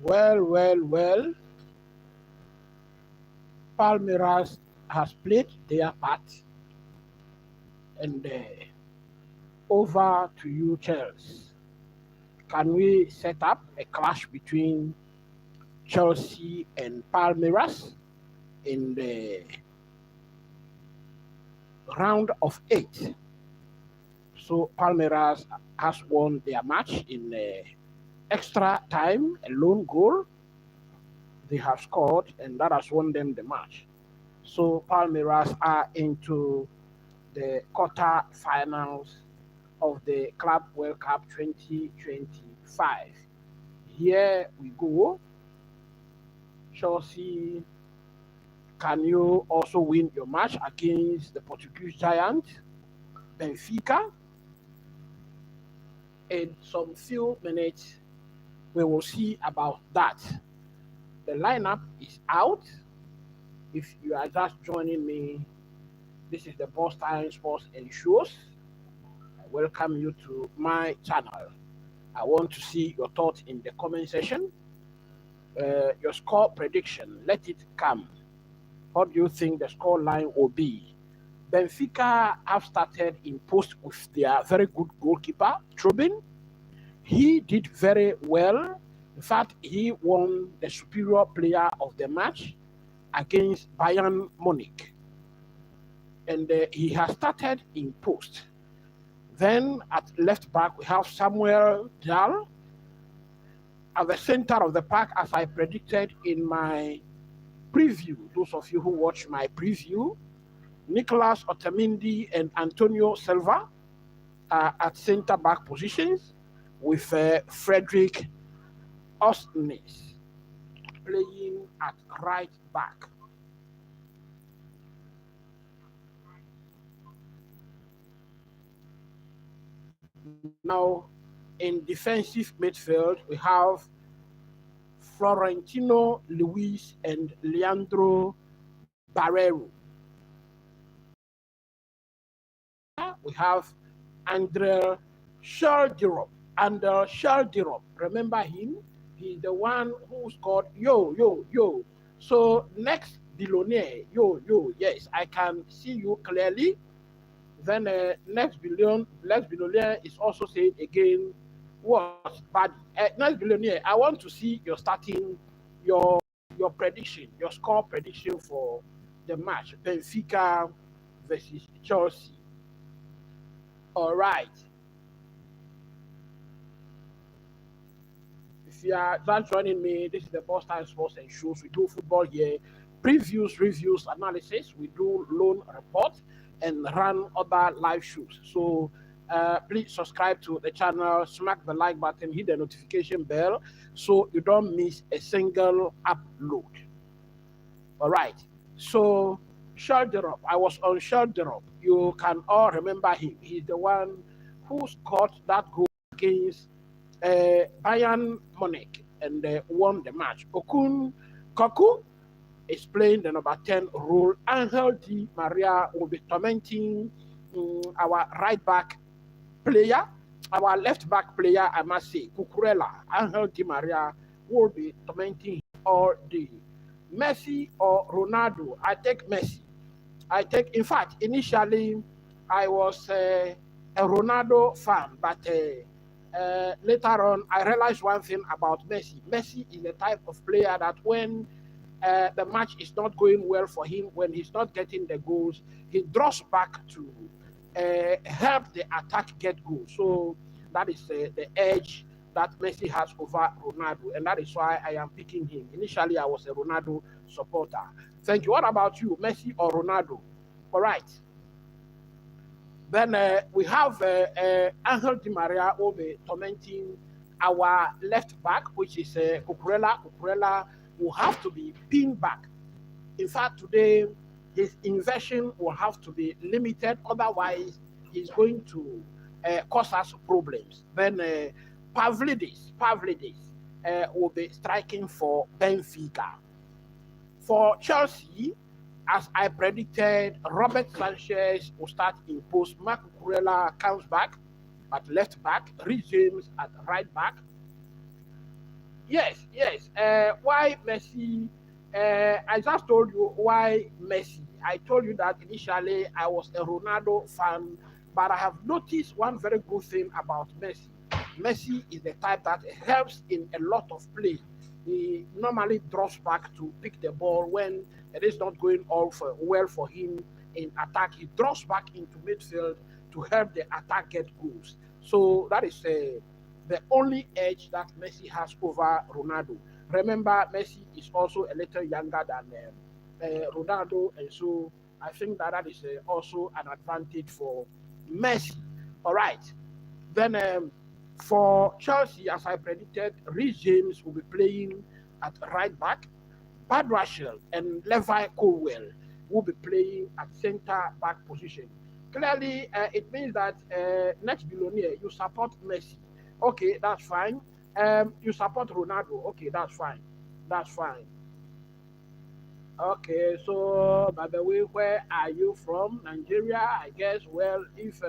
Well. Palmeiras has played their part, and over to you, Chelsea. Can we set up a clash between Chelsea and Palmeiras in the round of 8? So Palmeiras has won their match in extra time, a lone goal they have scored, and that has won them the match. So Palmeiras are into the quarter-finals of the Club World Cup 2025. Here we go. Chelsea, can you also win your match against the Portuguese giant, Benfica? In some few minutes, we will see about that. The lineup is out. If you are just joining me, this is the Boss Time Sports and Shows. I welcome you to my channel. I want to see your thoughts in the comment section. Your score prediction, let it come. What do you think the score line will be? Benfica have started in post with their very good goalkeeper, Trubin. He did very well. In fact, he won the superior player of the match against Bayern Munich. And he has started in post. Then at left back, we have Samuel Dal. At the center of the park, as I predicted in my preview, those of you who watch my preview, Nicolas Otamendi and Antonio Silva are at center back positions with Frederick Osnes playing at right back. Now, in defensive midfield, we have Florentino Luis and Leandro Barreiro. We have Andre Shaldirop. Remember him? He's the one who scored yo. So next billionaire, yes, I can see you clearly. Then next billionaire is also said again. What? But next billionaire, I want to see your starting, your prediction, your score prediction for the match, Benfica versus Chelsea. All right. If you are just joining me, this is the Boss Time Sports and Shows. We do football here, previews, reviews, analysis. We do loan reports and run other live shows. So please subscribe to the channel, smack the like button, hit the notification bell so you don't miss a single upload. All right. So Shalderop, I was on Shalderop. You can all remember him. He's the one who scored that goal against Bayern Munich and won the match. Okun Koku is playing the number 10 role. Angel Di Maria will be tormenting our right back player, our left back player, I must say, Cucurella. Angel Di Maria will be tormenting him all day. Messi or Ronaldo? I take Messi. In fact, initially, I was a Ronaldo fan, but later on, I realized one thing about Messi. Messi is the type of player that when the match is not going well for him, when he's not getting the goals, he draws back to help the attack get goals. So that is the edge that Messi has over Ronaldo, and that is why I am picking him. Initially, I was a Ronaldo supporter. Thank you. What about you, Messi or Ronaldo? All right. Then we have Angel Di Maria will be tormenting our left back, which is Cucurella. Cucurella will have to be pinned back. In fact, today, his inversion will have to be limited. Otherwise, he's going to cause us problems. Then Pavlidis will be striking for Benfica. For Chelsea, as I predicted, Robert Sanchez will start in post. Marc Cucurella comes back at left back. Reece James at right back. Yes, yes. Why Messi? I just told you why Messi. I told you that initially I was a Ronaldo fan, but I have noticed one very good thing about Messi. Messi is the type that helps in a lot of play. He normally drops back to pick the ball when it is not going all well for him in attack. He drops back into midfield to help the attack get goals. So that is the only edge that Messi has over Ronaldo. Remember, Messi is also a little younger than Ronaldo, and so I think that that is also an advantage for Messi. All right. Then for Chelsea, as I predicted, Reece James will be playing at right back. Bad Russell and Levi Colwell will be playing at centre back position. Clearly, it means that next billionaire, you support Messi. Okay, that's fine. You support Ronaldo. Okay, that's fine. That's fine. Okay, so by the way, where are you from? Nigeria, I guess. Well, if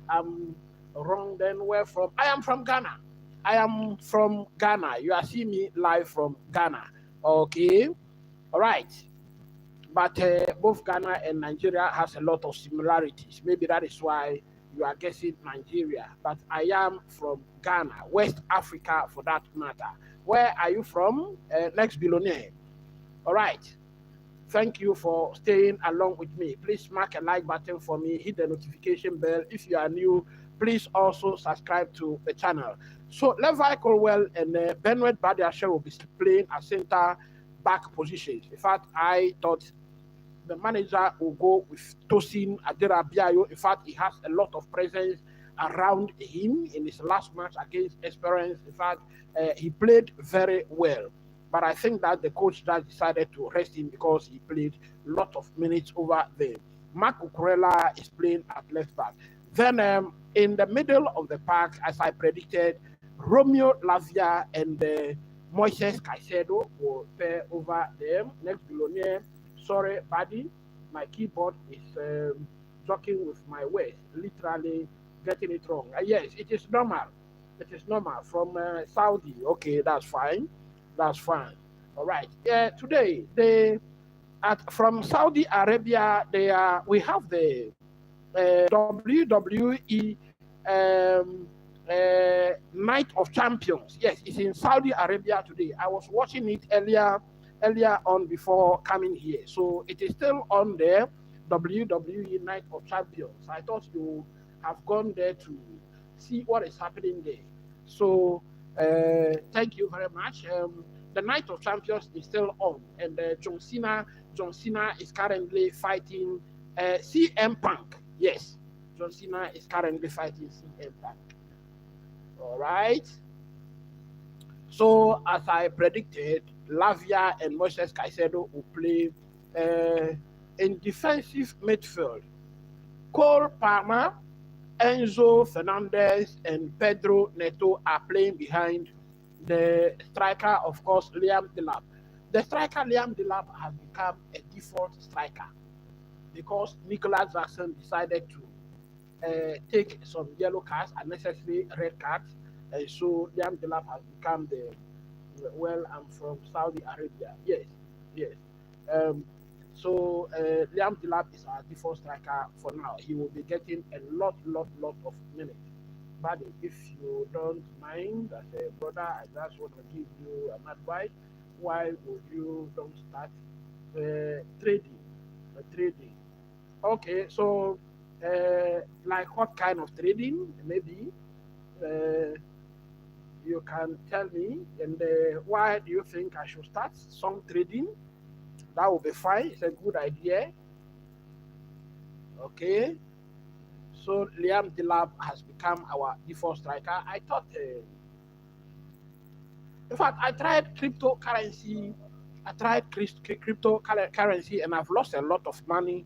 I'm wrong, then where from? I am from Ghana. I am from Ghana. You are seeing me live from Ghana. Okay, all right. But both Ghana and Nigeria has a lot of similarities. Maybe that is why you are guessing Nigeria. But I am from Ghana, West Africa for that matter. Where are you from? Next billionaire. All right. Thank you for staying along with me. Please smack a like button for me, hit the notification bell. If you are new, please also subscribe to the channel. So Levi Colwell and Benoit Badiashile will be playing at center back positions. In fact, I thought the manager will go with Tosin Aderabiayo. In fact, he has a lot of presence around him in his last match against Esperance. In fact, he played very well. But I think that the coach just decided to rest him because he played a lot of minutes over there. Mark Cucurella is playing at left back. Then in the middle of the park, as I predicted, Romeo Lavia and Moises Caicedo will pair over them. Next billionaire, sorry, buddy, my keyboard is joking with my words, literally getting it wrong. Yes, it is normal. It is normal from Saudi. Okay, that's fine. That's fine. All right. Today they from Saudi Arabia. We have the WWE Night of Champions. Yes, it's in Saudi Arabia today. I was watching it earlier on before coming here. So it is still on there. WWE Night of Champions. I thought you have gone there to see what is happening there. So thank you very much. The Night of Champions is still on, and John Cena is currently fighting CM Punk. Yes, John Cena is currently fighting CM Punk. All right. So as I predicted, Lavia and Moises Caicedo will play in defensive midfield. Cole Palmer, Enzo Fernandez, and Pedro Neto are playing behind the striker, of course, Liam Delap. The striker, Liam Delap, has become a default striker because Nicolas Jackson decided to take some yellow cards, unnecessary red cards, and so Liam Delap has become well, I'm from Saudi Arabia. Yes, yes. So Liam Delap is our default striker for now. He will be getting a lot of minutes. But if you don't mind, as a brother, I just want to give you an advice. Why would you don't start trading? Trading. Okay, so like what kind of trading? Maybe you can tell me. And why do you think I should start some trading? That will be fine. It's a good idea. Okay. So Liam Delap has become our default striker. I thought, in fact, I tried cryptocurrency. I tried cryptocurrency, and I've lost a lot of money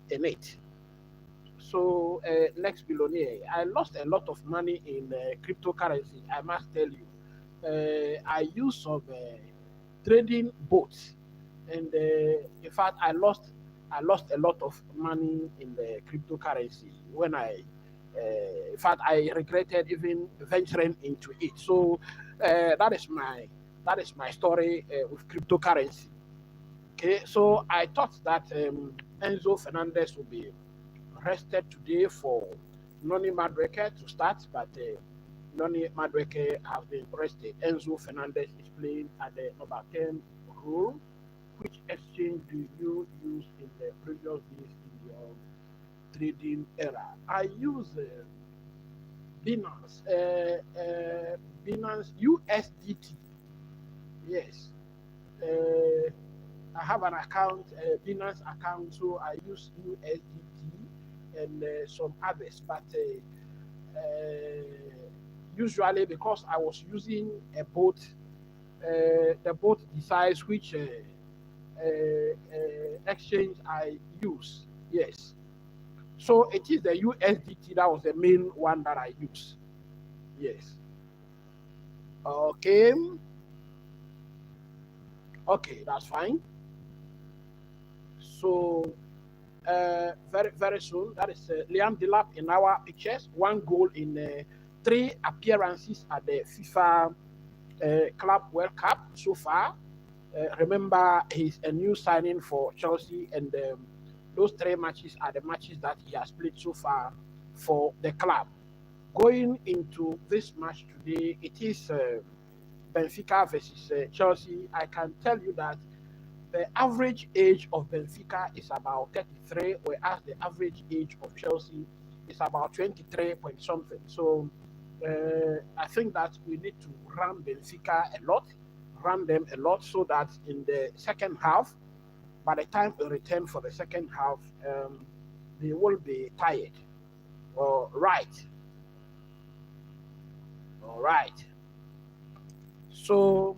in it. So next billionaire, I lost a lot of money in cryptocurrency. I must tell you, I used some trading bots, and in fact, I lost a lot of money in the cryptocurrency when in fact, I regretted even venturing into it. So that is my That is my story with cryptocurrency. Okay, so I thought that Enzo Fernandez will be rested today for Noni Madueke to start, but Noni Madueke has been rested. Enzo Fernandez is playing at the number 10 role. Which exchange do you use in the previous days in your trading era? I use Binance, Binance USDT. Yes, I have an account, Binance account, so I use USDT and some others. But usually, because I was using a boat, the boat decides which exchange I use. Yes. So it is the USDT that was the main one that I use. Yes. Okay. Okay, that's fine. So very soon, that is Liam Delap in our pictures. 1 goal in 3 appearances at the FIFA Club World Cup so far. Remember, he's a new signing for Chelsea, and those 3 matches are the matches that he has played so far for the club. Going into this match today, it is Benfica versus Chelsea. I can tell you that the average age of Benfica is about 33, whereas the average age of Chelsea is about 23 point something. So I think that we need to run Benfica a lot, run them a lot, so that in the second half, by the time we return for the second half, they will be tired. All right. All right. So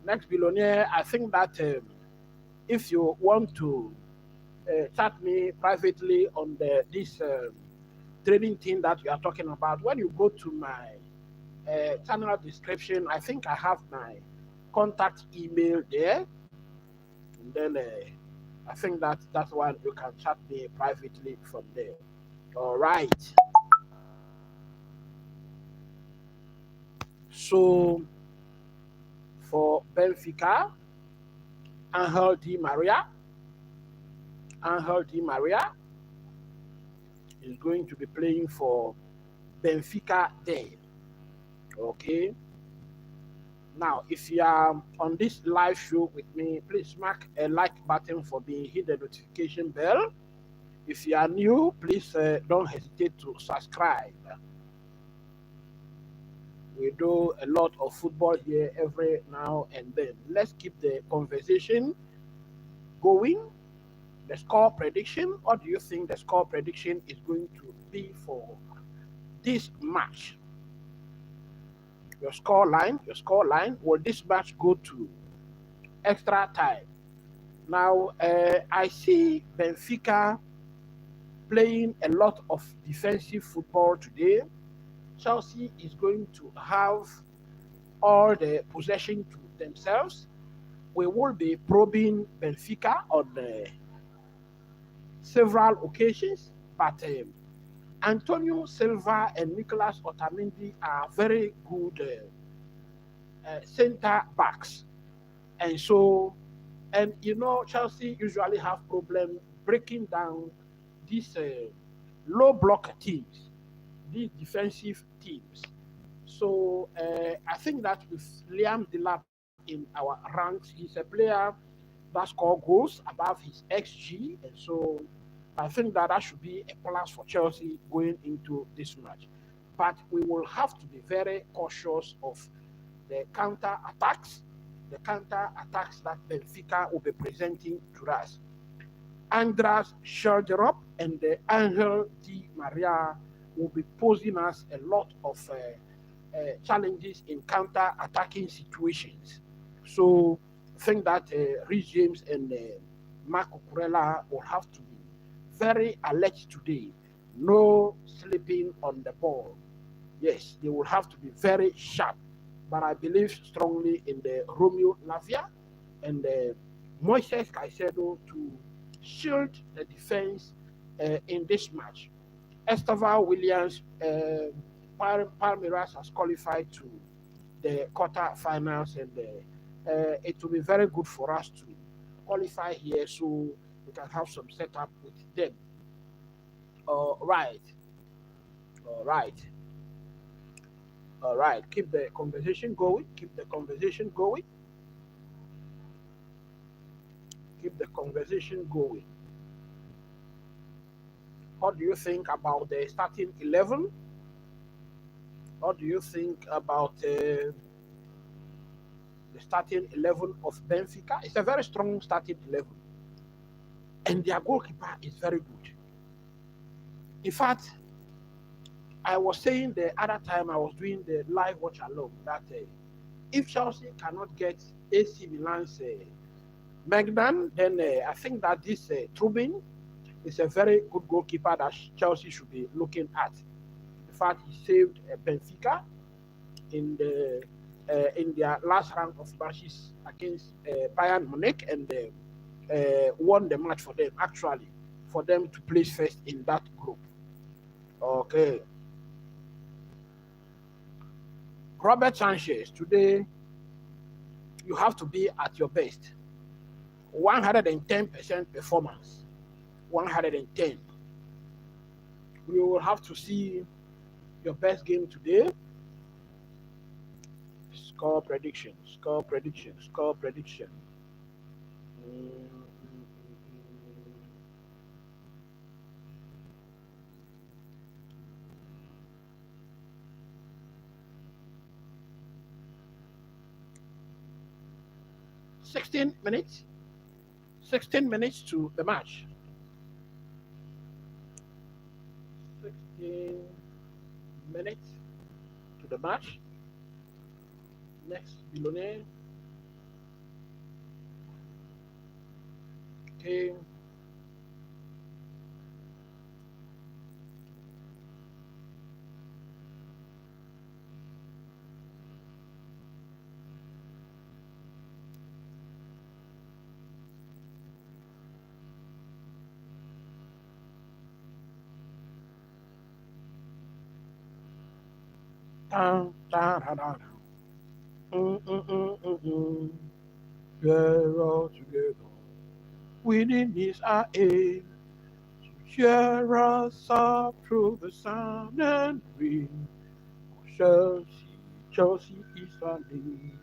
next billionaire, I think that if you want to chat me privately on this trading thing that you are talking about, when you go to my channel description, I think I have my contact email there. And then I think that's one you can chat me privately from there. All right. So for Benfica, Angel Di Maria is going to be playing for Benfica there. Okay. Now, if you are on this live show with me, please mark a like button for me, hit the notification bell. If you are new, please don't hesitate to subscribe. We do a lot of football here every now and then. Let's keep the conversation going. The score prediction. What do you think the score prediction is going to be for this match? Your score line. Will this match go to extra time? Now, I see Benfica playing a lot of defensive football today. Chelsea is going to have all the possession to themselves. We will be probing Benfica on several occasions, but Antonio Silva and Nicolas Otamendi are very good center backs. And so, and Chelsea usually have problems breaking down these low block teams, these defensive teams. So I think that with Liam Delap in our ranks, he's a player that scores goals above his XG, and so I think that should be a plus for Chelsea going into this match. But we will have to be very cautious of the counter attacks that Benfica will be presenting to us. Andras Shear and Angel Di Maria will be posing us a lot of challenges in counter-attacking situations. So I think that Rhys James and Marco Kurela will have to be very alert today. No sleeping on the ball. Yes, they will have to be very sharp. But I believe strongly in the Romeo Lavia and Moises Caicedo to shield the defense in this match. Estevan Williams, Palmeiras has qualified to the quarter-finals, and it will be very good for us to qualify here so we can have some setup with them. All right, all right, all right. Keep the conversation going. Keep the conversation going. Keep the conversation going. What do you think about the starting 11? What do you think about the starting 11 of Benfica? It's a very strong starting 11, and their goalkeeper is very good. In fact, I was saying the other time I was doing the live watch along that if Chelsea cannot get AC Milan's Magnan, then I think that this Trubin is a very good goalkeeper that Chelsea should be looking at. In fact, he saved Benfica in their last round of matches against Bayern Munich, and won the match for them, actually, for them to place first in that group. Okay. Robert Sanchez, today you have to be at your best. 110% performance. 110. We will have to see your best game today. Score prediction, score prediction, score prediction. 16 minutes. 16 minutes to the match. 16 minutes to the match. Next, Billionaire. Okay. Dun, dun, dun, dun. We're all together. Winning is our aim. Cheer us up through the sun and rain. Chelsea, Chelsea is our name.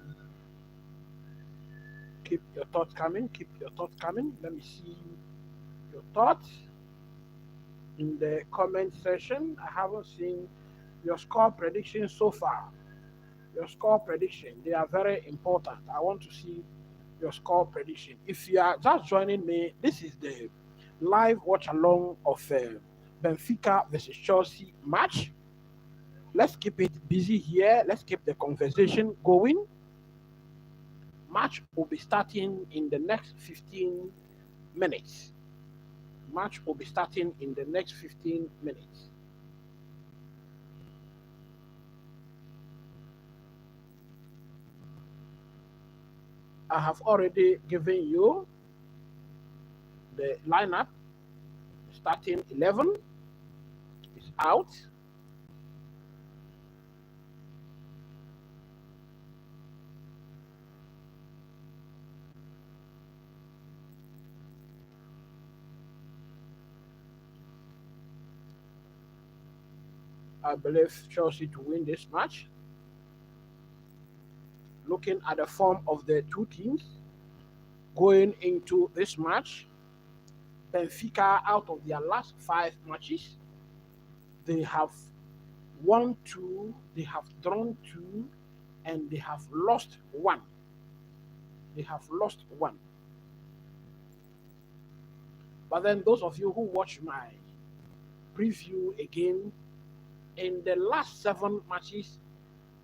Keep your thoughts coming. Keep your thoughts coming. Let me see your thoughts in the comment section. I haven't seen your score prediction so far. Your score prediction, they are very important. I want to see your score prediction. If you are just joining me, this is the live watch along of Benfica versus Chelsea match. Let's keep it busy here. Let's keep the conversation going. Match will be starting in the next 15 minutes. Match will be starting in the next 15 minutes. I have already given you the lineup. Starting 11 is out. I believe Chelsea to win this match. Looking at the form of the two teams going into this match, Benfica, out of their last 5 matches, they have won 2, they have drawn 2, and they have lost 1. They have lost 1. But then those of you who watch my preview again, in the last 7 matches,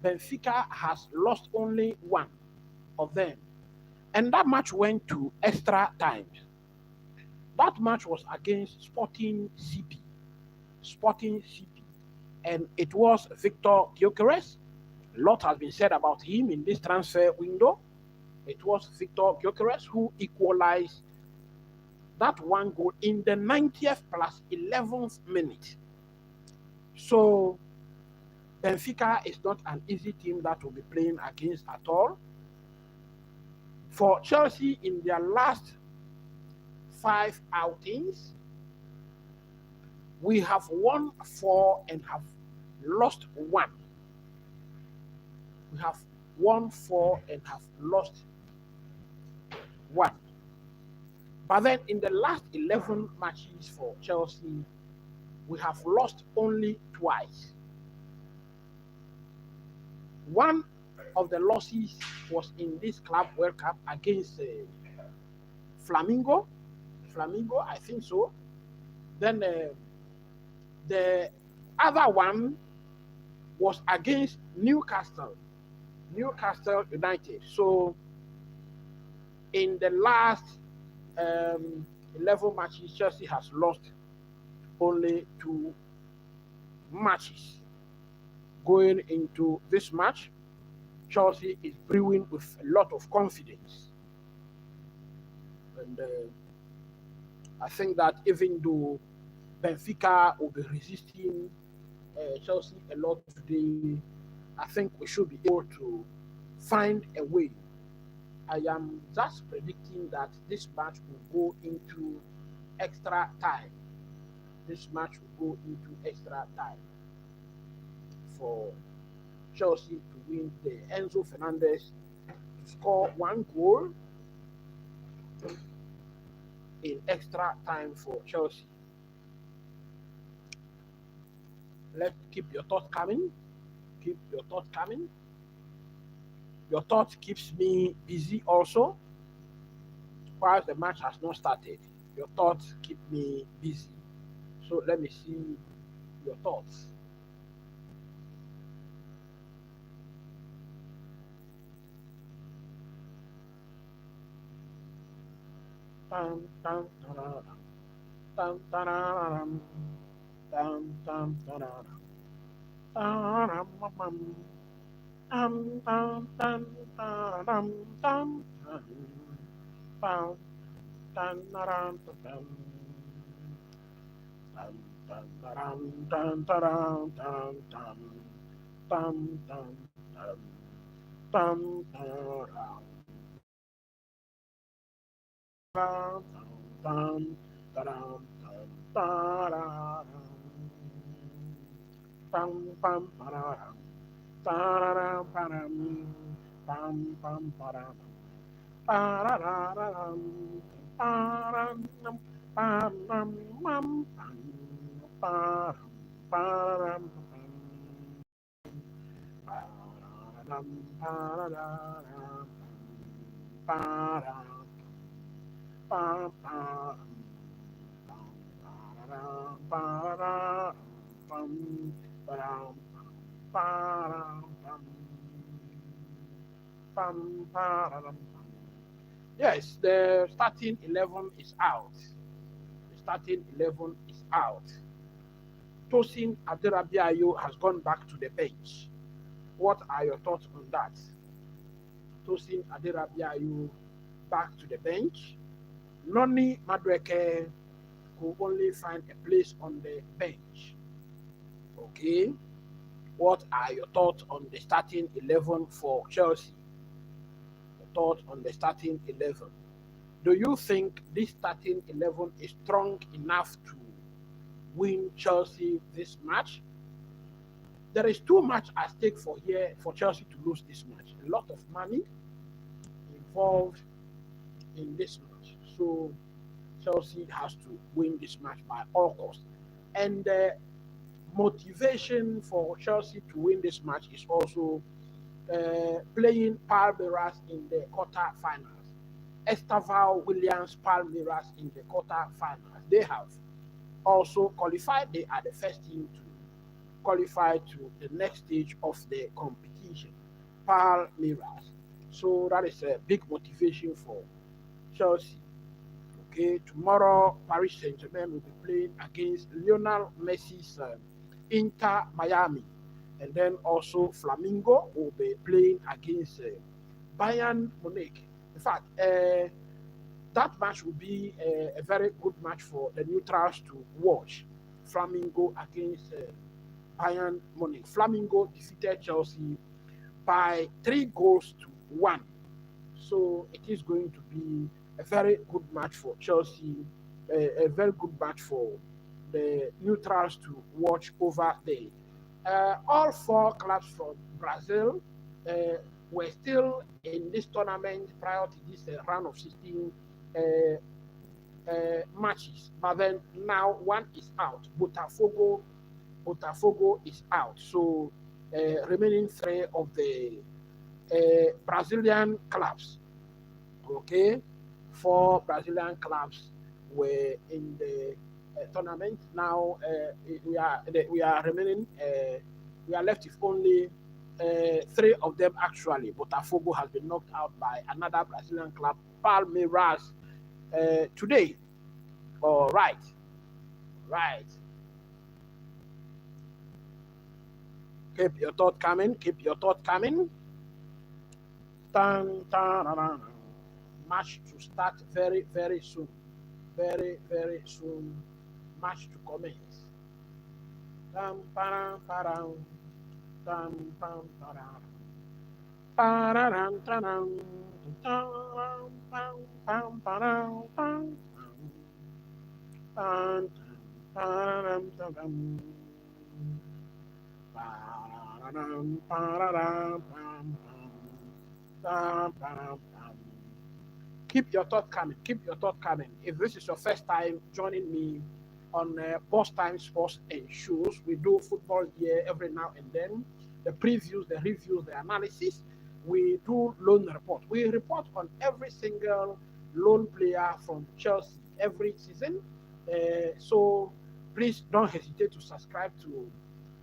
Benfica has lost only 1 of them. And that match went to extra time. That match was against Sporting CP. Sporting CP. And it was Victor Gyökeres. A lot has been said about him in this transfer window. It was Victor Gyökeres who equalized that 1 goal in the 90th plus 11th minute. So Benfica is not an easy team that will be playing against at all. For Chelsea, in their last 5 outings, we have won 4 and have lost 1. We have won 4 and have lost 1. But then in the last 11 matches for Chelsea, we have lost only twice. One of the losses was in this Club World Cup against Flamingo, I think so. Then the other one was against Newcastle United. So in the last 11 matches, Chelsea has lost only 2 matches. Going into this match, Chelsea is brewing with a lot of confidence. And I think that even though Benfica will be resisting Chelsea a lot today, I think we should be able to find a way. I am just predicting that this match will go into extra time. This match will go into extra time for Chelsea to win. The Enzo Fernandez to score 1 goal in extra time for Chelsea. Let's keep your thoughts coming. Keep your thoughts coming. Your thought keeps me busy also. While the match has not started, your thoughts keep me busy. So let me see your thoughts. Tam, tam, tararam. Tam, tararam. Tam, tam, tararam. Tararam, tam, tam, tam, tararam, tam, tam, tam, tam, tararam, tam, tam, tam, taram, tam, taram, tam, tam, tam, tam, tam, tam, taram. Tam, tam, taram, tam, tararam. Pam, pam, pararam. Tararam, param. Pam, pam, param. Parararam. Param, pam, pam, pam, pam, param, param, pam. Pararam, parararam. Param, pam, pam. Yes, the starting 11 is out. The starting 11 is out. Tosin Aderabiayo has gone back to the bench. What are your thoughts on that? Tosin Aderabiayo back to the bench. Noni Madueke could only find a place on the bench. Okay. What are your thoughts on the starting 11 for Chelsea? Your thoughts on the starting 11. Do you think this starting 11 is strong enough to win Chelsea this match? There is too much at stake for Chelsea to lose this match. A lot of money involved in this match. So Chelsea has to win this match by all costs. And the motivation for Chelsea to win this match is also playing Palmeiras in the quarter-finals. Esteval Williams Palmeiras in the quarter-finals. They have also qualified. They are the first team to qualify to the next stage of the competition. Palmeiras. So that is a big motivation for Chelsea. Okay, tomorrow Paris Saint-Germain will be playing against Lionel Messi's Inter Miami, and then also Flamingo will be playing against Bayern Munich. In fact, that match will be a very good match for the neutrals to watch. Flamingo against Bayern Munich. Flamingo defeated Chelsea by 3-1. So it is going to be a very good match for Chelsea, a very good match for the neutrals to watch over there. All four clubs from Brazil were still in this tournament prior to this round of 16 matches, but then now one is out. Botafogo is out. So remaining three of the Brazilian clubs, okay, 4 Brazilian clubs were in the tournament. Now we are remaining. We are left with only 3 of them actually. Botafogo has been knocked out by another Brazilian club, Palmeiras, today. All right. Keep your thought coming. Dun, dun, dun, dun. Match to start very, very soon. Very, very soon. Match to commence. Dum, ba-dum, ba-dum. Dum, bum, ba-dum. Ba-da-dum, da-dum. Dum, bum, bum, ba-dum, bum. Dum, ba-dum, da-dum. Ba-da-dum, ba-da-dum, bum, bum. Dum, ba-dum, bum. Keep your thought coming. If this is your first time joining me on Boss Time Sports and Shoes, we do football here every now and then. The previews, the reviews, the analysis. We do loan report. We report on every single loan player from Chelsea every season. So please don't hesitate to subscribe to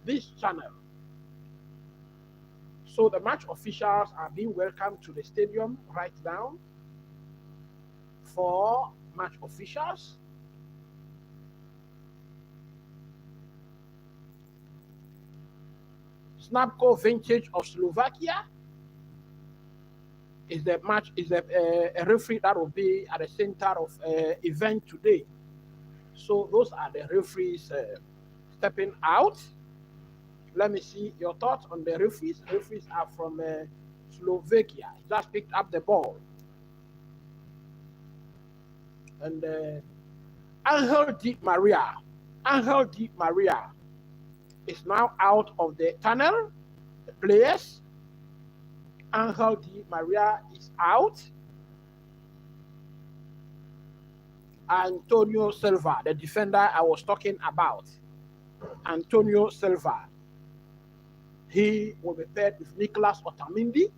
this channel. So the match officials are being welcomed to the stadium right now. 4 match officials. Snapco Vintage of Slovakia is the match, is a referee that will be at the center of event today. So those are the referees stepping out. Let me see your thoughts on the referees. Referees are from Slovakia. He just picked up the ball. And Angel Di Maria is now out of the tunnel. The players, Angel Di Maria is out. Antonio Silva, the defender I was talking about, Antonio Silva, he will be paired with Nicolas Otamendi.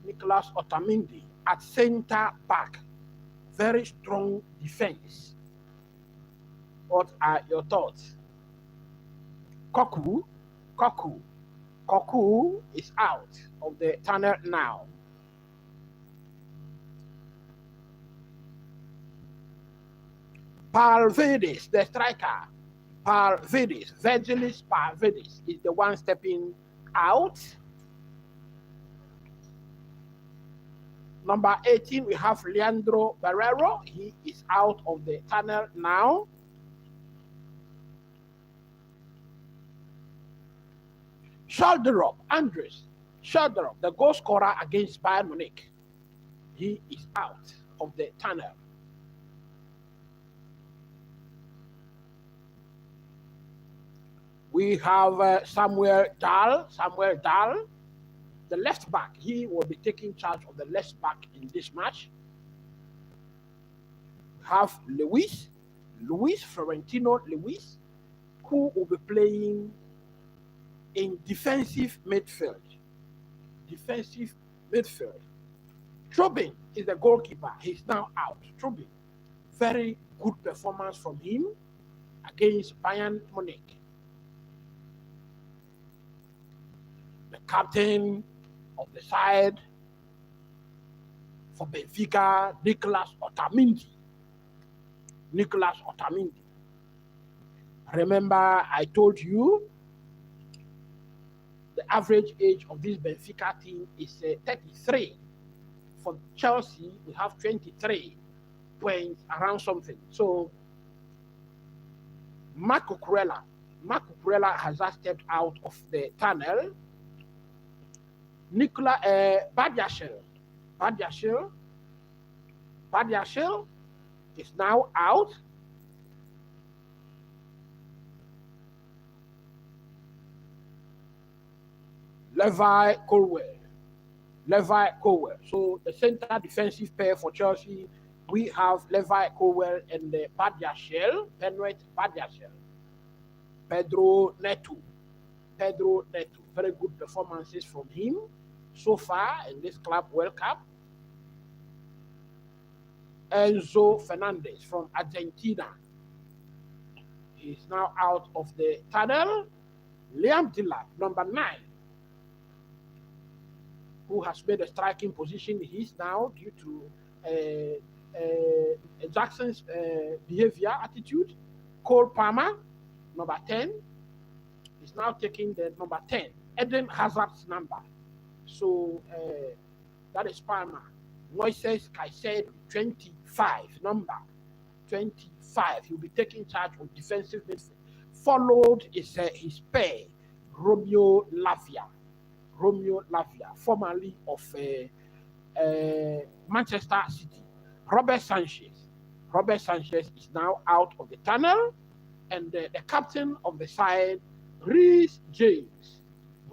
Nicolas Otamendi at center back. Very strong defense. What are your thoughts? Koku is out of the tunnel now. Parvedis, the striker, Virgilis Parvedis is the one stepping out. Number 18, we have Leandro Barrero. He is out of the tunnel now. Andres Schalderup, the goal scorer against Bayern Munich. He is out of the tunnel. We have Samuel Dahl, the left back. He will be taking charge of the left back in this match. We have Florentino Luis, who will be playing in defensive midfield. Trubin is the goalkeeper. He's now out. Trubin, very good performance from him against Bayern Munich. The captain of the side for Benfica, Nicolas Otamendi. Remember, I told you the average age of this Benfica team is 33. For Chelsea, we have 23 points around something. So Marco Cucurella. Marco Cucurella has just stepped out of the tunnel. Nicola Badiashile is now out. Levi Colwell. So the center defensive pair for Chelsea, we have Levi Colwell and Badiashile, Benoit Badiashile. Pedro Neto. Very good performances from him so far in this Club World Cup. Enzo Fernandez from Argentina. He's now out of the tunnel. Liam Delap, number 9, who has made a striking position. He's now, due to Jackson's behavior, attitude. Cole Palmer, number 10, is now taking the number 10, Eden Hazard's number. So that is Palmer. Moises Caicedo, 25, number 25. He'll be taking charge of defensive midfield. Followed is his pair, Romeo Lavia, formerly of Manchester City. Robert Sanchez is now out of the tunnel, and the captain of the side, Reece James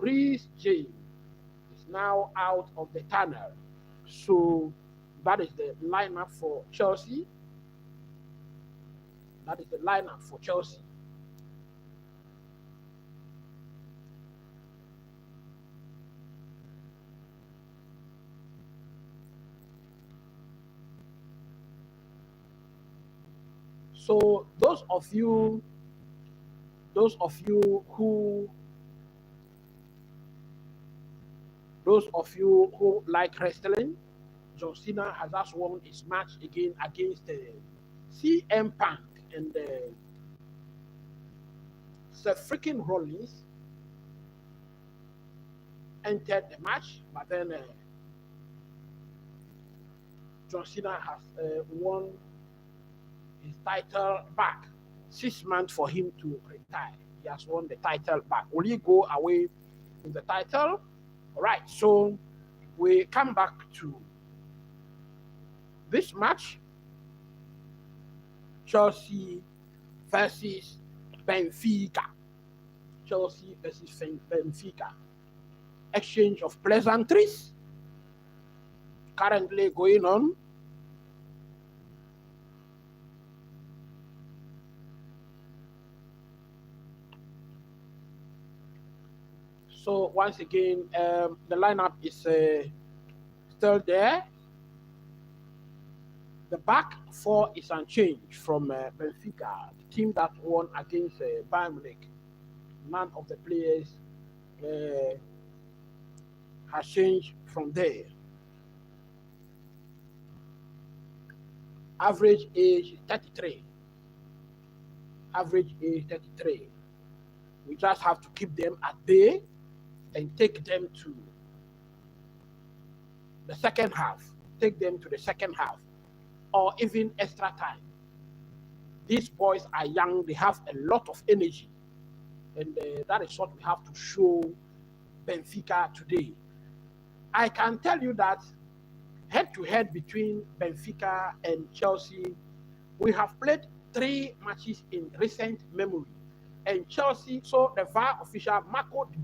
is now out of the tunnel. So that is the lineup for Chelsea. So those of you who like wrestling, John Cena has just won his match again against CM Punk, and Seth freaking Rollins entered the match, but then John Cena has won his title back. 6 months for him to retire. He has won the title back. Will he go away with the title? All right, so we come back to this match. Chelsea versus Benfica. Exchange of pleasantries currently going on. So once again, the lineup is still there. The back four is unchanged from Benfica, the team that won against Bayern Munich. None of the players has changed from there. Average age 33. We just have to keep them at bay and take them to the second half. Or even extra time. These boys are young, they have a lot of energy. And that is what we have to show Benfica today. I can tell you that head-to-head between Benfica and Chelsea, we have played 3 matches in recent memory. And Chelsea, so the VAR official, Marco Di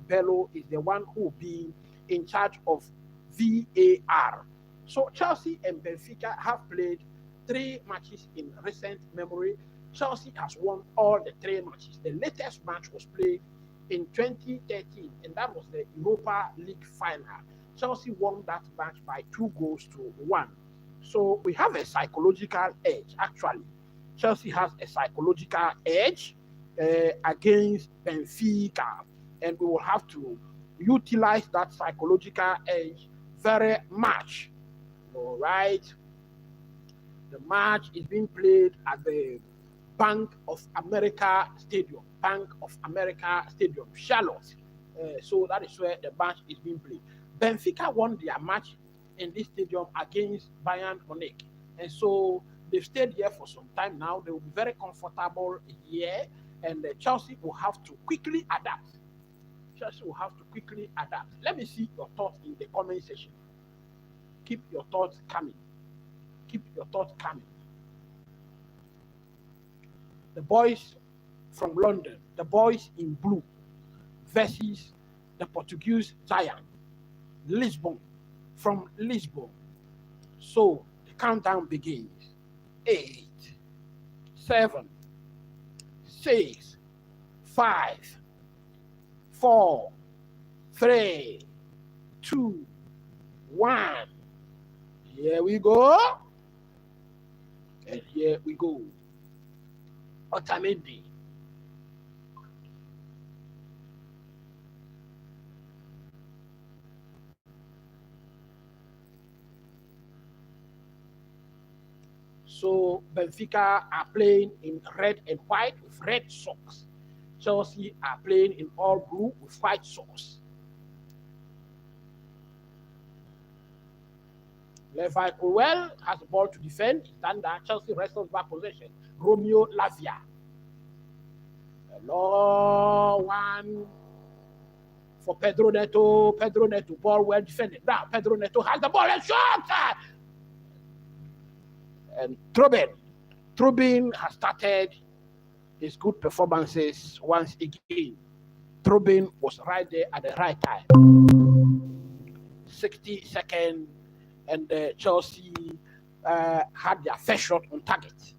Bello is the one who will be in charge of VAR. So Chelsea and Benfica have played 3 matches in recent memory. Chelsea has won all the 3 matches. The latest match was played in 2013, and that was the Europa League final. Chelsea won that match by 2-1. So we have a psychological edge, actually. Chelsea has a psychological edge against Benfica, and we will have to utilize that psychological edge very much. All right. The match is being played at the Bank of America Stadium, Charlotte. So that is where the match is being played. Benfica won their match in this stadium against Bayern Munich, and so They've stayed here for some time now. They will be very comfortable here, and Chelsea will have to quickly adapt. Chelsea will have to quickly adapt. Let me see your thoughts in the comment section. Keep your thoughts coming. Keep your thoughts coming. The boys from London, the boys in blue, versus the Portuguese giant, Lisbon, from Lisbon. So the countdown begins. 8, 7, 6, 5, 4, 3, 2, 1. Here we go. And here we go. Otamendi. So Benfica are playing in red and white with red socks. Chelsea are playing in all blue with white socks. Levi Colwell has the ball to defend. Standard. Chelsea wrestles back possession. Romeo Lavia. Hello, one for Pedro Neto. Pedro Neto, ball well defended. Now Pedro Neto has the ball and shot. And Trubin has started his good performances once again. Trubin was right there at the right time. 60 seconds, and Chelsea had their first shot on target.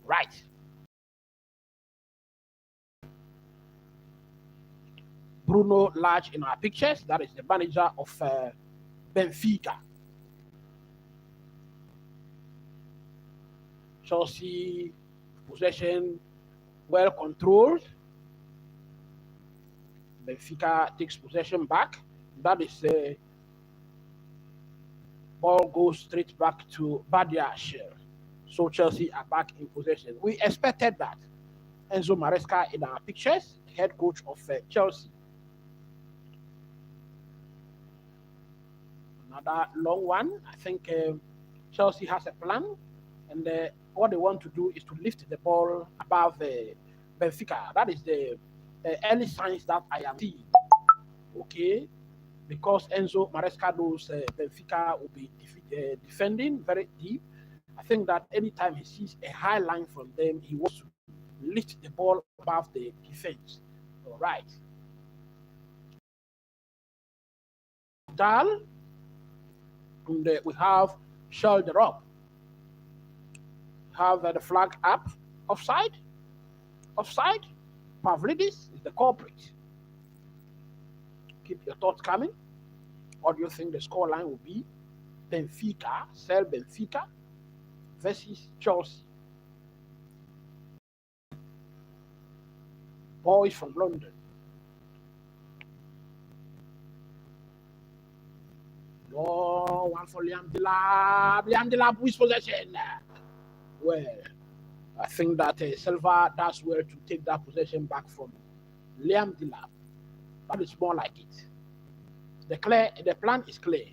Right. Bruno Lage in our pictures. That is the manager of Benfica. Chelsea possession well controlled. Benfica takes possession back. That is ball goes straight back to Badia Shear. So Chelsea are back in possession. We expected that. Enzo Maresca in our pictures, head coach of Chelsea. Another long one. I think Chelsea has a plan, and what they want to do is to lift the ball above Benfica. That is the early signs that I am seeing. Okay, because Enzo Maresca knows Benfica will be defending very deep. I think that anytime he sees a high line from them, he wants to lift the ball above the defense. All right. Dal, and we have Shelderop. Have the flag up. Offside. Offside. Pavlidis is the culprit. Keep your thoughts coming. What do you think the scoreline will be? Benfica, sell Benfica versus Chelsea. Boys from London. Oh, one for Liam Delap. Liam Delap with possession. Well, I think that Silva does well to take that possession back from Liam Delap. But it's more like it. The plan is clear.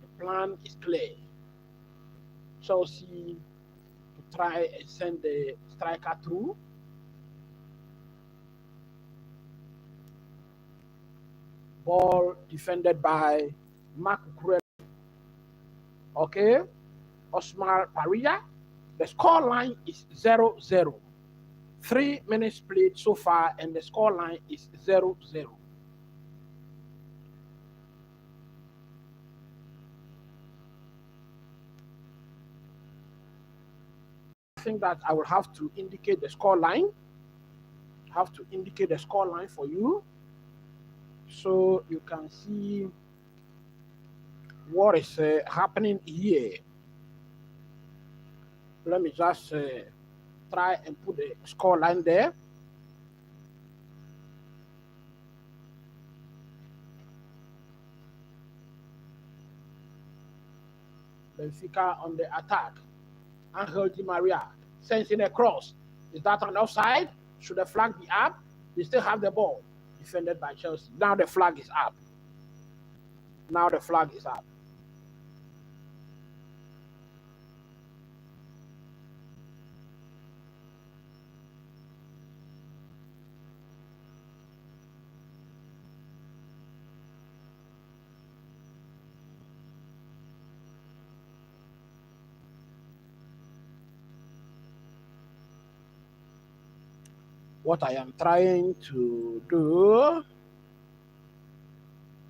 The plan is clear. Chelsea to try and send the striker through. Ball defended by Mark Kurel. Okay. Osmar Paria. The score line is 0-0. 3 minutes played so far, and the score line is 0-0. I think that I will have to indicate the score line. Have to indicate the score line for you, so you can see what is happening here. Let me just try and put the score line there. Benfica on the attack. Angel Di Maria sends in a cross. Is that an offside? Should the flag be up? They still have the ball. Defended by Chelsea. Now the flag is up. Now the flag is up. what I am trying to do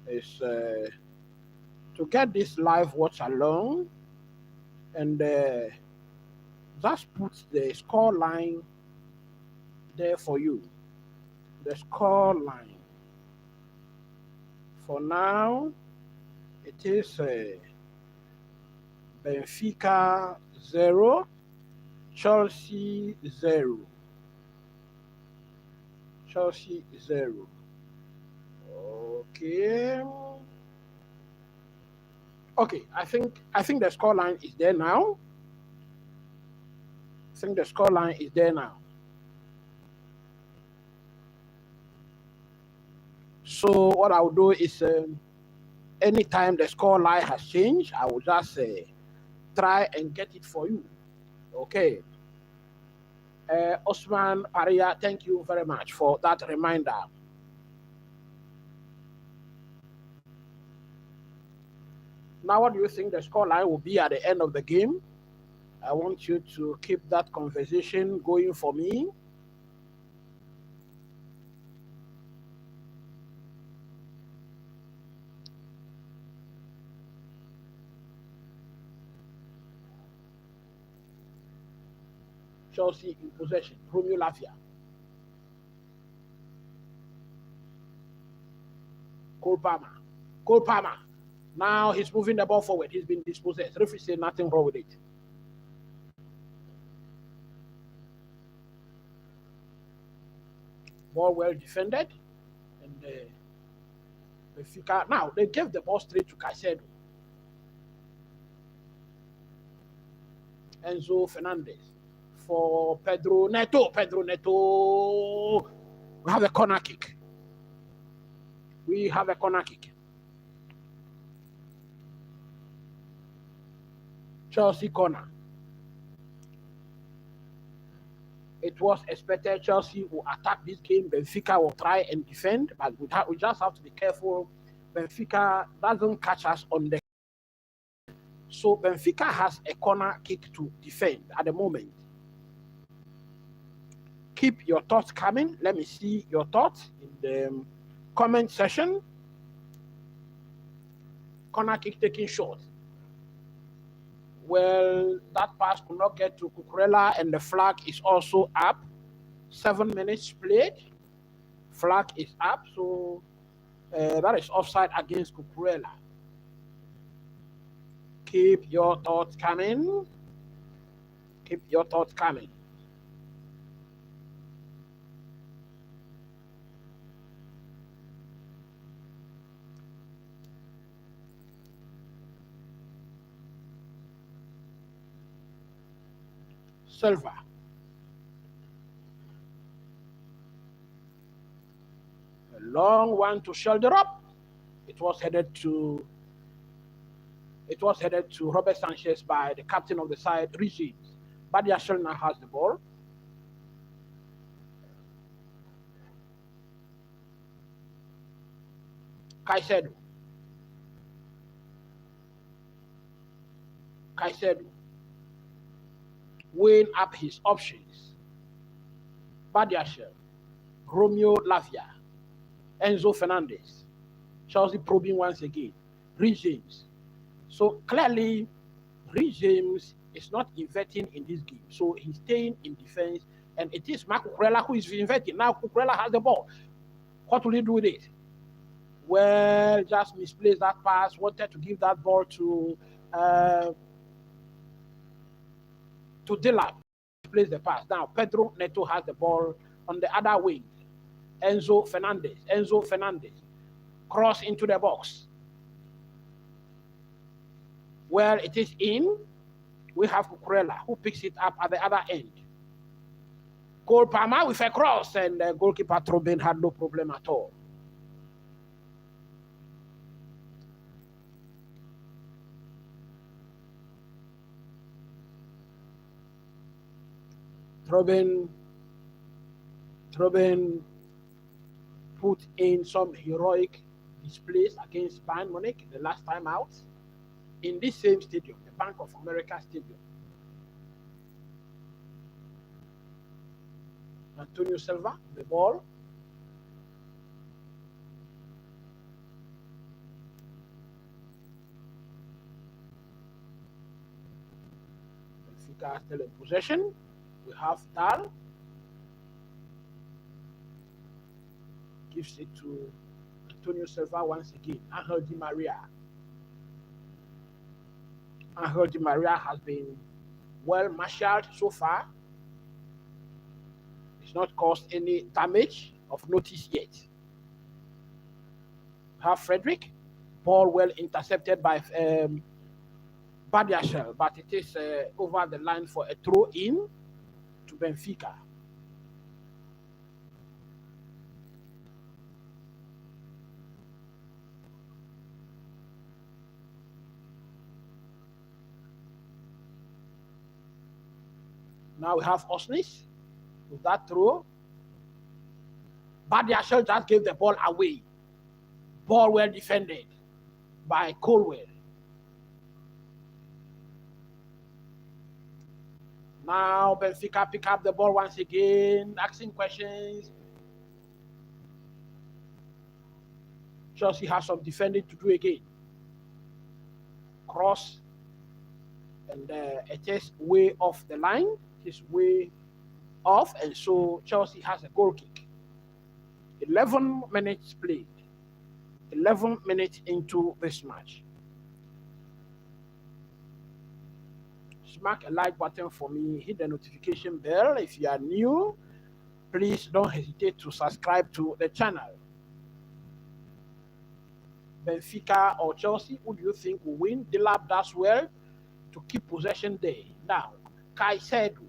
is to get this live watch along and just put the score line there for you. The score line. For now, it is Benfica 0, Chelsea 0. Chelsea 0. Okay. Okay, I think the score line is there now. I think the score line is there now. So what I will do is anytime the score line has changed, I will just try and get it for you. Okay. Osman Paria, thank you very much for that reminder. Now, what do you think the score line will be at the end of the game? I want you to keep that conversation going for me. Chelsea in possession. Romeo Lafia. Cole Palmer. Cole Palmer. Now he's moving the ball forward. He's been dispossessed. Referee said nothing wrong with it. Ball well defended. And Benfica. Now they gave the ball straight to Caicedo. Enzo Fernandez for Pedro Neto. Pedro Neto. We have a corner kick. We have a corner kick. Chelsea corner. It was expected Chelsea will attack this game. Benfica will try and defend, but we just have to be careful. Benfica doesn't catch us on the. So Benfica has a corner kick to defend at the moment. Keep your thoughts coming. Let me see your thoughts in the comment section. Corner kick taking short. Well, that pass could not get to Cucurella, and the flag is also up. 7 minutes played. Flag is up, so that is offside against Cucurella. Keep your thoughts coming. Keep your thoughts coming. Silva. A long one to shoulder up. It was headed to Robert Sanchez by the captain of the side, Richie. Badia Shelna has the ball. Caicedo. Weighing up his options. Badiashel, Romeo Lafia, Enzo Fernandez, Chelsea probing once again, Reece James. So clearly, Reece James is not inverting in this game. So he's staying in defense, and it is Marco Cucurella who is inverting. Now Cucurella has the ball. What will he do with it? Well, just misplaced that pass, wanted to give that ball to Dilap. Plays the pass. Now Pedro Neto has the ball on the other wing. Enzo Fernandez. Cross into the box. Well, it is in. We have Cucurella who picks it up at the other end. Cole Palmer with a cross, and the goalkeeper Trobin had no problem at all. Trobin put in some heroic displays against Bayern Munich the last time out in this same stadium, the Bank of America Stadium. Antonio Silva, the ball. Benfica still in possession. We have Dal. Gives it to Antonio Silva once again. Angel Di Maria. Angel Di Maria has been well marshaled so far. It's not caused any damage of notice yet. We have Frederick. Ball well intercepted by Badiashile, but it is over the line for a throw in to Benfica. Now we have Osnis with that throw. Badiashile just gave the ball away. Ball well defended by Colwell. Now Benfica pick up the ball once again, asking questions. Chelsea has some defending to do again. Cross, and it is way off the line. It is way off, and so Chelsea has a goal kick. 11 minutes played. 11 minutes into this match. Smack a like button for me, hit the notification bell. If you are new, please don't hesitate to subscribe to the channel. Benfica or Chelsea, who do you think will win? Dilap does well to keep possession there. Now, Caicedo,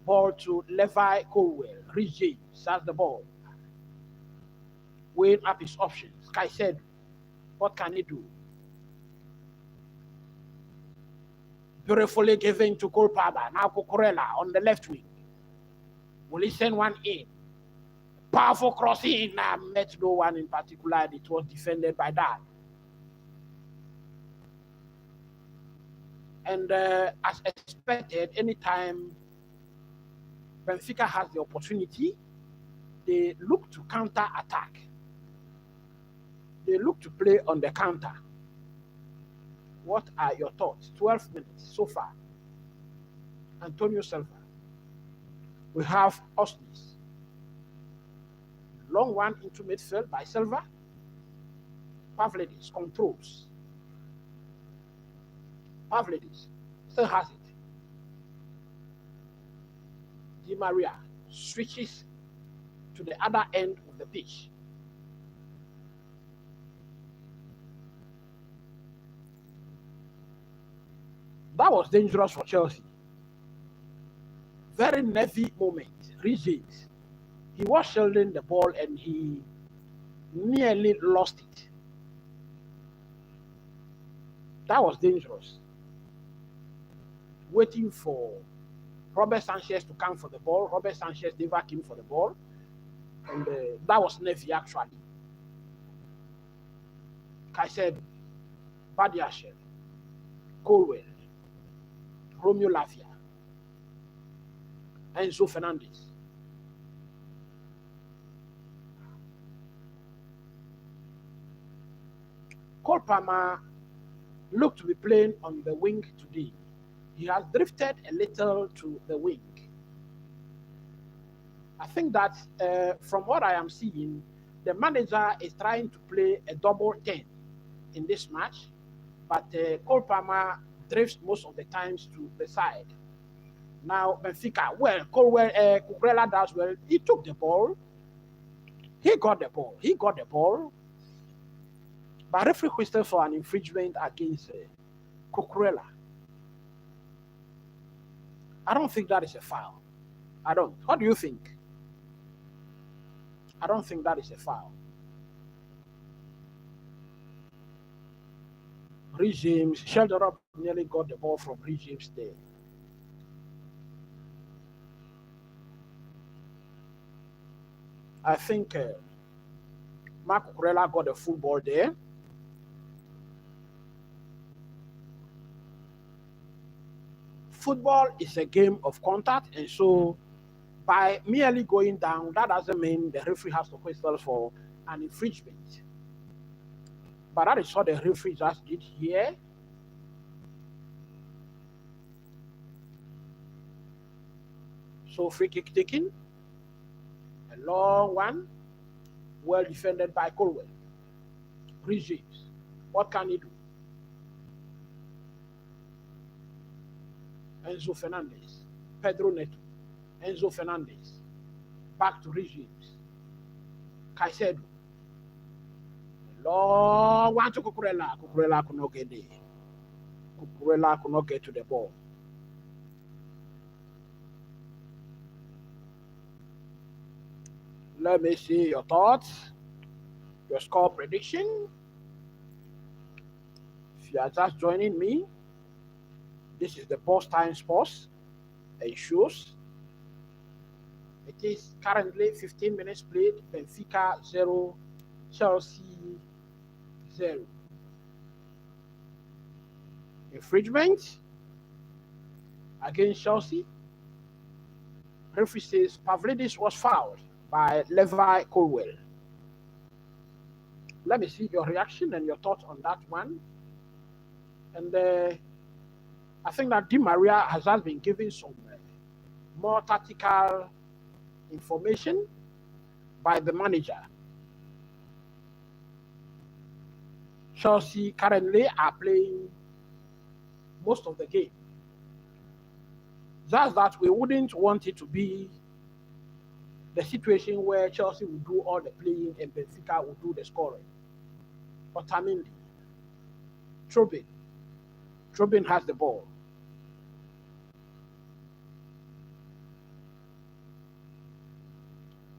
ball to Levi Colwell. Rich James has the ball. Weighing up his options. Caicedo, what can he do? Beautifully given to Cole Palmer. Now Cucurella on the left wing. Will he send one in? Powerful crossing. Met no one in particular. It was defended by that. And as expected, anytime Benfica has the opportunity, they look to counter attack. They look to play on the counter. What are your thoughts? 12 minutes so far. Antonio Silva. We have Osnis. Long one into midfield by Silva. Pavlidis controls. Pavlidis still has it. Di Maria switches to the other end of the pitch. That was dangerous for Chelsea. Very nervy moment. James. He was shielding the ball and he nearly lost it. That was dangerous. Waiting for Robert Sanchez to come for the ball. Robert Sanchez never came for the ball. And that was nervy actually. Caicedo, Badiashile, Colwell, Romeo Lavia, Enzo Fernandez. Cole Palmer looked to be playing on the wing today. He has drifted a little to the wing. I think that from what I am seeing, the manager is trying to play a double 10 in this match, but Cole Palmer drifts most of the times to the side. Now Benfica, well, Cucurella does well. He took the ball. He got the ball. But referee whistled for an infringement against Cucurella. I don't think that is a foul. I don't. What do you think? I don't think that is a foul. Rich James, Sheldon nearly got the ball from Rich James there. I think Marc Cucurella got the full ball there. Football is a game of contact, and so By merely going down, that doesn't mean the referee has to whistle for an infringement. But that is what the referee just did here. So free kick taken. A long one. Well defended by Colwell. Rhys James. What can he do? Enzo Fernandez. Pedro Neto. Enzo Fernandez. Back to Rhys James. Caicedo. Long one to Cucurella. Cucurella could not get there. Cucurella could not get to the ball. Let me see your thoughts, your score prediction. If you are just joining me, this is the Post Time Sports and Shows. It is currently 15 minutes played, Benfica 0, Chelsea 0. Infringement against Chelsea. Referee says Pavlidis was fouled by Levi Colwell. Let me see your reaction and your thoughts on that one. And I think that Di Maria has just been given some more tactical information by the manager. Chelsea currently are playing most of the game. Just that we wouldn't want it to be the situation where Chelsea will do all the playing and Benfica will do the scoring. Otamendi, Trubin has the ball.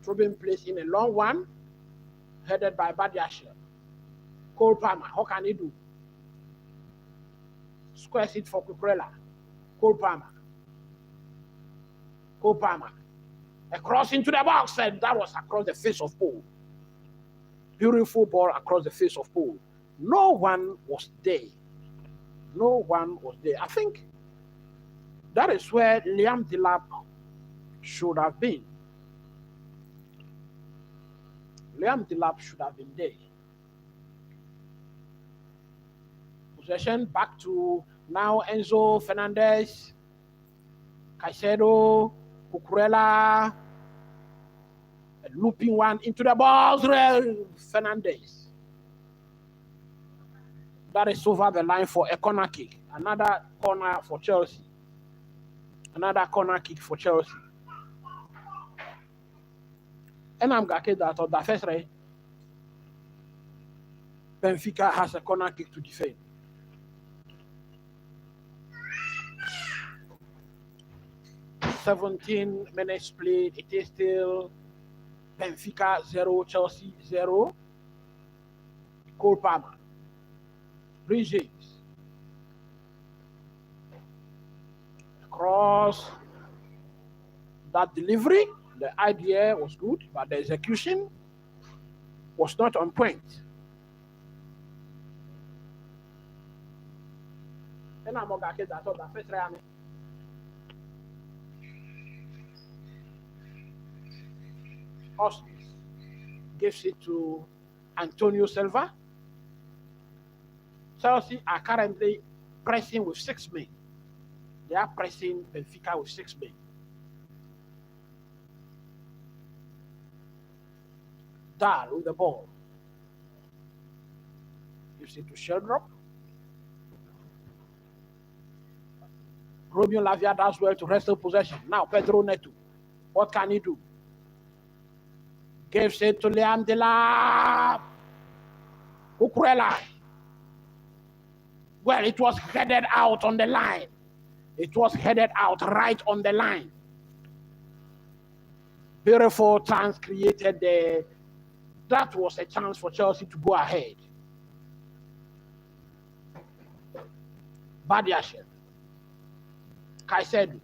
Trubin plays in a long one, headed by Badiashile. Cole Palmer, how can he do? Squares it for Cucurella. Cole Palmer. Across into the box, and that was across the face of pole. Beautiful ball across the face of pole. No one was there. I think that is where Liam Delap should have been. Liam Delap should have been there. Possession back to now Enzo Fernandez, Caicedo, Cucurella, a looping one into the ball, Fernandez. That is over the line for a corner kick. Another corner for Chelsea. And I'm going to that on the first right. Benfica has a corner kick to defend. "17 minutes played. It is still Benfica 0, Chelsea 0. Cole Palmer. Rhys James. Across. That delivery, the idea was good, but the execution was not on point. And I'm going to get that on the first round. Austin gives it to Antonio Silva. Chelsea are currently pressing with 6 men. They are pressing Benfica with 6 men. Dahl with the ball. Gives it to Sheldrop. Romeo Lavia does well to wrestle possession. Now Pedro Neto. What can he do? Gives it to Liam Delap. Cucurella. Well, it was headed out on the line. It was headed out right on the line. Beautiful chance created there. That was a chance for Chelsea to go ahead. Badiashile. Caicedo.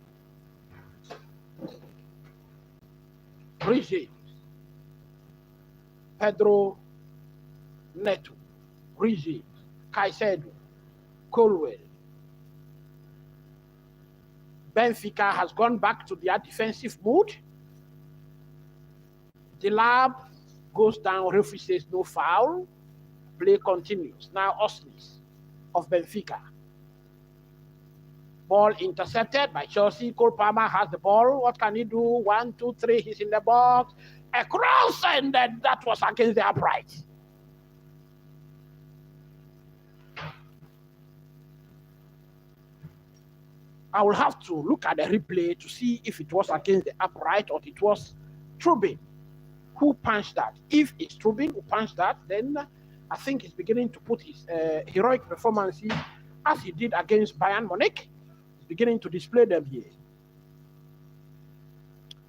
Rhys James. Pedro Neto. Rhys James. Caicedo. Colwell. Benfica has gone back to their defensive mood. The lab goes down, referee says no foul, play continues. Now Osnis of Benfica. Ball intercepted by Chelsea. Cole Palmer has the ball. What can he do? 1, 2, 3. He's in the box. A cross, and then that was against the upright. I will have to look at the replay to see if it was against the upright or it was Trubin who punched that. If it's Trubin who punched that, then I think he's beginning to put his heroic performances as he did against Bayern Munich. He's beginning to display them here.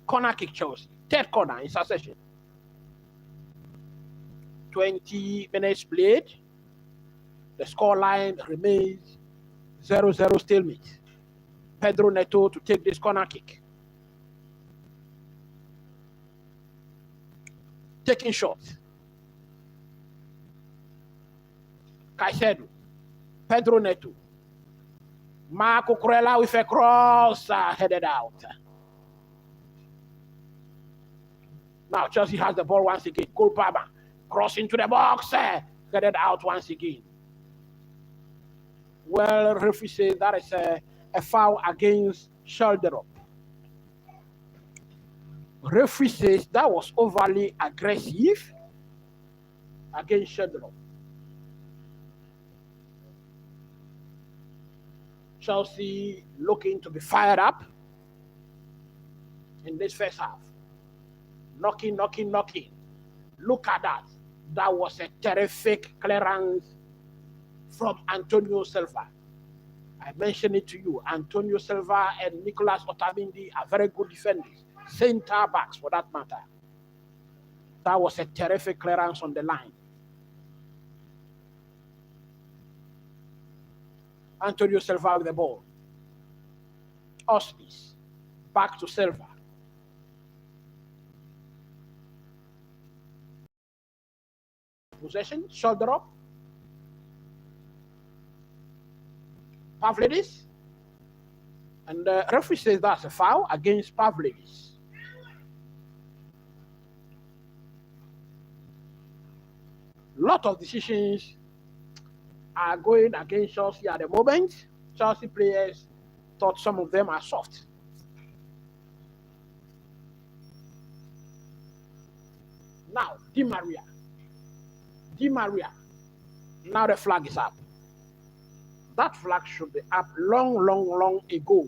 Corner kick Chelsea. Third corner in succession. 20 minutes played. The scoreline remains 0-0 stalemate. Pedro Neto to take this corner kick. Taking shots. Caicedo. Pedro Neto. Marco Corella with a cross headed out. Now Chelsea has the ball once again. Cole Palmer cross into the box, headed out once again. Well, referee says that is a foul against Sheldon. Referee says that was overly aggressive against Sheldon. Chelsea looking to be fired up in this first half. Knocking. Look at that. That was a terrific clearance from Antonio Silva. I mentioned it to you. Antonio Silva and Nicolas Otamendi are very good defenders. Center backs, for that matter. That was a terrific clearance on the line. Antonio Silva with the ball. Osnis. Back to Silva. Possession, shoulder up. Pavlidis. And the referee says that's a foul against Pavlidis. Lot of decisions are going against Chelsea at the moment. Chelsea players thought some of them are soft. Now, Di Maria. Now the flag is up. That flag should be up long ago.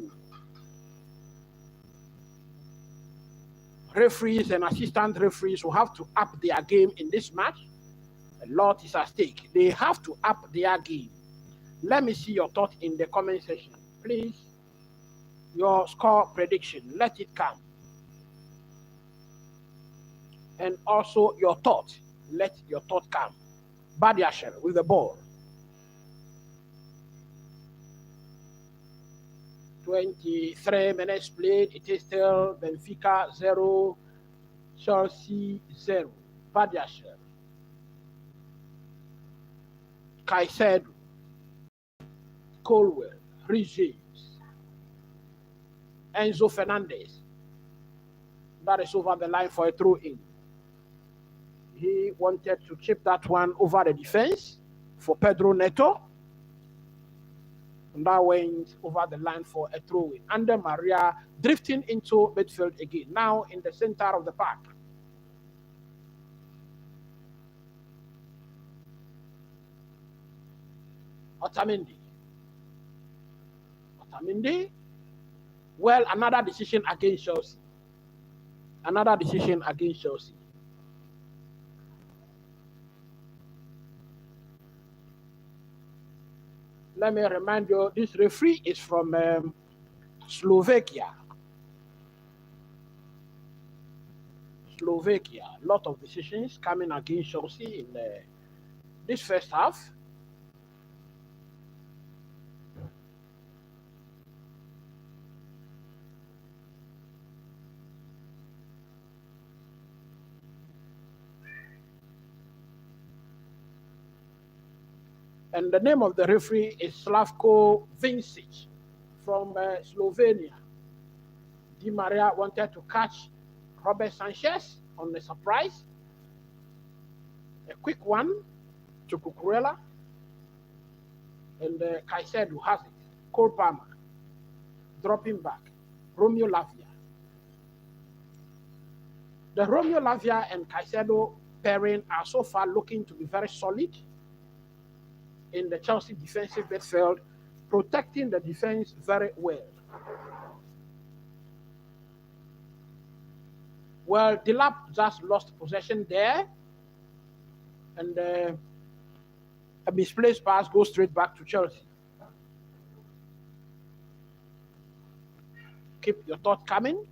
Referees and assistant referees will have to up their game in this match. A lot is at stake. They have to up their game. Let me see your thought in the comment section. Please, your score prediction, let it come. And also your thought, let your thought come. Badiashar with the ball. 23 minutes played. It is still Benfica 0, Chelsea 0. Badiashar. Caicedo. Colwell. Regimes. Enzo Fernandez. That is over the line for a throw-in. He wanted to chip that one over the defense for Pedro Neto. And that went over the line for a throw-in. Ander Maria drifting into midfield again. Now in the center of the park. Otamendi. Well, another decision against Chelsea. Let me remind you, this referee is from Slovakia. A lot of decisions coming against Chelsea in this first half. And the name of the referee is Slavko Vincic from Slovenia. Di Maria wanted to catch Robert Sanchez, on a surprise. A quick one to Cucurella. And Caicedo has it. Cole Palmer dropping back. Romeo Lavia. The Romeo Lavia and Caicedo pairing are so far looking to be very solid in the Chelsea defensive midfield, protecting the defense very well. Well, Delap just lost possession there, and a misplaced pass goes straight back to Chelsea. Keep your thought coming.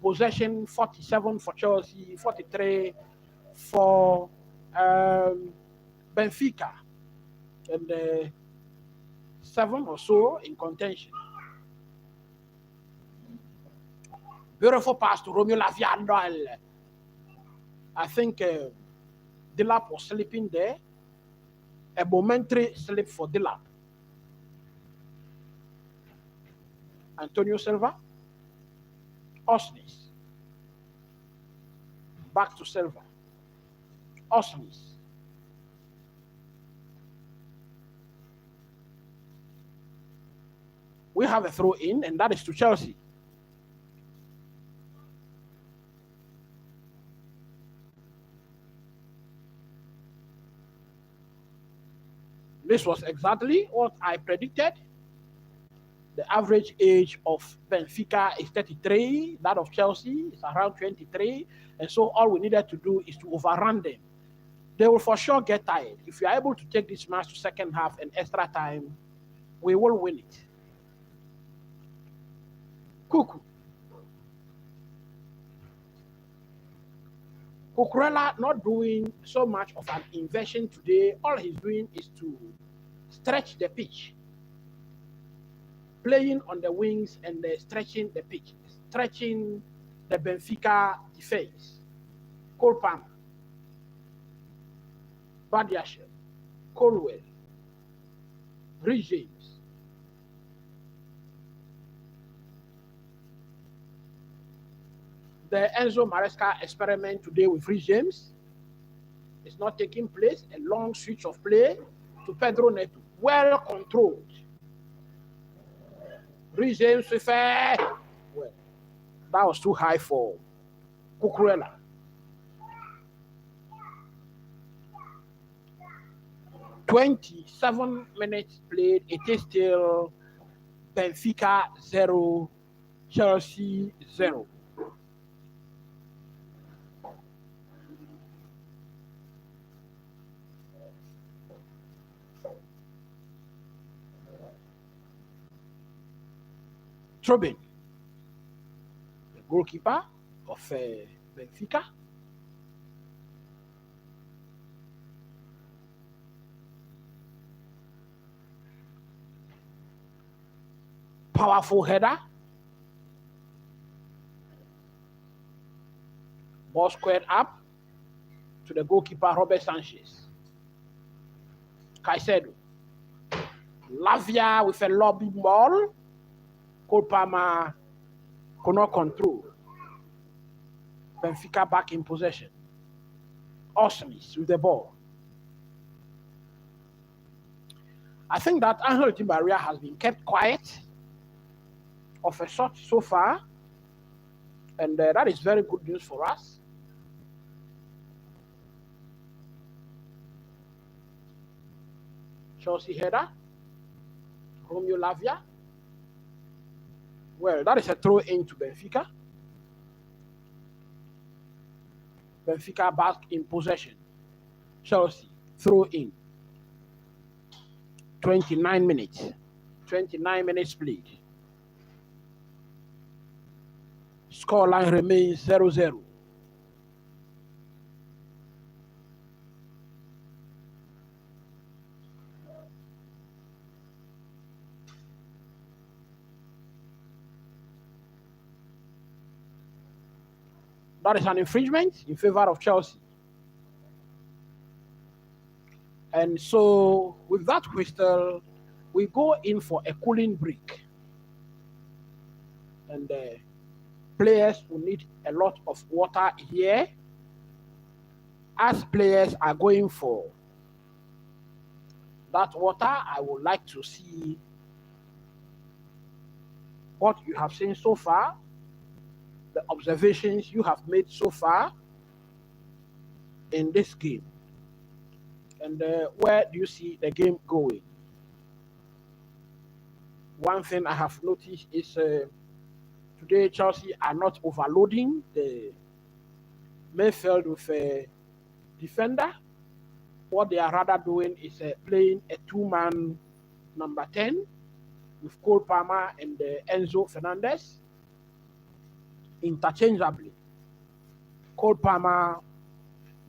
Possession 47 for Chelsea, 43 for Benfica, and 7 or so in contention. Beautiful pass to Romeo Lavia. I think Delap was slipping there. A momentary slip for Delap. Antonio Silva. Osnis. Back to Silva. Osnis. We have a throw in, and that is to Chelsea. This was exactly what I predicted. The average age of Benfica is 33, that of Chelsea is around 23, and so all we needed to do is to overrun them. They will for sure get tired. If we are able to take this match to second half and extra time, we will win it. Cucurella not doing so much of an inversion today. All he's doing is to stretch the pitch. Playing on the wings and stretching the pitch. Stretching the Benfica defense. Cole Palmer. Badiashile. Colwell. Rhys James. The Enzo Maresca experiment today with Rhys James is not taking place. A long switch of play to Pedro Neto. Well controlled. Rhys James with well, that was too high for Cucurella. "27 minutes played. It is still Benfica 0, Chelsea 0. Trubin, the goalkeeper of Benfica. Powerful header. Ball squared up to the goalkeeper, Robert Sanchez. Caicedo. Lavia with a lobbing ball. Cole Palmer could not control. Benfica back in possession. Osnis with the ball. I think that Angel Di Maria has been kept quiet of a sort so far, and that is very good news for us. Chelsea header. Romeo Lavia. Well, that is a throw in to Benfica. Benfica back in possession. Chelsea, throw in. 29 minutes. 29 minutes played. Scoreline remains 0-0. That is an infringement in favor of Chelsea. And so, with that whistle, we go in for a cooling break. And players will need a lot of water here. As players are going for that water, I would like to see what you have seen so far, the observations you have made so far in this game, and where do you see the game going? One thing I have noticed is today Chelsea are not overloading the midfield with a defender. What they are rather doing is playing a two-man number 10 with Cole Palmer and Enzo Fernandez interchangeably. Cole Palmer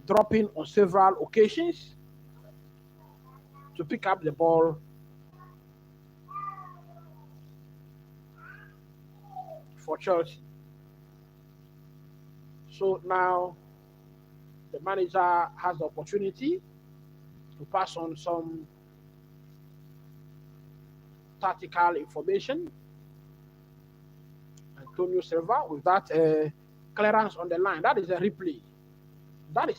dropping on several occasions to pick up the ball for Chelsea. So now the manager has the opportunity to pass on some tactical information. Antonio Silva with that clearance on the line. That is a replay. That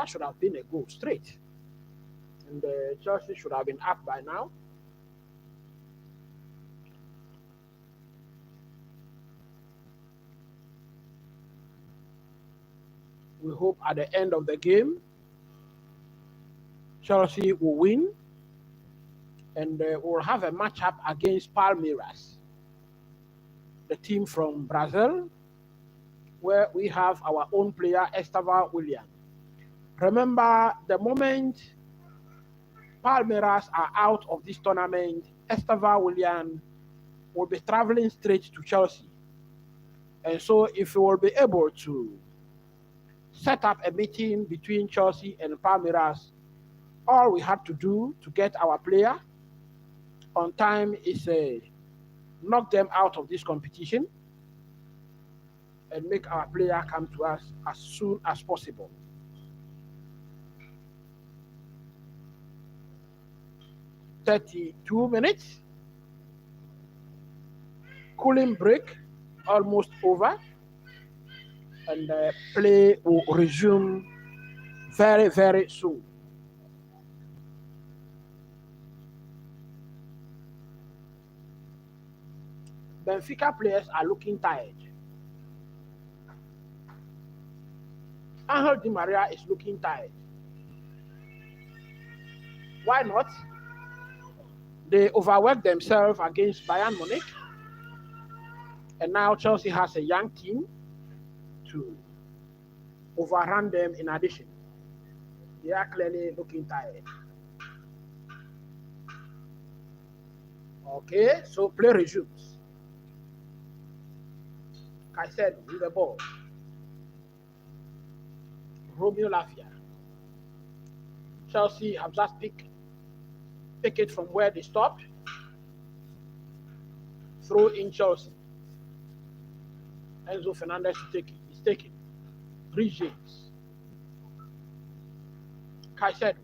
should have been a goal straight. And Chelsea should have been up by now. We hope at the end of the game, Chelsea will win and we'll have a matchup against Palmeiras, the team from Brazil, where we have our own player, Estevão Willian. Remember, the moment Palmeiras are out of this tournament, Estevão Willian will be traveling straight to Chelsea. And so if we will be able to set up a meeting between Chelsea and Palmeiras, all we have to do to get our player on time is knock them out of this competition and make our player come to us as soon as possible. "32 minutes. Cooling break almost over. And play will resume very, very soon. Benfica players are looking tired. Angel Di Maria is looking tired. Why not? They overworked themselves against Bayern Munich. And now Chelsea has a young team to overrun them in addition. They are clearly looking tired. Okay, so play resumes. Caicedo with the ball. Romeo Lavia. Chelsea have just pick it from where they stopped. Throw in Chelsea. Enzo Fernandez to take it. He's taking. Rhys James. Caicedo.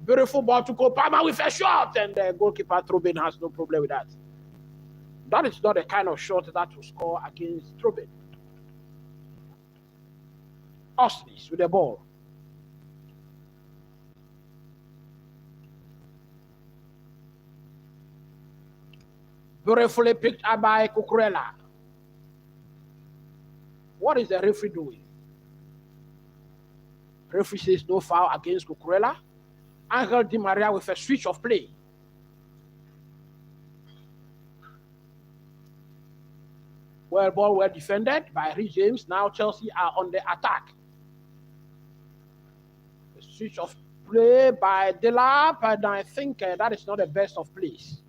Beautiful ball to Cole Palmer with a shot, and the goalkeeper Trubin has no problem with that. That is not the kind of shot that will score against Trubin. Osnis with the ball. Beautifully picked up by Cucurella. What is the referee doing? Referee says no foul against Cucurella. Angel Di Maria with a switch of play. Well defended by Rhys James. Now Chelsea are on the attack. The switch of play by Delap, and I think that is not the best of plays.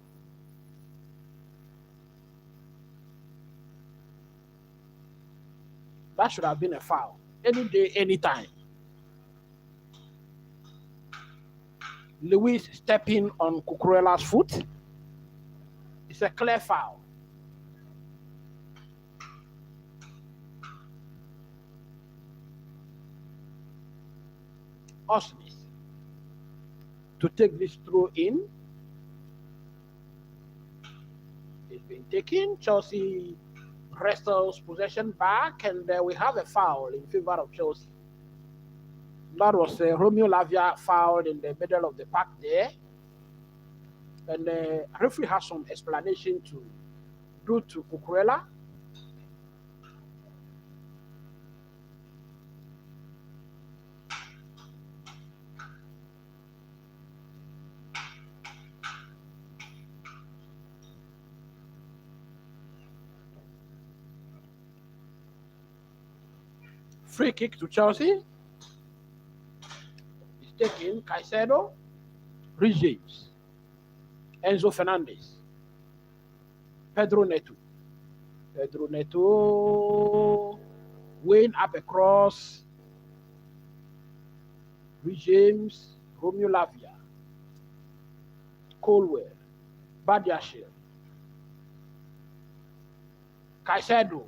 That should have been a foul. Any day, anytime. Lewis stepping on Cucurella's foot. It's a clear foul. Osnis to take this throw in. It's been taken. Chelsea wrestles possession back, and we have a foul in favor of Chelsea. That was Romeo Lavia fouled in the middle of the park there. And the referee has some explanation to do to Cucurella. Free kick to Chelsea. It's taken Caicedo, Rhys James, Enzo Fernandez, Pedro Neto. Pedro Neto, Wayne up across, Rhys James, Romeo Lavia, Colwell, Badiashile, Caicedo.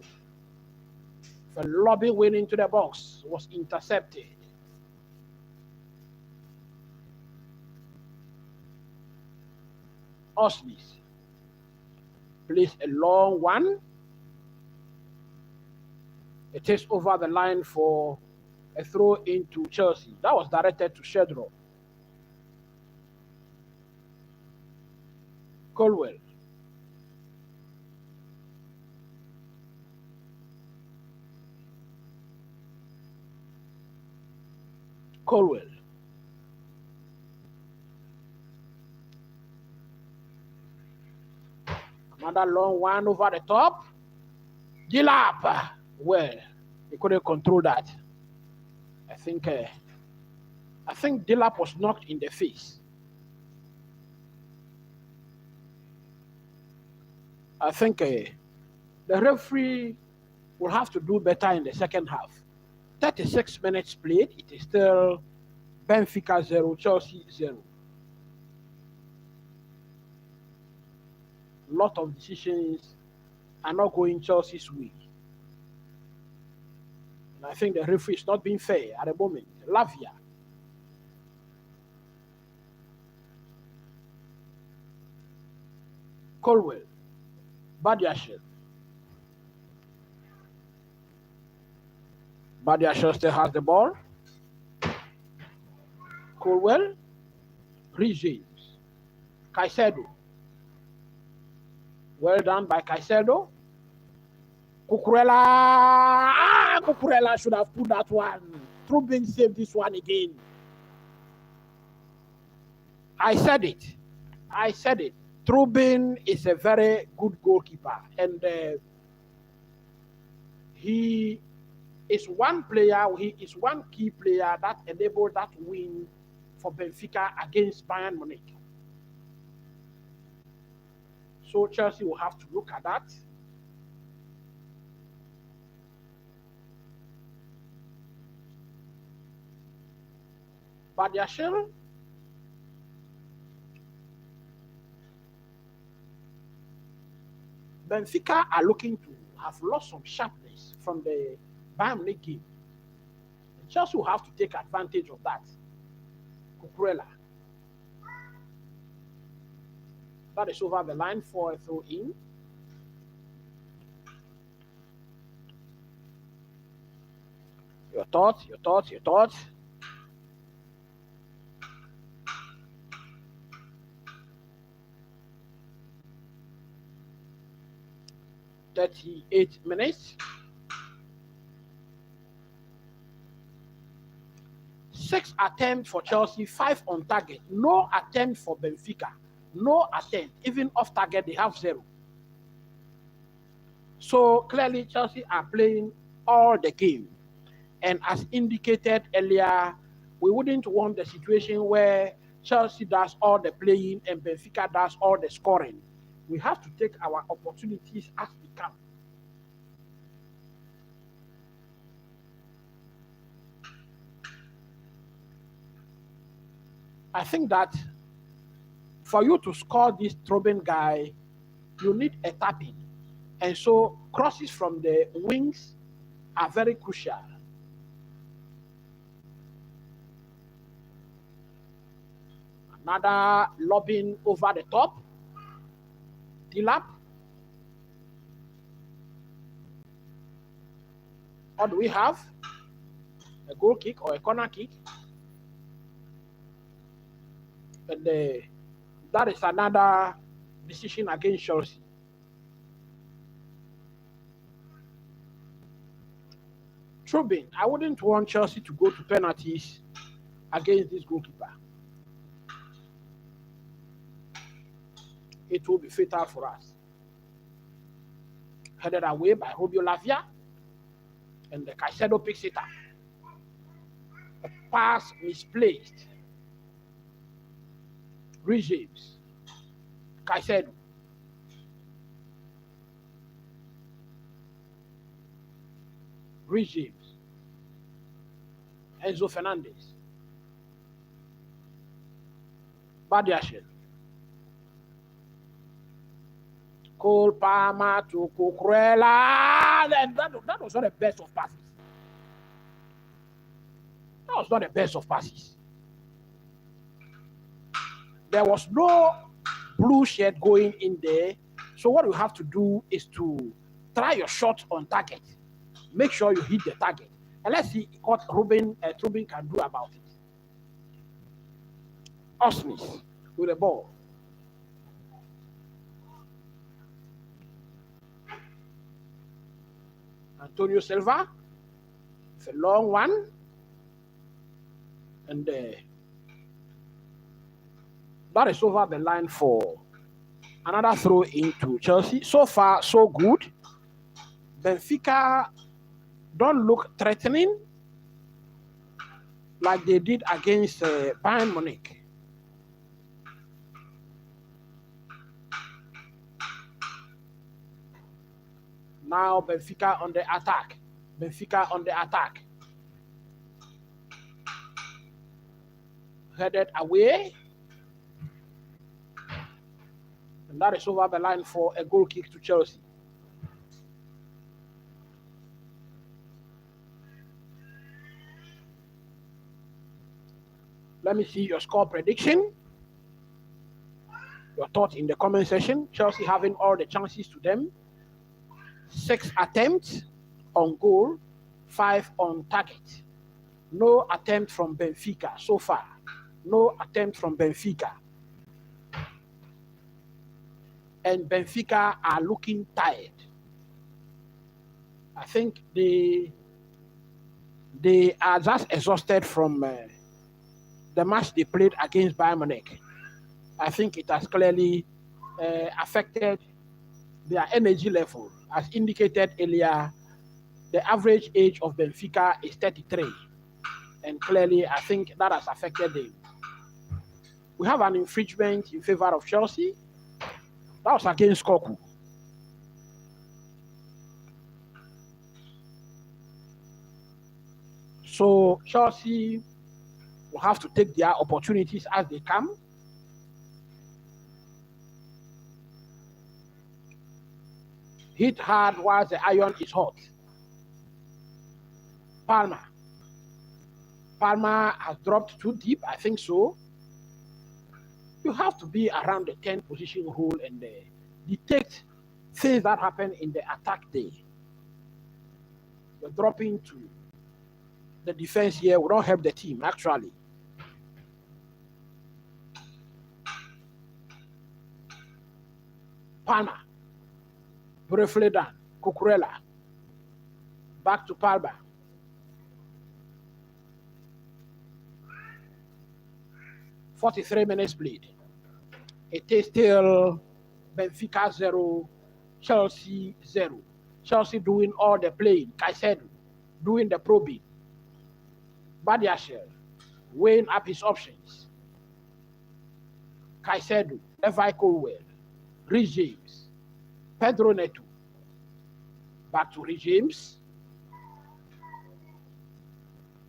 The lobby went into the box, was intercepted. Oslis plays a long one. It is over the line for a throw into Chelsea. That was directed to Shedro. Colwell. Colwell. Another long one over the top. Dilap. Well, he couldn't control that. I think Dilap was knocked in the face. I think the referee will have to do better in the second half. 36 minutes played. It is still Benfica 0, Chelsea 0. A lot of decisions are not going Chelsea's way. And I think the referee is not being fair at the moment. Lavia. Colwell. Badiashile. Badiashile still has the ball. Colwell. Rhys James. Caicedo. Well done by Caicedo. Cucurella. Cucurella should have put that one. Trubin saved this one again. I said it. Trubin is a very good goalkeeper. And he is one key player that enabled that win for Benfica against Bayern Munich. So Chelsea will have to look at that. Badiashile. Benfica are looking to have lost some sharpness from the Bayern Munich game. And Chelsea will have to take advantage of that. Cucurella. That is over the line for a throw in. Your thoughts. 38 minutes. 6 attempts for Chelsea, 5 on target. No attempt for Benfica. No attempt. Even off target, they have 0. So clearly, Chelsea are playing all the game. And as indicated earlier, we wouldn't want the situation where Chelsea does all the playing and Benfica does all the scoring. We have to take our opportunities as they come. I think that for you to score this Trubin guy, you need a tapping. And so crosses from the wings are very crucial. Another lobbing over the top. Dilap. Or do we have a goal kick or a corner kick? And that is another decision against Chelsea. Trubin, I wouldn't want Chelsea to go to penalties against this goalkeeper. It will be fatal for us. Headed away by Rubio Lavia, and the Caicedo picks it up. A pass misplaced. Regimes. Caicedo. Regimes. Enzo Fernandez. Badiashile. Cole Palmer to Cucurella. That was not the best of passes. That was not the best of passes. There was no blue shirt going in there. So what you have to do is to try your shot on target. Make sure you hit the target. And let's see what Trubin can do about it. Osmis with the ball. Antonio Silva. It's a long one. And that is over the line for another throw into Chelsea. So far, so good. Benfica don't look threatening like they did against Bayern Munich. Now Benfica on the attack. Benfica on the attack. Headed away. And that is over the line for a goal kick to Chelsea. Let me see your score prediction. Your thoughts in the comment section. Chelsea having all the chances to them. 6 attempts on goal, 5 on target. No attempt from Benfica so far. No attempt from Benfica. And Benfica are looking tired. I think they are just exhausted from the match they played against Bayern Munich. I think it has clearly affected their energy level. As indicated earlier, the average age of Benfica is 33. And clearly, I think that has affected them. We have an infringement in favor of Chelsea. That was against Koku. So Chelsea will have to take their opportunities as they come. Hit hard while the iron is hot. Palmer has dropped too deep, I think so. You have to be around the 10 position rule and detect things that happen in the attack day. You're dropping to the defense here will not help the team, actually. Palmer. Briefly done. Cucurella. Back to Palmer. "43 minutes played. It is still Benfica 0, Chelsea 0. Chelsea doing all the playing. Caicedo doing the probing. Badiashile weighing up his options. Caicedo, Levi Colwell, Regimes, Pedro Neto. Back to Regimes.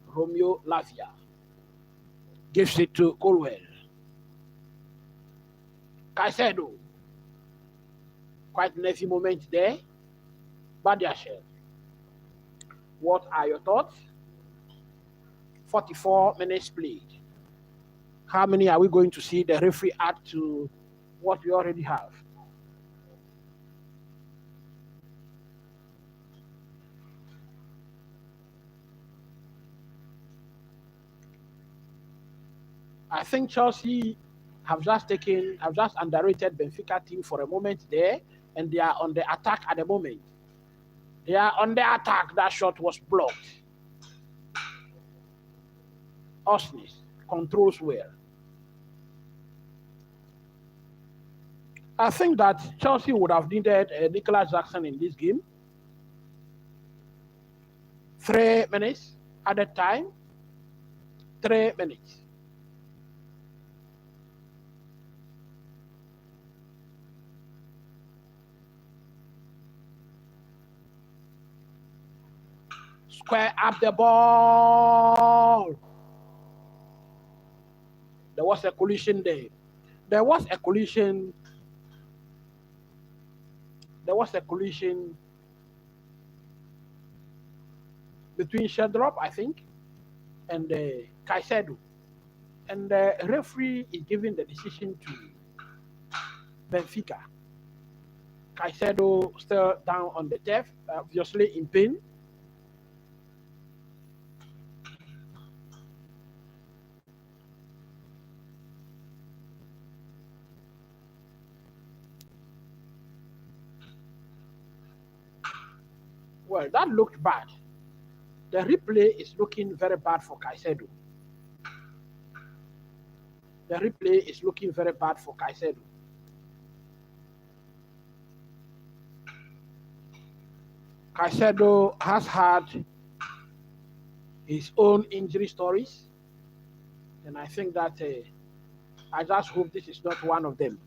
Romeo Lavia gives it to Colwell. Caicedo. Quite an nervy moment there. Badiashile. What are your thoughts? 44 minutes played. How many are we going to see the referee add to what we already have? I think Chelsea have just underrated Benfica team for a moment there, and they are on the attack at the moment. They are on the attack. That shot was blocked. Osnis controls well. I think that Chelsea would have needed Nicholas Jackson in this game. 3 minutes at a time. 3 minutes. Square up the ball. There was a collision there. There was a collision between Shedrop, I think, and Caicedo. And the referee is giving the decision to Benfica. Caicedo still down on the turf, obviously in pain. Well, that looked bad. The replay is looking very bad for Caicedo. The replay is looking very bad for Caicedo. Caicedo has had his own injury stories, and I think that I just hope this is not one of them.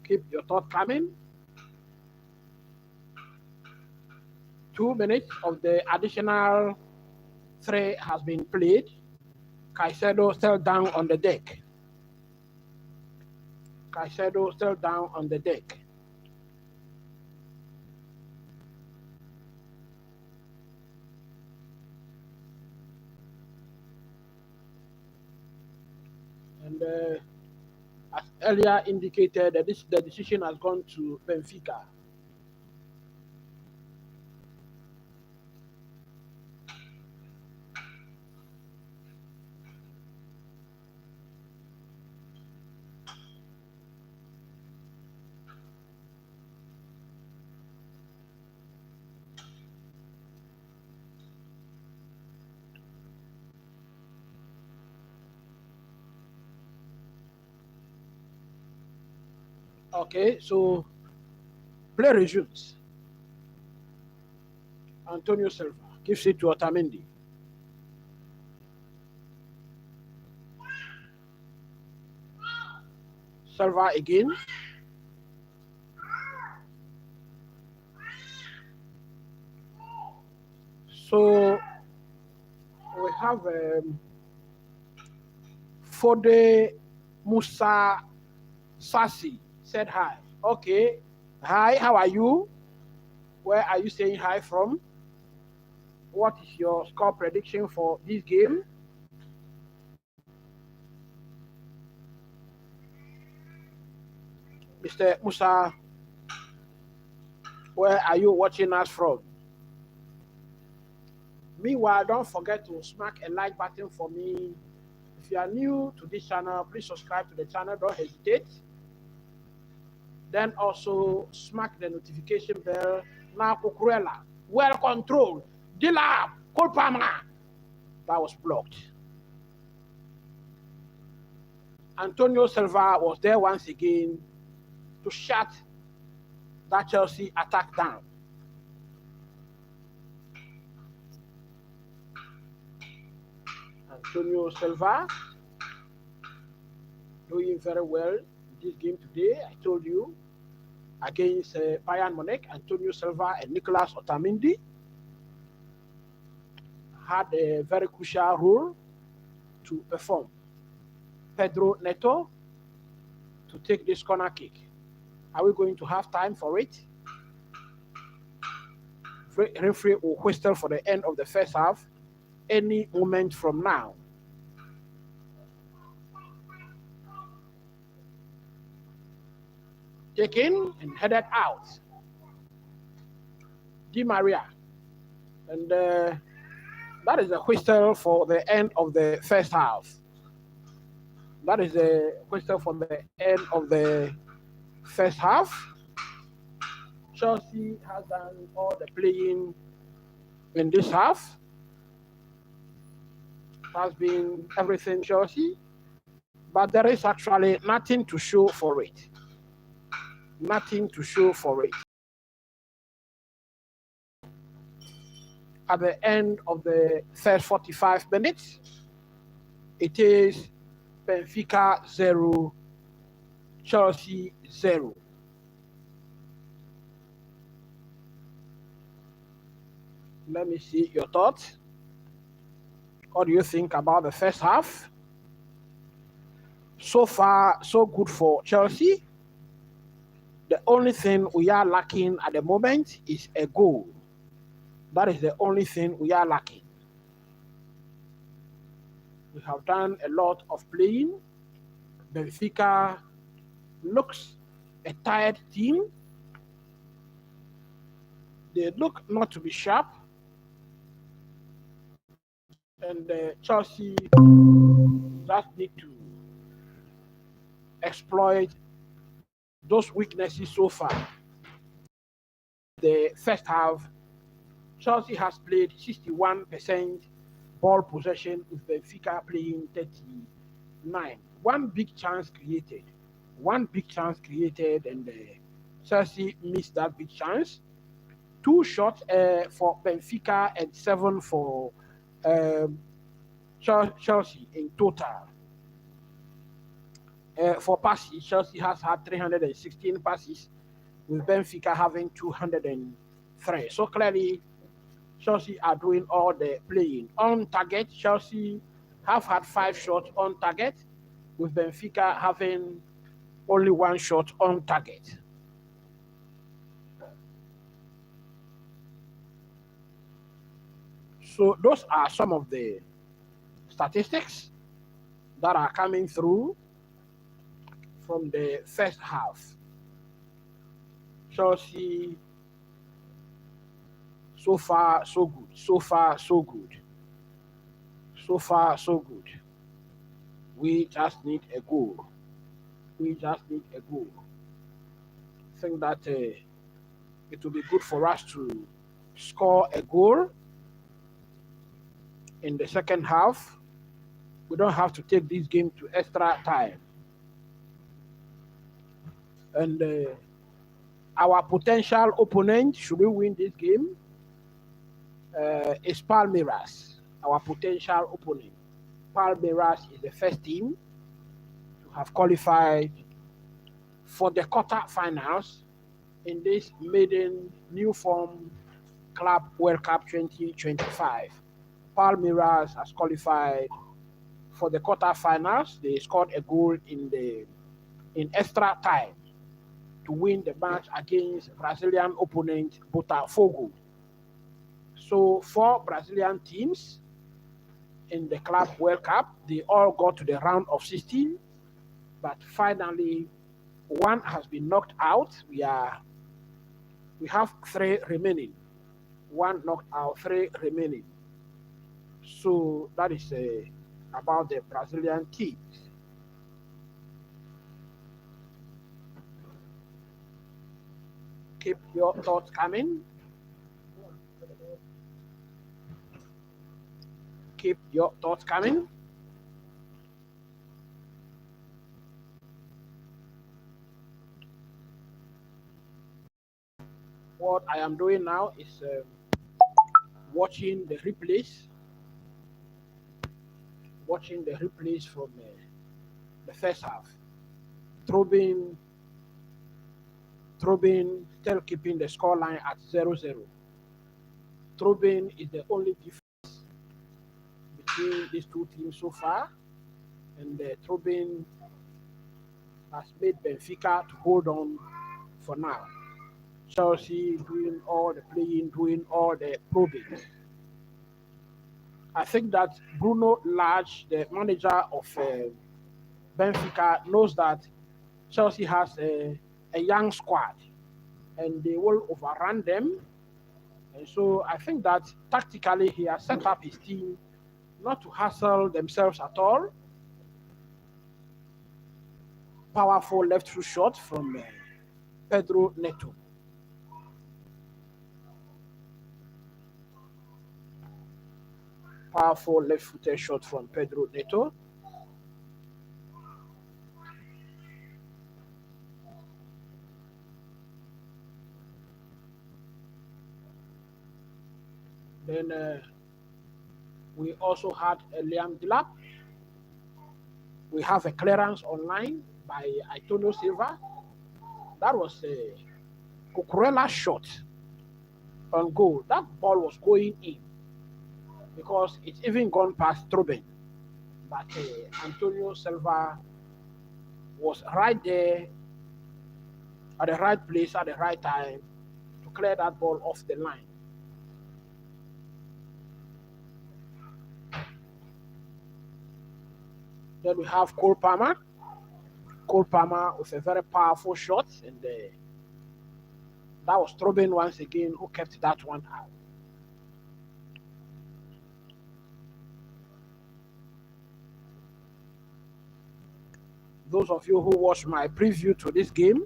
Keep your thought coming. 2 minutes of the additional 3 has been played. Caicedo still down on the deck. Caicedo still down on the deck. And as earlier indicated, the decision has gone to Benfica. Okay, so play resumes. Antonio Silva gives it to Otamendi. Silva again. So we have Fode Musa Sassi said hi. Okay. Hi, how are you? Where are you saying hi from? What is your score prediction for this game? Mr. Musa, where are you watching us from? Meanwhile, don't forget to smack a like button for me. If you are new to this channel, please subscribe to the channel. Don't hesitate. Then also smack the notification bell. Now, Kukurela, well controlled. Dilap, Kolpama. That was blocked. Antonio Silva was there once again to shut that Chelsea attack down. Antonio Silva doing very well in this game today. I told you, against Bayern Munich, Antonio Silva and Nicolas Otamendi had a very crucial role to perform. Pedro Neto to take this corner kick. Are we going to have time for it? Referee will whistle for the end of the first half any moment from now. Taken and headed out. Di Maria. And that is a whistle for the end of the first half. That is a whistle for the end of the first half. Chelsea has done all the playing in this half. Has been everything Chelsea, but there is actually nothing to show for it. Nothing to show for it. At the end of the first 45 minutes, it is Benfica 0, Chelsea 0. Let me see your thoughts. What do you think about the first half? So far, so good for Chelsea. The only thing we are lacking at the moment is a goal. That is the only thing we are lacking. We have done a lot of playing. Benfica looks a tired team. They look not to be sharp. And Chelsea just need to exploit those weaknesses so far. The first half, Chelsea has played 61% ball possession with Benfica playing 39. One big chance created, and Chelsea missed that big chance. 2 shots for Benfica and 7 for Chelsea in total. For passes, Chelsea has had 316 passes, with Benfica having 203. So clearly, Chelsea are doing all the playing. On target, Chelsea have had 5 shots on target, with Benfica having only 1 shot on target. So those are some of the statistics that are coming through from the first half. Chelsea, so far so good. So far so good. So far so good. We just need a goal. We just need a goal. I think that it will be good for us to score a goal in the second half. We don't have to take this game to extra time. And our potential opponent, should we win this game, is Palmeiras. Our potential opponent. Palmeiras is the first team to have qualified for the quarter-finals in this maiden new form Club World Cup 2025. Palmeiras has qualified for the quarter-finals. They scored a goal in extra time to win the match against Brazilian opponent Botafogo. So 4 Brazilian teams in the Club World Cup, they all got to the round of 16, but finally 1 has been knocked out. We have 3 remaining. 1 knocked out, 3 remaining. So that is about the Brazilian teams. Keep your thoughts coming. Keep your thoughts coming. What I am doing now is watching the replays. Watching the replays from the first half. Trobin still keeping the scoreline at 0-0. Trobin is the only difference between these 2 teams so far, and Trobin has made Benfica to hold on for now. Chelsea doing all the playing, doing all the probing. I think that Bruno Lage, the manager of Benfica, knows that Chelsea has a young squad, and they will overrun them, And so I think that tactically he has set up his team not to hassle themselves at all. Powerful left foot shot from Pedro Neto. Powerful left footed shot from Pedro Neto. Then we also had Liam Delap. We have a clearance online by Antonio Silva. That was a Cucurella shot on goal. That ball was going in because it's even gone past Troben. But Antonio Silva was right there at the right place at the right time to clear that ball off the line. Then we have Cole Palmer. Cole Palmer with a very powerful shot, and that was Troben once again who kept that one out. Those of you who watched my preview to this game,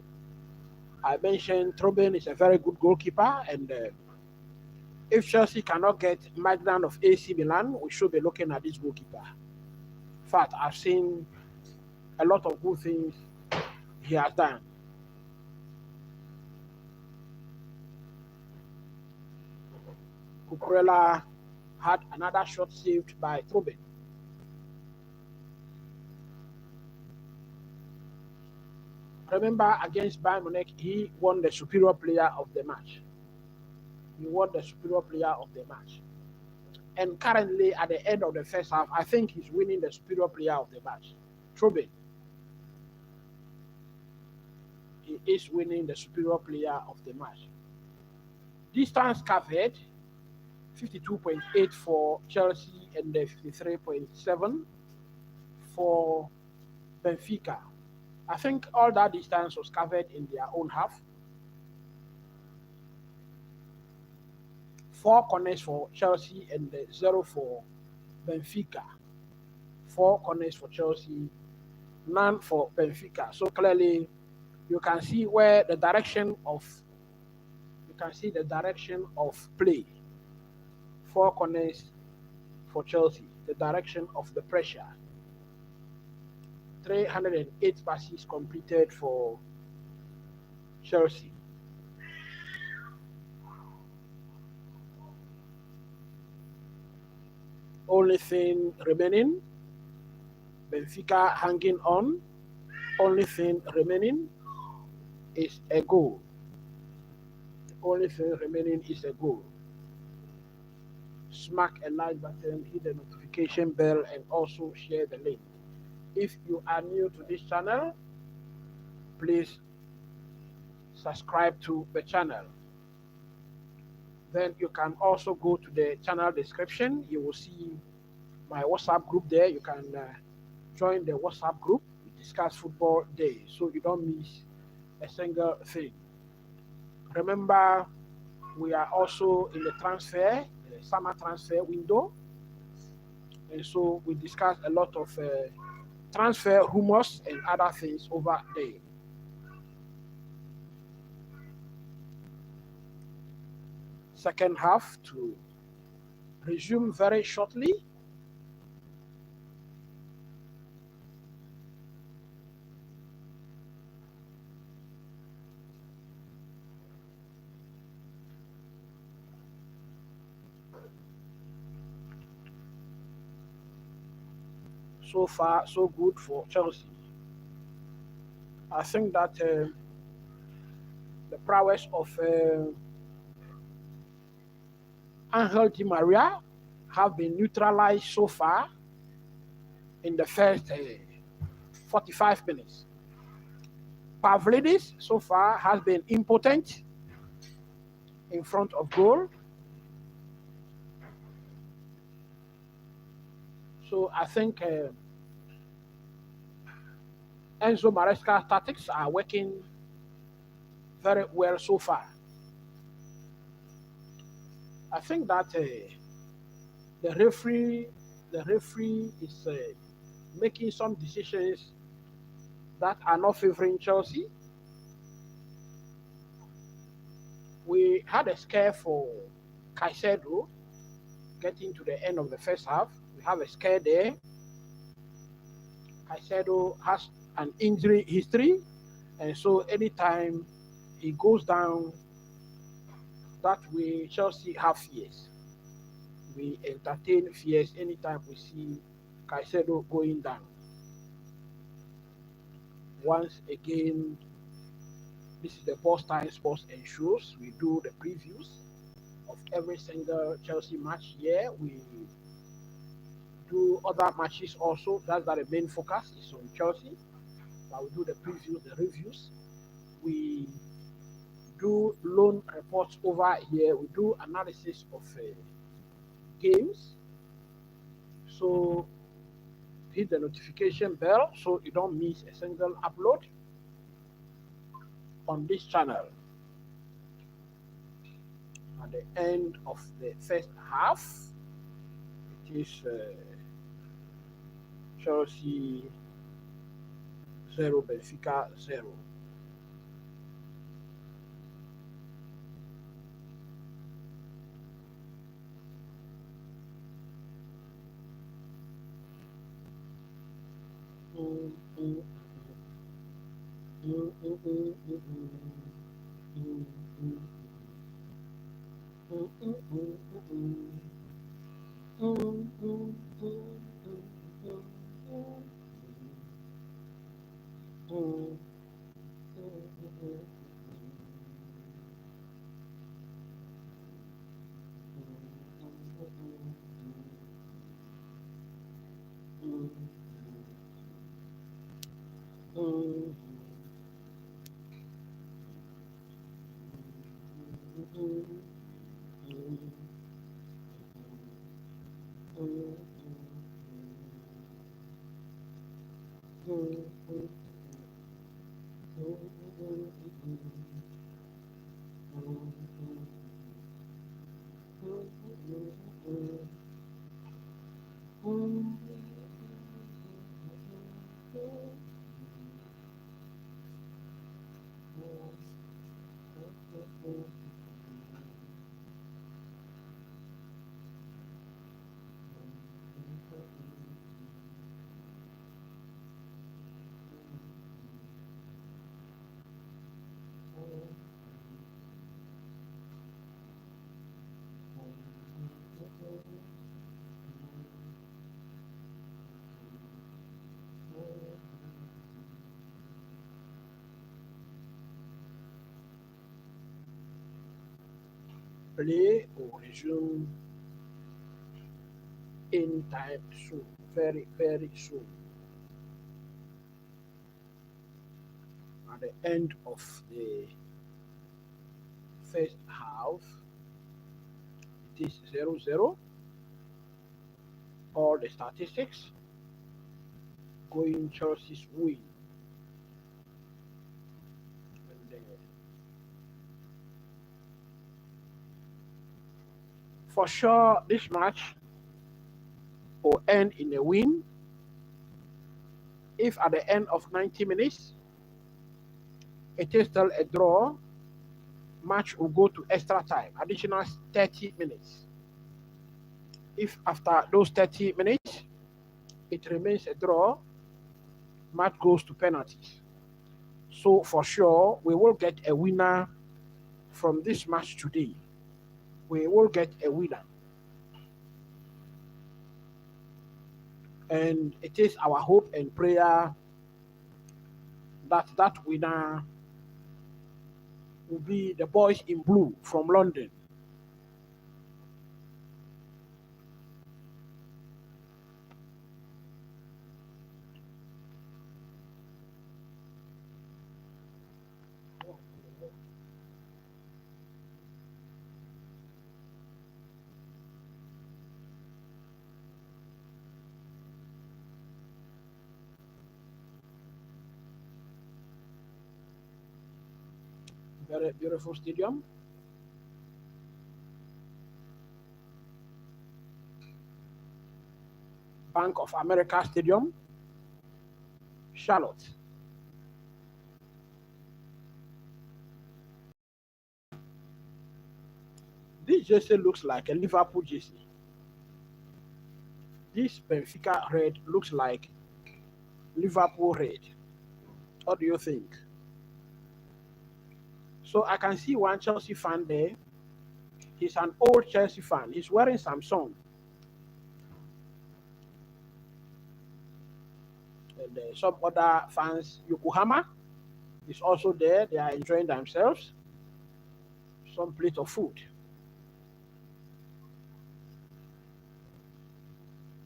I mentioned Troben is a very good goalkeeper, and if Chelsea cannot get Magnan of AC Milan, we should be looking at this goalkeeper. In fact, I've seen a lot of good things he has done. Cucurella had another shot saved by Troben. Remember, against Bayern Munich, he won the superior player of the match. He won the superior player of the match. And currently, at the end of the first half, I think he's winning the superior player of the match. Troben. He is winning the superior player of the match. Distance covered, 52.8 for Chelsea and 53.7 for Benfica. I think all that distance was covered in their own half. 4 corners for Chelsea and 0 for Benfica. 4 corners for Chelsea, none for Benfica. So clearly, you can see where the direction of play. 4 corners for Chelsea, the direction of the pressure. 308 passes completed for Chelsea. Only thing remaining, Benfica hanging on. Only thing remaining is a goal. Only thing remaining is a goal. Smack a like button, hit the notification bell, and also share the link. If you are new to this channel, please subscribe to the channel. Then you can also go to the channel description. You will see my WhatsApp group there. You can join the WhatsApp group. We discuss football day, so you don't miss a single thing. Remember, we are also in the summer transfer window. And so we discuss a lot of transfer rumors and other things over there. Second half to resume very shortly. So far, so good for Chelsea. I think that the prowess of Angel Di Maria have been neutralized so far in the first 45 minutes. Pavlidis so far has been impotent in front of goal. So I think Enzo Maresca's tactics are working very well so far. I think that the referee, the referee is making some decisions that are not favoring Chelsea. We had a scare for Caicedo getting to the end of the first half. We have a scare there. Caicedo has an injury history, and so anytime he goes down, that way Chelsea have fears. We entertain fears anytime we see Caicedo going down. Once again, this is the Boss Time Sports and Shows. We do the previews of every single Chelsea match here. We do other matches also. That's that the main focus is on Chelsea. But we do the previews, the reviews. We do loan reports over here. We do analysis of games. So hit the notification bell so you don't miss a single upload on this channel. At the end of the first half, it is Chelsea 0, Benfica 0. Play or resume anytime soon, very, very soon. At the end of the first half, it is 0-0. All the statistics going Chelsea's way. And, for sure, this match will end in a win. If at the end of 90 minutes it is still a draw, match will go to extra time, additional 30 minutes. If after those 30 minutes it remains a draw, match goes to penalties. So for sure, we will get a winner from this match today. We will get a winner. And it is our hope and prayer that that winner will be the boys in blue from London. Very beautiful stadium. Bank of America Stadium, Charlotte. This jersey looks like a Liverpool jersey. This Benfica red looks like Liverpool red. What do you think? So I can see one Chelsea fan there. He's an old Chelsea fan. He's wearing Samsung. And some other fans, Yokohama is also there. They are enjoying themselves. Some plate of food.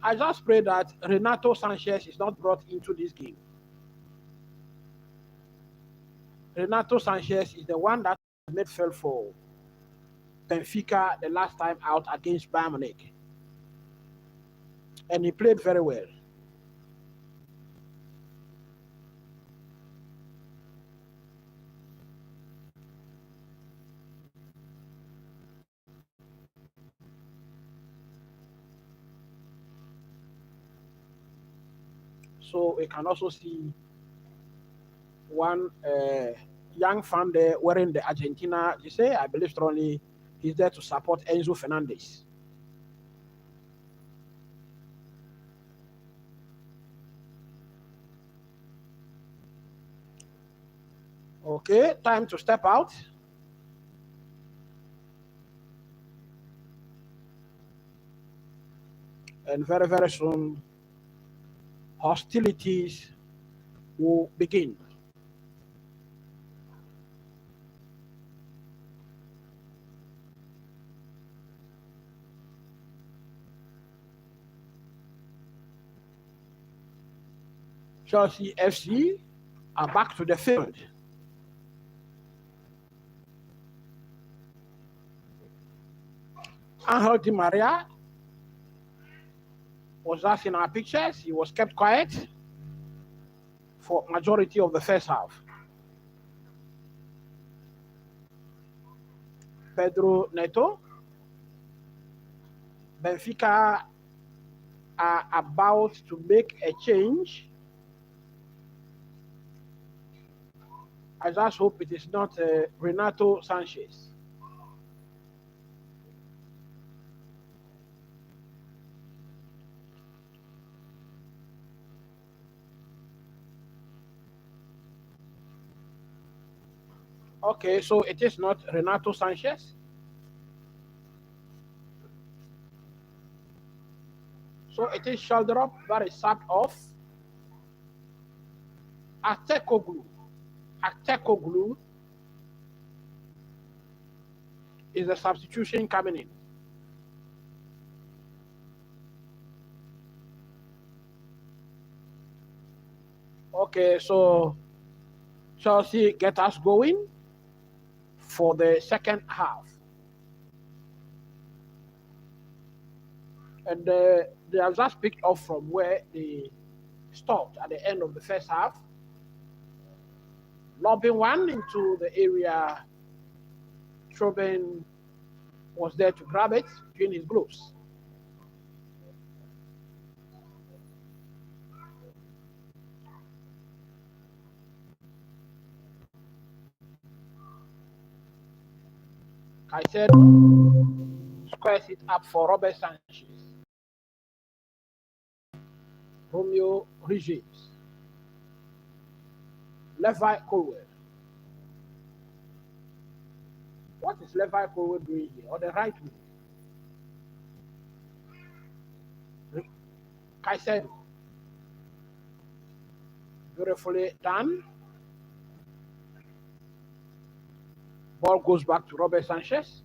I just pray that Renato Sanchez is not brought into this game. Renato Sanchez is the one that made fell for Benfica the last time out against Bayern Munich. And he played very well. So we can also see one young fan there wearing the Argentina jersey. I believe strongly he's there to support Enzo Fernandez. Okay, time to step out. And very, very soon, hostilities will begin. Chelsea FC are back to the field. Angel Di Maria was just in our pictures. He was kept quiet for majority of the first half. Pedro Neto. Benfica are about to make a change. I just hope it is not Renato Sanchez. Okay, so it is not Renato Sanchez. So it is shoulder up, that is subbed off. Atekoglu is the substitution coming in. Okay, so Chelsea get us going for the second half. And they have just picked up from where they stopped at the end of the first half. Lobbing one into the area. Trobin was there to grab it between his gloves. I said, squares it up for Robert Sanchez. Romeo Regimes. Levi Colwell. What is Levi Colwell doing here? On the right wing. Caicedo. Beautifully done. Ball goes back to Robert Sanchez.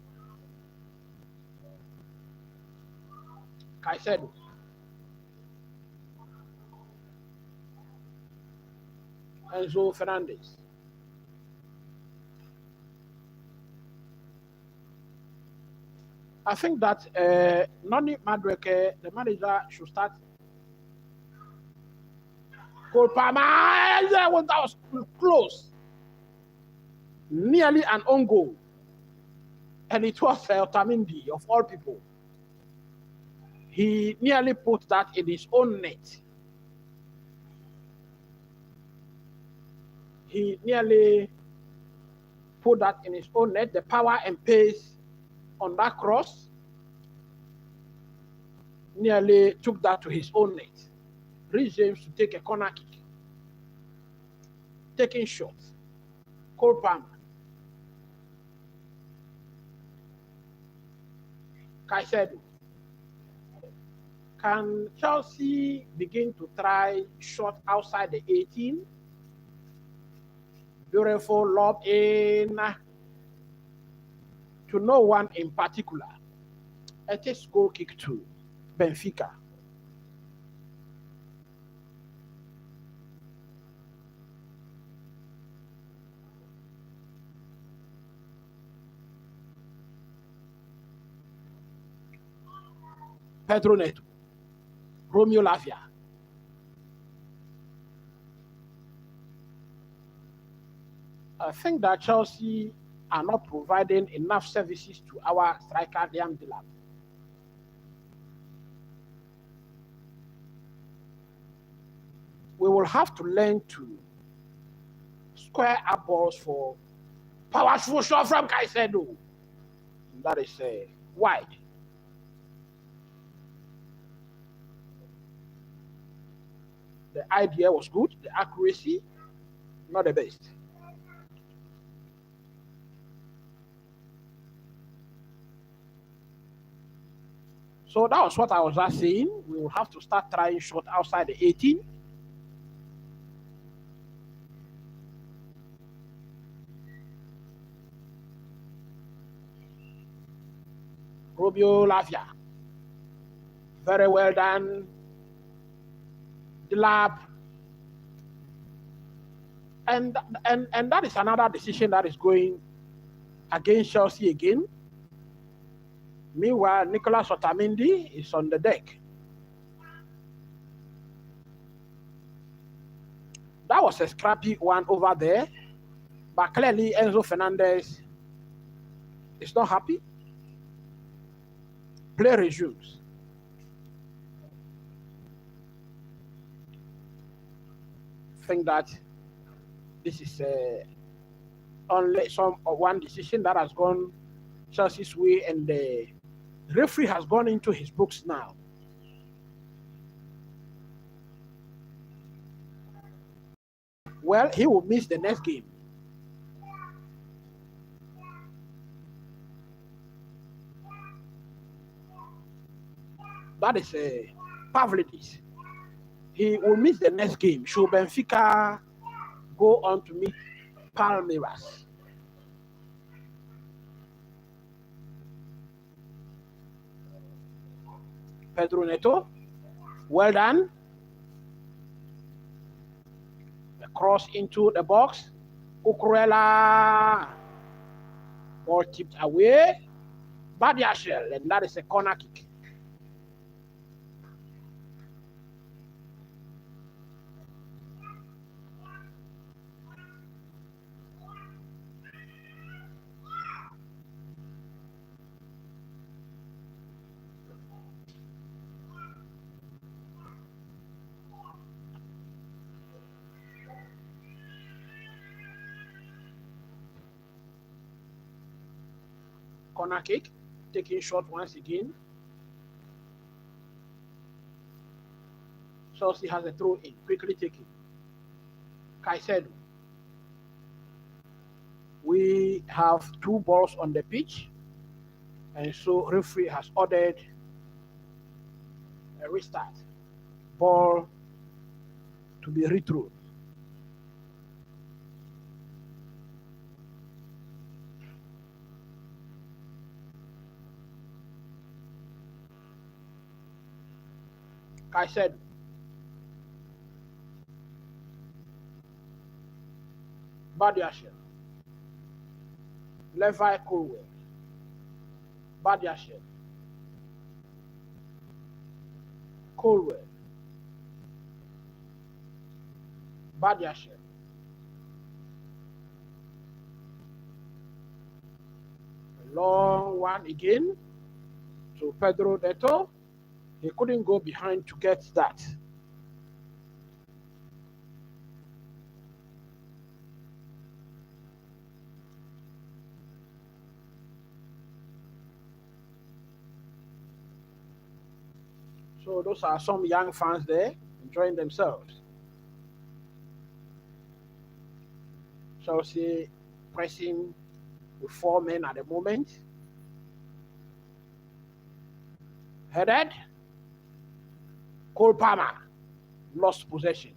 Caicedo. Enzo Fernandez. I think that Noni Madueke, the manager, should start. Goal Palmer, that was close. Nearly an own goal. And it was Otamendi, of all people. He nearly put that in his own net. He nearly put that in his own net. The power and pace on that cross nearly took that to his own net. Reached James to take a corner kick. Taking shots. Cole Palmer. Caicedo. Can Chelsea begin to try shot outside the 18? Beautiful lob in to no one in particular. It is goal kick to Benfica. Pedro Neto. Romeo Lavia. I think that Chelsea are not providing enough services to our striker, Liam Delap. We will have to learn to square up balls for powerful shot from Caicedo. That is wide. The idea was good, the accuracy, not the best. So that was what I was just saying. We will have to start trying shot outside the 18. Romeo Lavia. Very well done. The lab. And that is another decision that is going against Chelsea again. Meanwhile, Nicolas Otamendi is on the deck. That was a scrappy one over there. But clearly, Enzo Fernandez is not happy. Play resumes. I think that this is only one decision that has gone Chelsea's way, and the referee has gone into his books now. Well, he will miss the next game. That is Pavlidis. He will miss the next game. Should Benfica go on to meet Palmeiras? Pedro Neto, well done. The cross into the box. Cucurella, ball tipped away. Badiashel, and that is a corner kick. Corner kick, taking shot once again. Chelsea has a throw in, quickly taken. Caicedo. We have 2 balls on the pitch, and so referee has ordered a restart. Ball to be rethrown. Caicedo. Badiashel. Levi Colwell. Badiashel. Colwell. Badiashel. A long one again to Pedro Neto. He couldn't go behind to get that. So those are some young fans there enjoying themselves. Chelsea pressing with 4 men at the moment. Headed. Cole Palmer lost possession.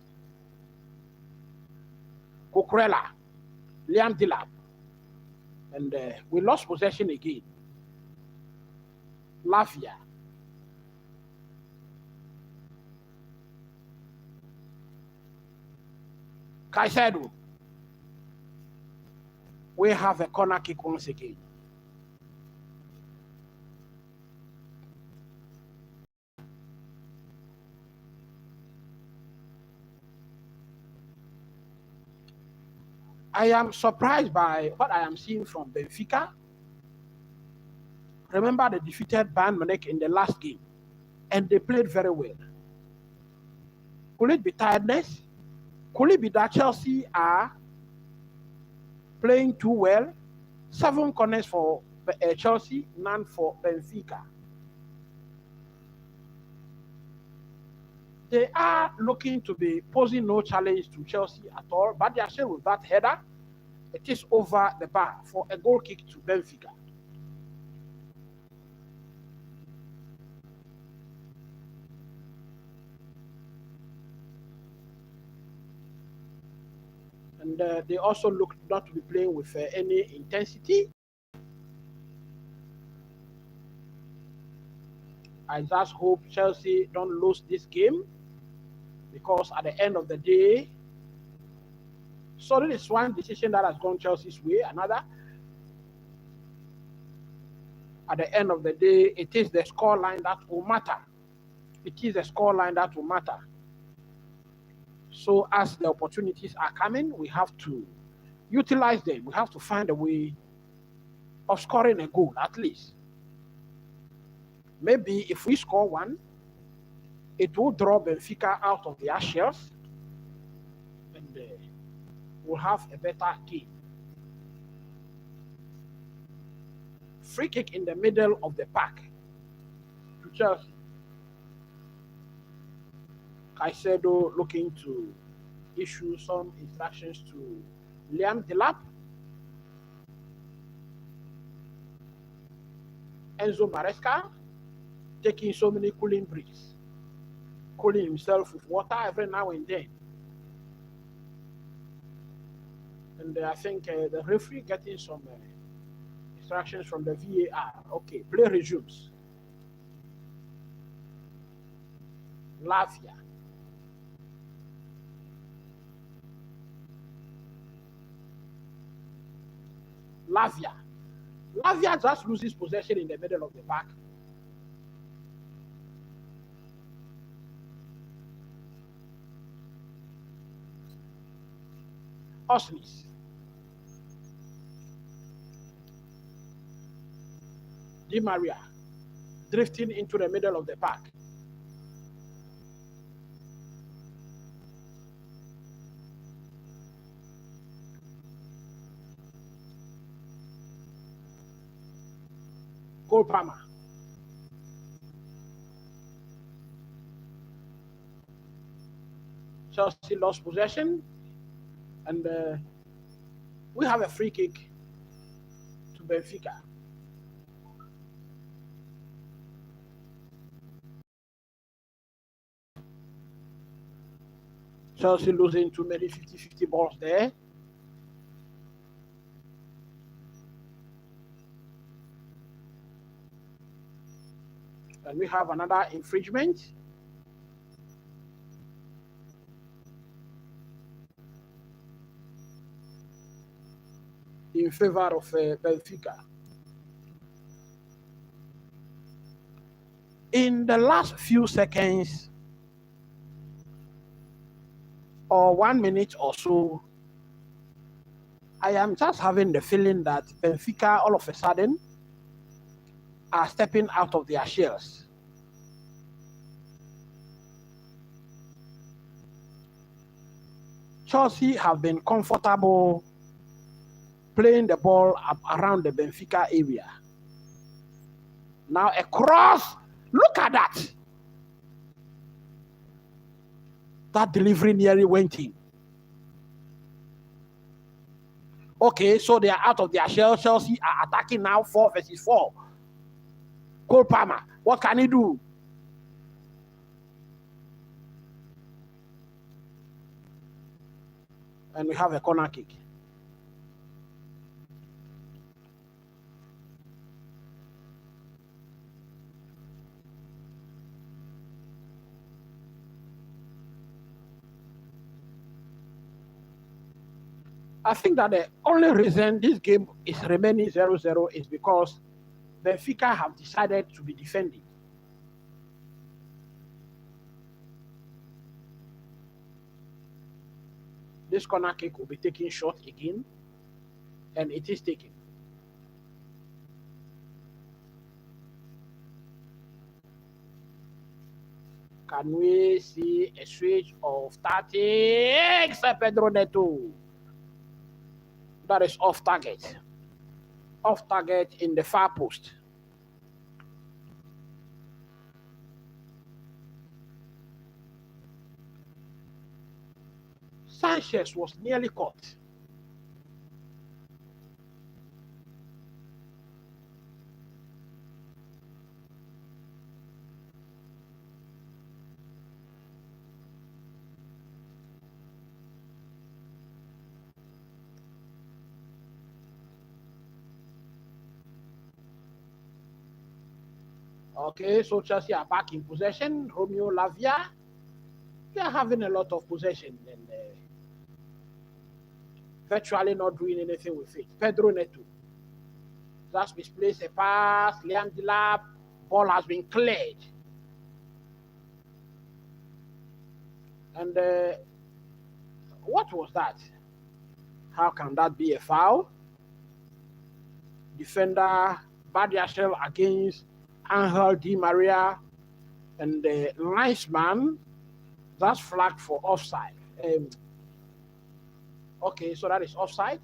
Cucurella, Liam Delap, and we lost possession again. Lafia. Caicedo. We have a corner kick once again. I am surprised by what I am seeing from Benfica. Remember, they defeated Bayern Munich in the last game, and they played very well. Could it be tiredness? Could it be that Chelsea are playing too well? 7 corners for Chelsea, none for Benfica. They are looking to be posing no challenge to Chelsea at all, but they are still with that header. It is over the bar for a goal kick to Benfica. And they also look not to be playing with any intensity. I just hope Chelsea don't lose this game, because at the end of the day, so this is one decision that has gone Chelsea's way. Another, at the end of the day, it is the scoreline that will matter. It is the scoreline that will matter. So as the opportunities are coming, we have to utilize them. We have to find a way of scoring a goal at least. Maybe if we score one, it will draw Benfica out of their shells, and we'll have a better game. Free kick in the middle of the park to Chelsea. Caicedo looking to issue some instructions to Liam Delap. Enzo Maresca taking so many cooling breaks, cooling himself with water every now and then. And I think the referee getting some instructions from the VAR. Okay, play resumes. Lavia. Lavia just loses possession in the middle of the park. Osnis. Di Maria drifting into the middle of the park. Cole Palmer. Chelsea lost possession, and we have a free kick to Benfica. Chelsea losing too many 50-50 balls there. And we have another infringement. In favor of Benfica. In the last few seconds, or 1 minute or so, I am just having the feeling that Benfica all of a sudden are stepping out of their shells. Chelsea have been comfortable playing the ball up around the Benfica area. Now a cross. Look at that. That delivery nearly went in. Okay, so they are out of their shell. Chelsea are attacking now 4 versus 4. Cole Palmer, what can he do? And we have a corner kick. I think that the only reason this game is remaining 0-0 is because Benfica have decided to be defending. This corner kick will be taken short again, and it is taken. Can we see a switch of 30? Pedro Neto. That is off target. Off target in the far post. Sanchez was nearly caught. Okay, so Chelsea are back in possession. Romeo Lavia, they are having a lot of possession and virtually not doing anything with it. Pedro Neto just misplaced a pass. Liam Delap, ball has been cleared. And what was that? How can that be a foul? Defender Badiashile against Angel Di Maria, and the linesman that's flagged for offside. Okay, so that is offside.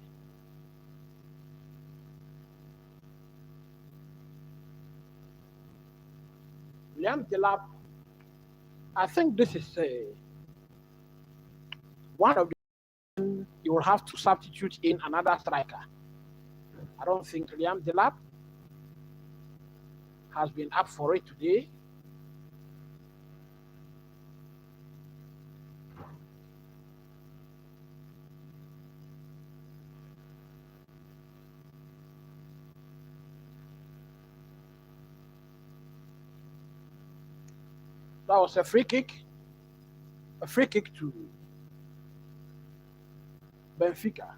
Liam Delap, I think this is one of the you will have to substitute in another striker. I don't think Liam Delap has been up for it today. That was a free kick. A free kick to Benfica.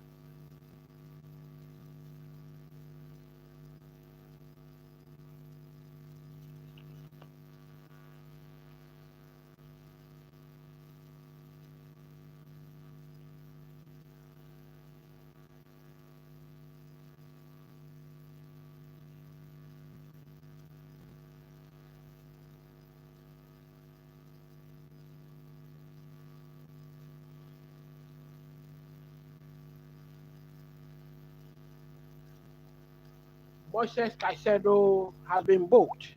Moises Caicedo has been booked,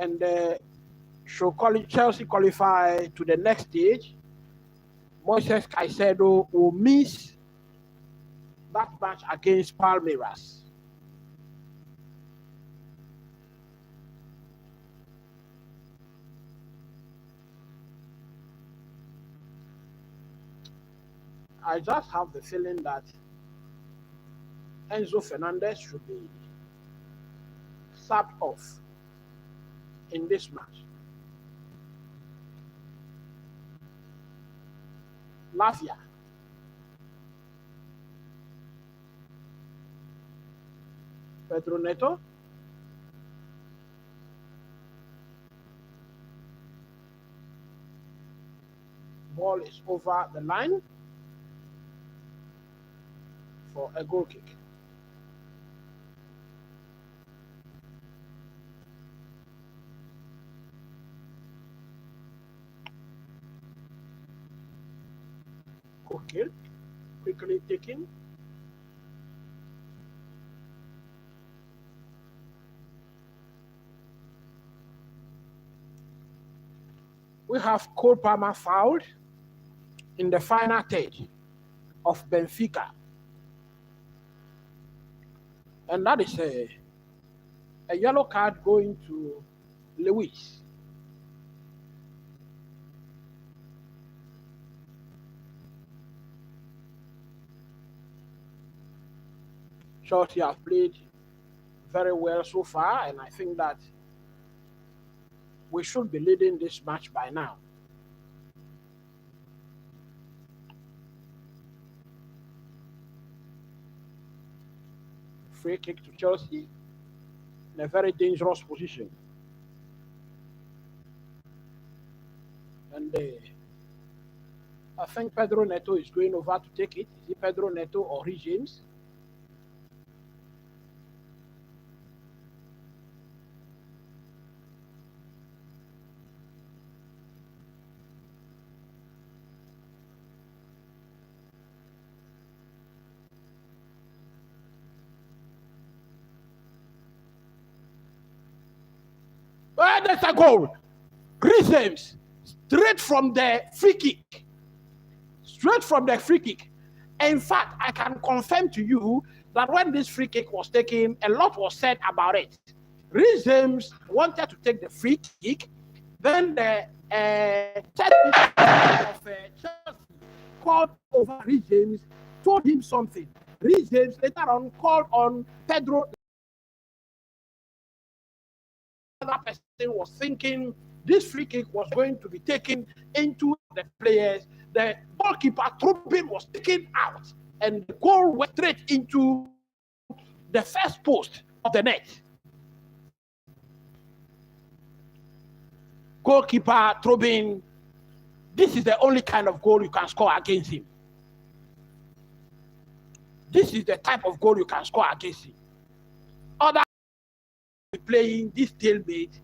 and should Chelsea qualify to the next stage, Moises Caicedo will miss that match against Palmeiras. I just have the feeling that Enzo Fernandez should be subbed off in this match. Lavia. Pedro Neto. Ball is over the line for a goal kick. Okay, quickly taking. We have Cole Palmer fouled in the final third of Benfica. And that is a yellow card going to Lewis. Chelsea have played very well so far, and I think that we should be leading this match by now. Free kick to Chelsea in a very dangerous position. And I think Pedro Neto is going over to take it. Is it Pedro Neto or Rhys James? Well, there's a goal. Rhys James, straight from the free kick. Straight from the free kick. In fact, I can confirm to you that when this free kick was taken, a lot was said about it. Rhys James wanted to take the free kick. Then the of Chelsea called over Rhys James, told him something. Rhys James later on called on Pedro. Another person was thinking this free kick was going to be taken into the players. The goalkeeper Trubin was taken out, and the goal went straight into the first post of the net. Goalkeeper Trubin, this is the only kind of goal you can score against him. This is the type of goal you can score against him. Other playing this stalemate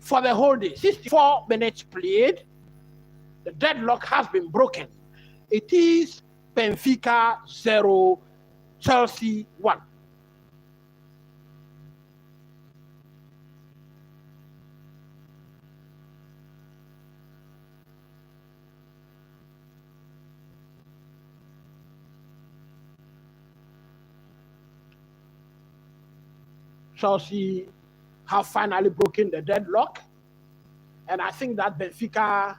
for the whole day. 64 minutes played. The deadlock has been broken. It is Benfica 0, Chelsea 1. Chelsea have finally broken the deadlock, and I think that Benfica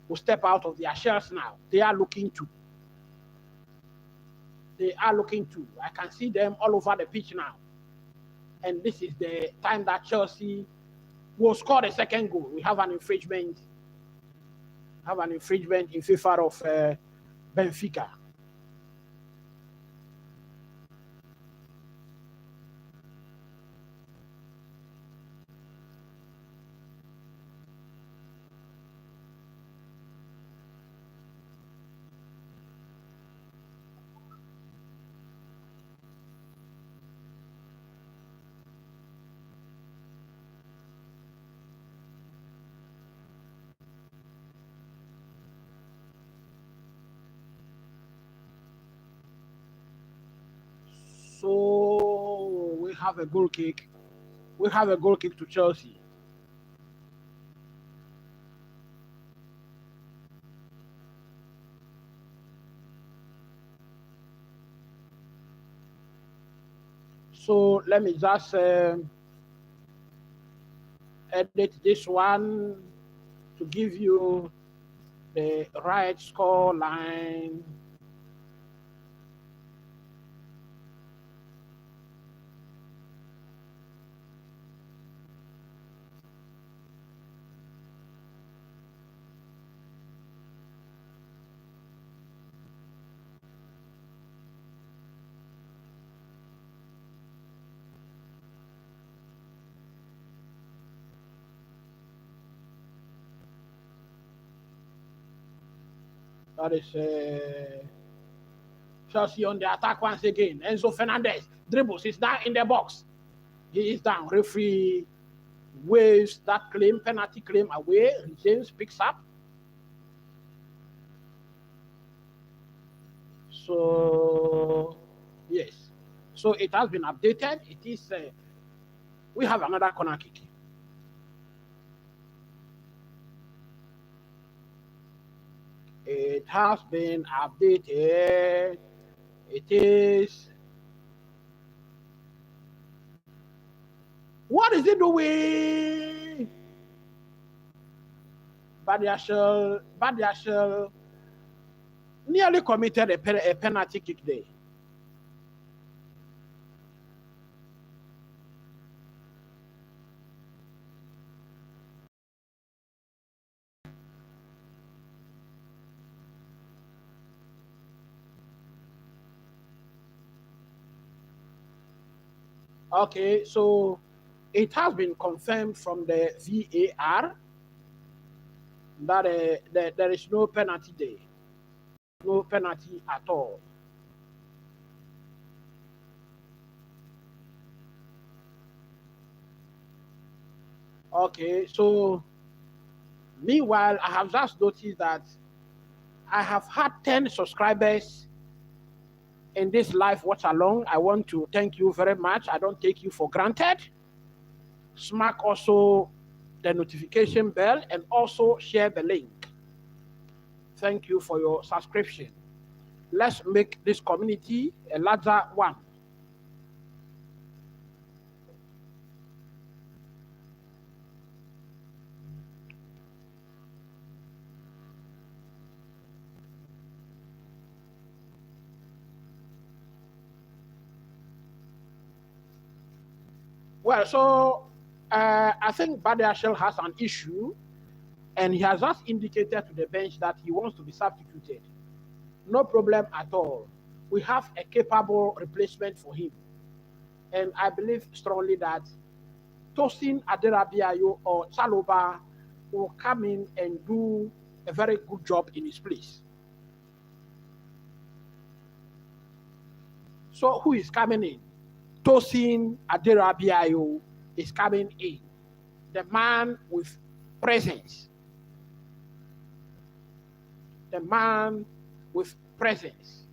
will step out of their shells now. They are looking to. I can see them all over the pitch now. And this is the time that Chelsea will score the second goal. We have an infringement. In favor of Benfica. So we have a goal kick. We have a goal kick to Chelsea. So let me just edit this one to give you the right score line. That is Chelsea on the attack once again. Enzo Fernandez dribbles. He's down in the box. He is down. Referee waves that claim, penalty claim away. James picks up. So yes, so it has been updated. It is we have another corner kick. It has been updated. It is. What is it doing? Badiashile nearly committed a penalty kick there. Okay, so it has been confirmed from the VAR that there is no penalty there. No penalty at all. Okay, so meanwhile, I have just noticed that I have had 10 subscribers in this live watch along. I want to thank you very much. I don't take you for granted. Smack also the notification bell and also share the link. Thank you for your subscription. Let's make this community a larger one. Well, so I think Badiashile has an issue, and he has just indicated to the bench that he wants to be substituted. No problem at all. We have a capable replacement for him. And I believe strongly that Tosin Aderabiayo or Chaloba will come in and do a very good job in his place. So who is coming in? Tosin Aderabiayo is coming in. The man with presence. The man with presence.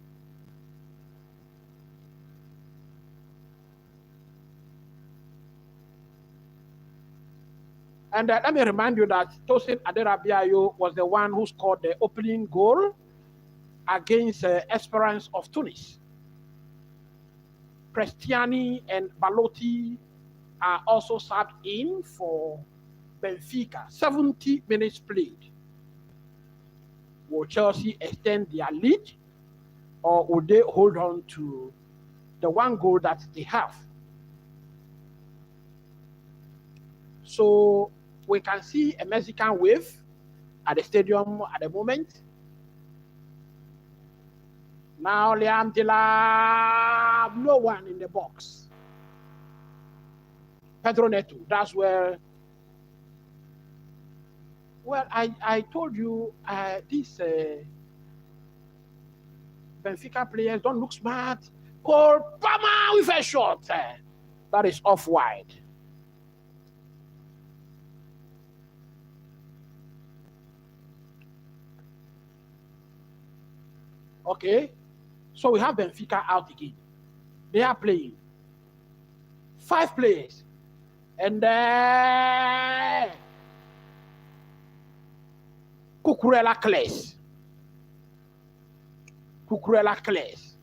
And let me remind you that Tosin Aderabiayo was the one who scored the opening goal against Esperance of Tunis. Cristiani and Balotti are also subbed in for Benfica. 70 minutes played. Will Chelsea extend their lead, or will they hold on to the one goal that they have? So we can see a Mexican wave at the stadium at the moment. Now Liam Delap, no one in the box. Pedro Neto, that's where. Well, I told you these Benfica players don't look smart. Cole Palmer with a shot. That is off wide. Okay, so we have Benfica out again. They are playing 5 players, and Cucurella Claes. Cucurella Claes.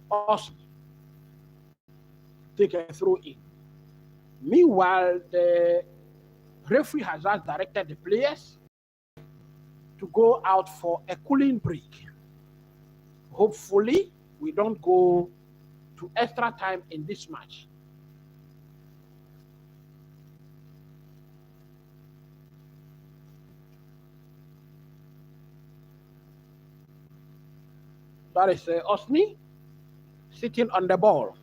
Awesome. Take a throw in. Meanwhile, the referee has just directed the players to go out for a cooling break. Hopefully, we don't go to extra time in this match. That is Osni sitting on the ball.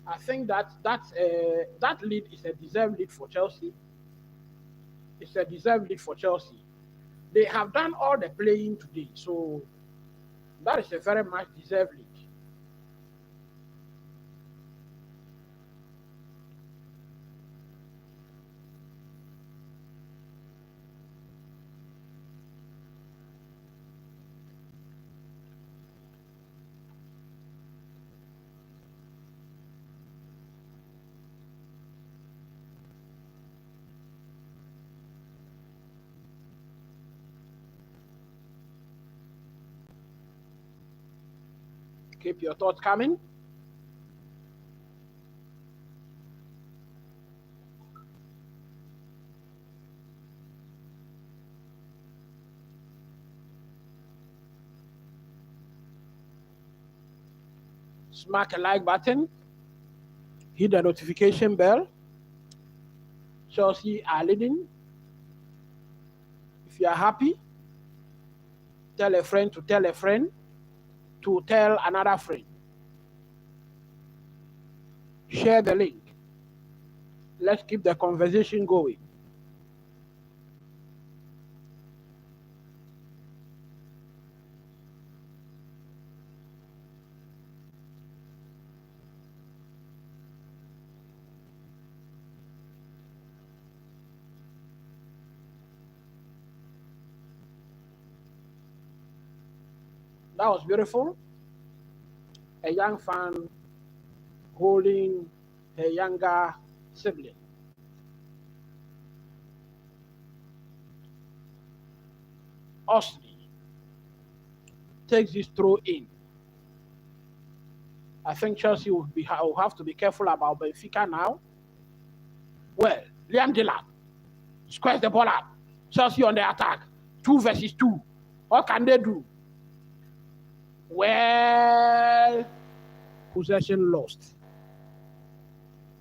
I think that lead is a deserved lead for Chelsea. It's a deserved lead for Chelsea. They have done all the playing today, so that is a very much deserved lead. Keep your thoughts coming. Smack a like button. Hit the notification bell. Chelsea are leading. If you are happy, tell a friend to tell a friend to tell another friend. Share the link. Let's keep the conversation going. That was beautiful. A young fan holding a younger sibling. Osley takes this throw in. I think Chelsea will have to be careful about Benfica now. Well, Liam Delap squares the ball up. Chelsea on the attack. 2 versus 2. What can they do? Well, possession lost.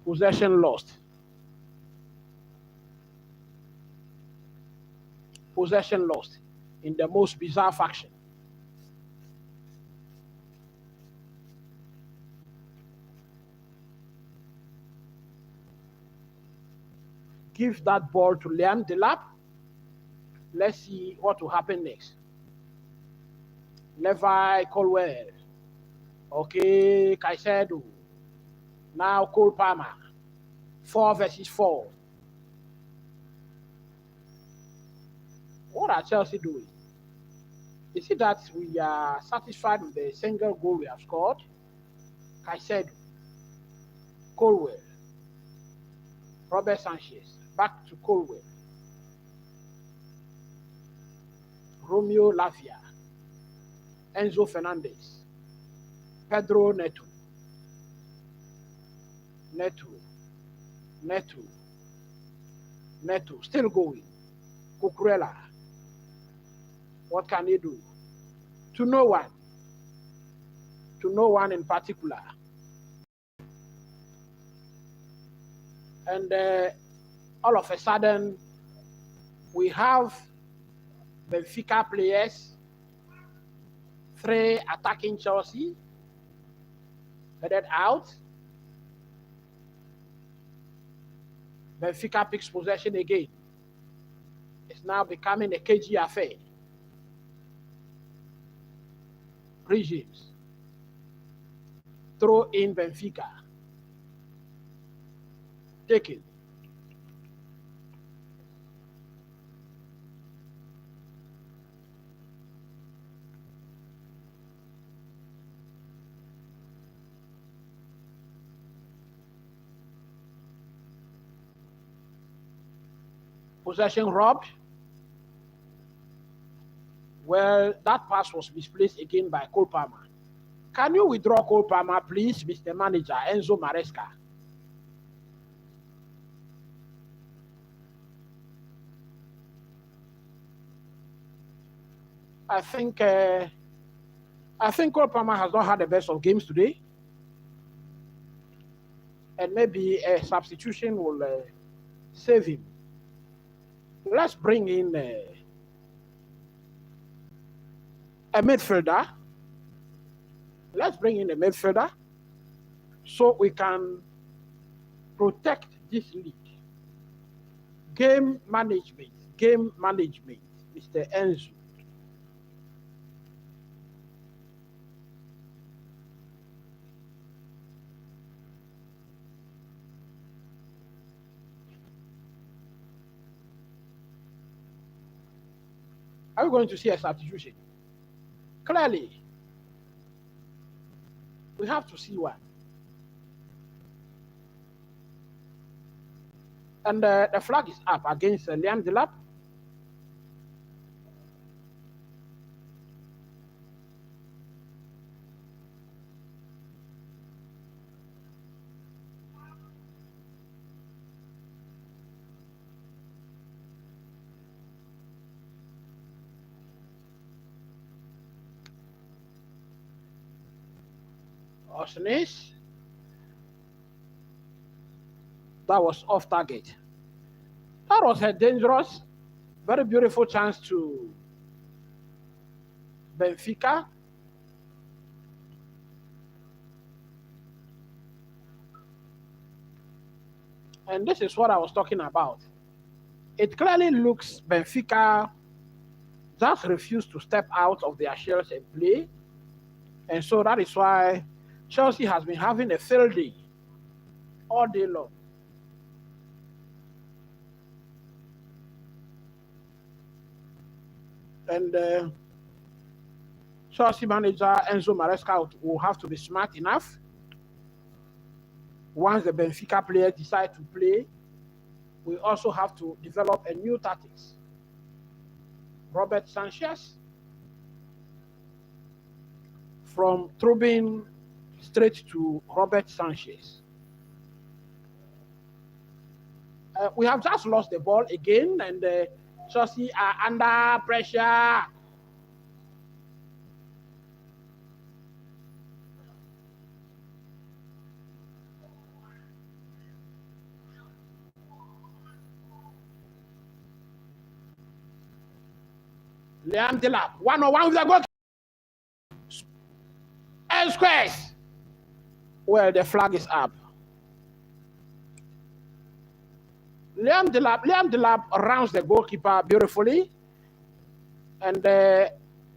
Possession lost. Possession lost in the most bizarre fashion. Give that ball to Liam Delap. Let's see what will happen next. Levi Colwell. Okay, Caicedo. Now Cole Palmer. 4 versus 4. What are Chelsea doing? Is it that we are satisfied with the single goal we have scored? Caicedo. Colwell. Robert Sanchez. Back to Colwell. Romeo Lavia. Enzo Fernandez. Pedro Neto. Neto. Still going. Cucurella. What can he do? To no one. To no one in particular. And all of a sudden, we have Benfica players, 3 attacking Chelsea, headed out. Benfica picks possession again. It's now becoming a cagey affair. Regimes. Throw in Benfica. Taken. Possession robbed. Well, that pass was misplaced again by Cole Palmer. Can you withdraw Cole Palmer, please, Mr. Manager, Enzo Maresca? I think Cole Palmer has not had the best of games today. And maybe a substitution will save him. Let's bring in a midfielder. Let's bring in a midfielder so we can protect this league. Game management, Mr. Enzo. Are we going to see a substitution? Clearly, we have to see one. And the flag is up against Liam Delap. Osnes. That was off target. That was a dangerous, very beautiful chance to Benfica. And this is what I was talking about. It clearly looks Benfica just refused to step out of their shells and play. And so that is why Chelsea has been having a field day all day long. And Chelsea manager Enzo Maresca will have to be smart enough. Once the Benfica players decide to play, we also have to develop a new tactics. Robert Sanchez from Trubin straight to Robert Sanchez. We have just lost the ball again, and Chelsea are under pressure. Liam Delap, 1-on-1 with the goal. And squares. Well, the flag is up. Liam Delap rounds the goalkeeper beautifully and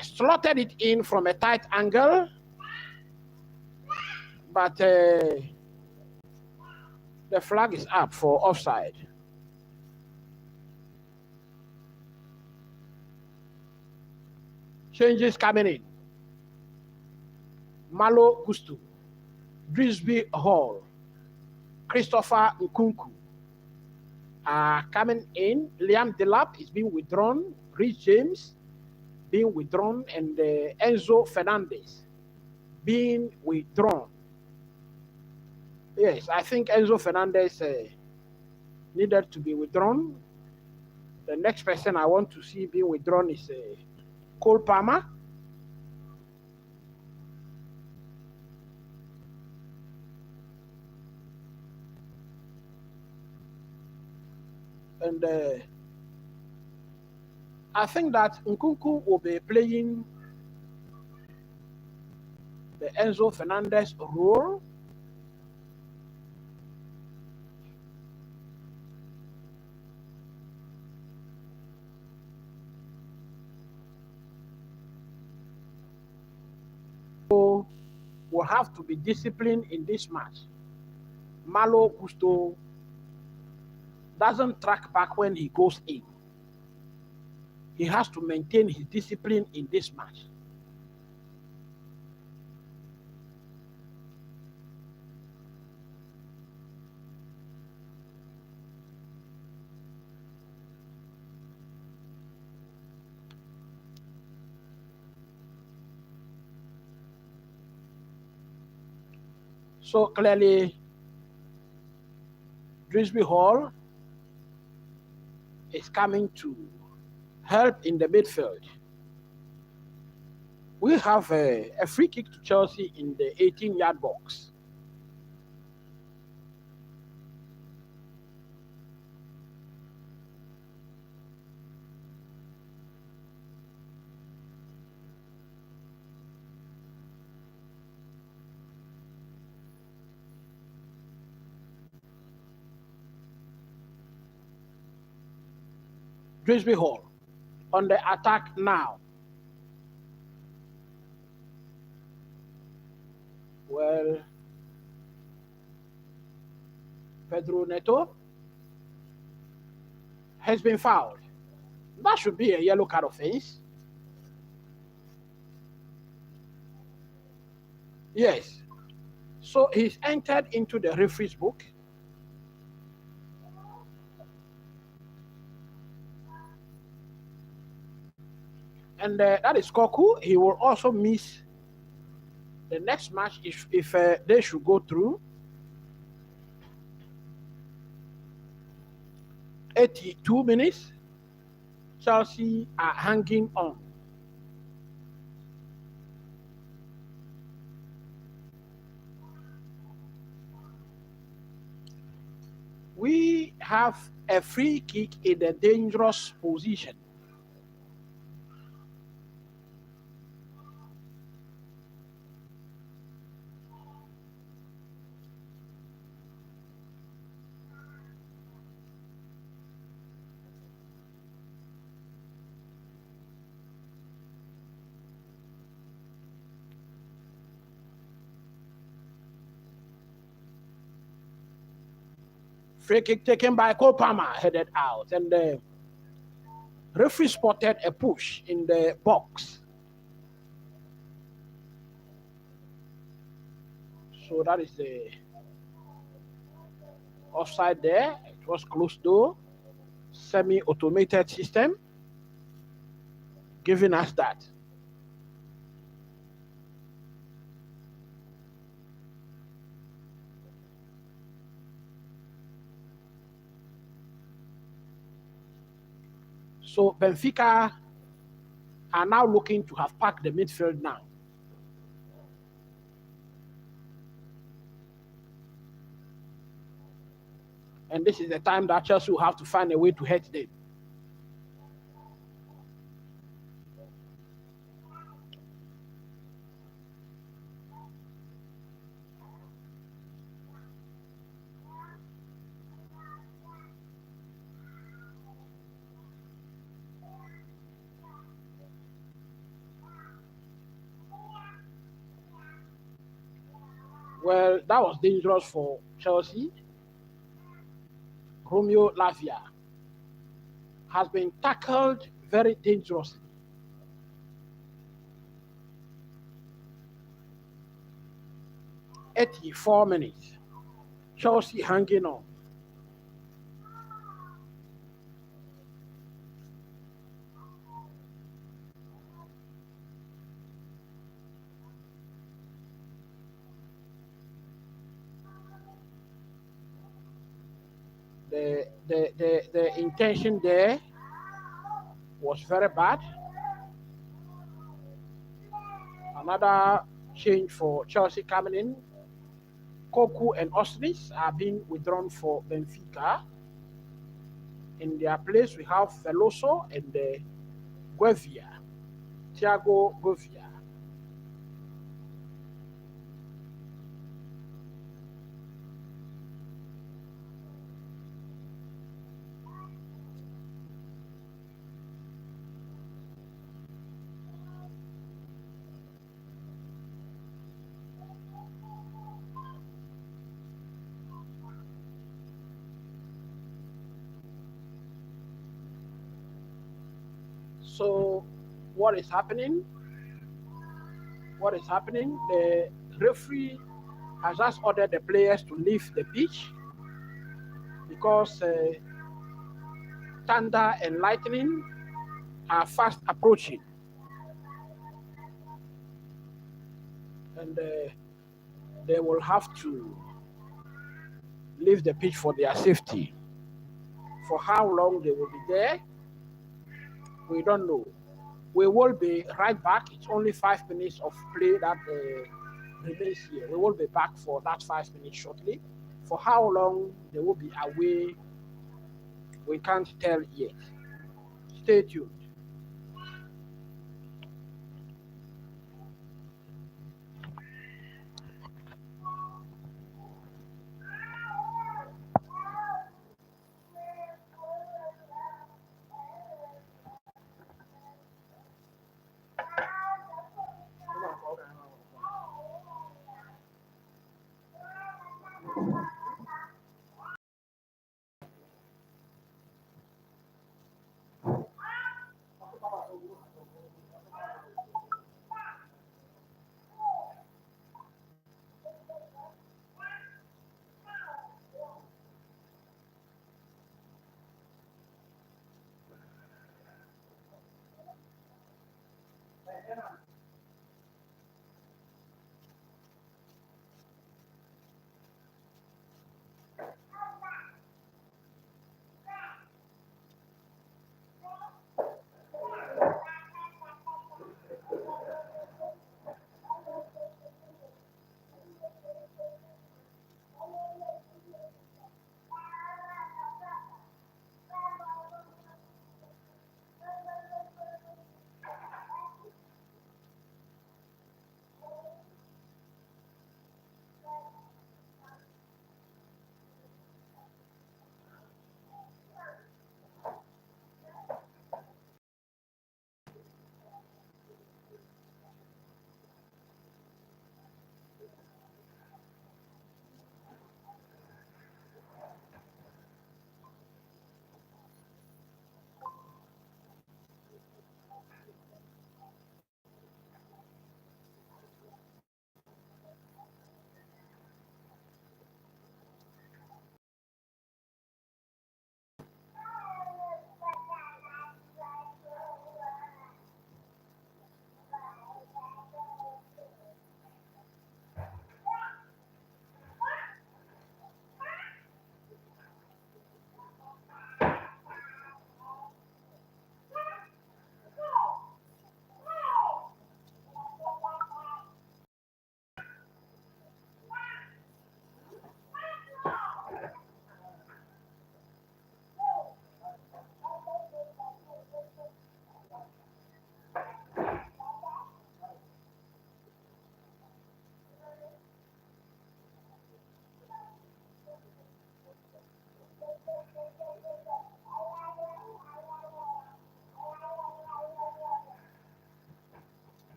slotted it in from a tight angle. But the flag is up for offside. Changes coming in. Malo Gusto, Drisby Hall, Christopher Nkunku are coming in. Liam Delap is being withdrawn. Rhys James being withdrawn, and Enzo Fernandez being withdrawn. Yes, I think Enzo Fernandez needed to be withdrawn. The next person I want to see being withdrawn is Cole Palmer. And I think that Nkunku will be playing the Enzo Fernandez role. So will have to be disciplined in this match. Malo Gusto doesn't track back when he goes in. He has to maintain his discipline in this match. So clearly, Drisby Hall is coming to help in the midfield. We have a free kick to Chelsea in the 18-yard box. Drisby Hall on the attack now. Well, Pedro Neto has been fouled. That should be a yellow card offense. Yes. So he's entered into the referee's book. And that is Koku. He will also miss the next match if they should go through. 82 minutes. Chelsea are hanging on. have a free kick in a dangerous position. Free kick taken by Cole Palmer, headed out, and the referee spotted a push in the box. So that is the offside there. It was closed door, semi-automated system, giving us that. So Benfica are now looking to have packed the midfield now. And this is the time that Chelsea will have to find a way to hurt them. Well, that was dangerous for Chelsea. Romeo Lavia has been tackled very dangerously. At 84 minutes, Chelsea hanging on. The intention there was very bad. Another change for Chelsea coming in. Koku and Osnis are being withdrawn for Benfica. In their place, we have Veloso and Guevia, Thiago Guevia. So, what is happening? What is happening? The referee has just ordered the players to leave the pitch because thunder and lightning are fast approaching. And they will have to leave the pitch for their safety. For how long they will be there, we don't know. We will be right back. It's only 5 minutes of play that remains here. We will be back for that 5 minutes shortly. For how long they will be away, we can't tell yet. Stay tuned.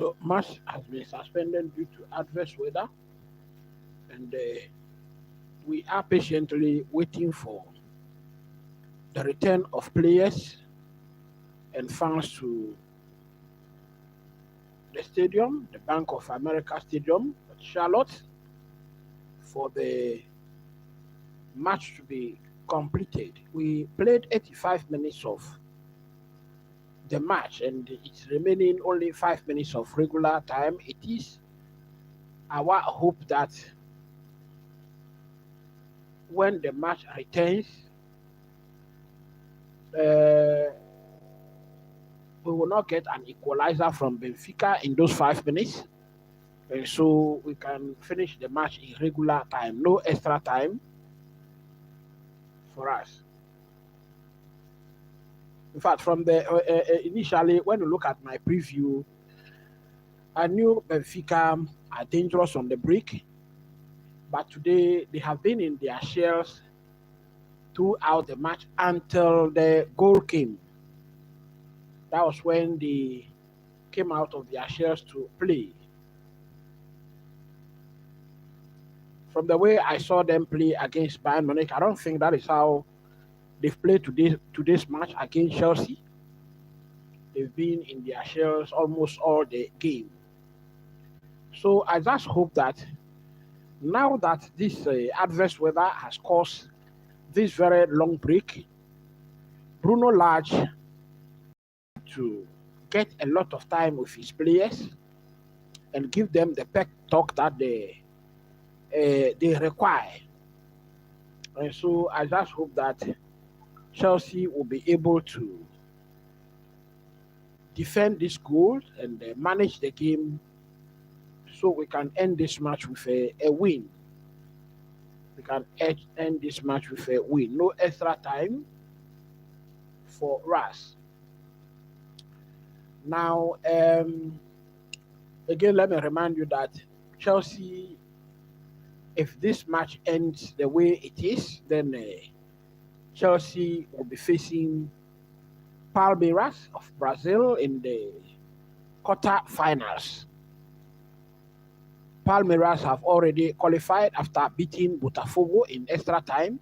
So match has been suspended due to adverse weather, and we are patiently waiting for the return of players and fans to the stadium, the Bank of America Stadium, Charlotte, for the match to be completed. We played 85 minutes of the match, and it's remaining only 5 minutes of regular time. It is our hope that when the match returns, we will not get an equalizer from Benfica in those 5 minutes. And so we can finish the match in regular time, no extra time for us. In fact, from the initially, when you look at my preview, I knew Benfica are dangerous on the break, but today they have been in their shells throughout the match until the goal came. That was when they came out of their shells to play. From the way I saw them play against Bayern Munich, I don't think that is how they've played today's match against Chelsea. They've been in their shells almost all the game. So I just hope that now that this adverse weather has caused this very long break, Bruno Lage to get a lot of time with his players and give them the pep talk that they require. And so I just hope that Chelsea will be able to defend this goal and manage the game so we can end this match with a win. We can end this match with a win. No extra time for us. Now, again, let me remind you that Chelsea, if this match ends the way it is, then Chelsea will be facing Palmeiras of Brazil in the quarter-finals. Palmeiras have already qualified after beating Botafogo in extra time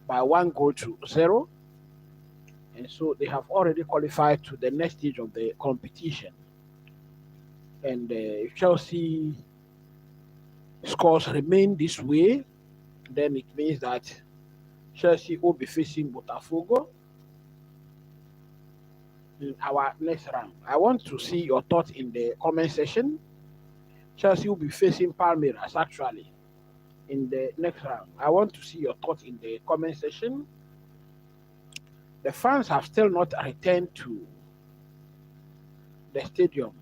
by 1-0. And so they have already qualified to the next stage of the competition. And if Chelsea scores remain this way, then it means that Chelsea will be facing Botafogo in our next round. I want to see your thoughts in the comment section. Chelsea will be facing Palmeiras actually in the next round. I want to see your thoughts in the comment section. The fans have still not returned to the stadium.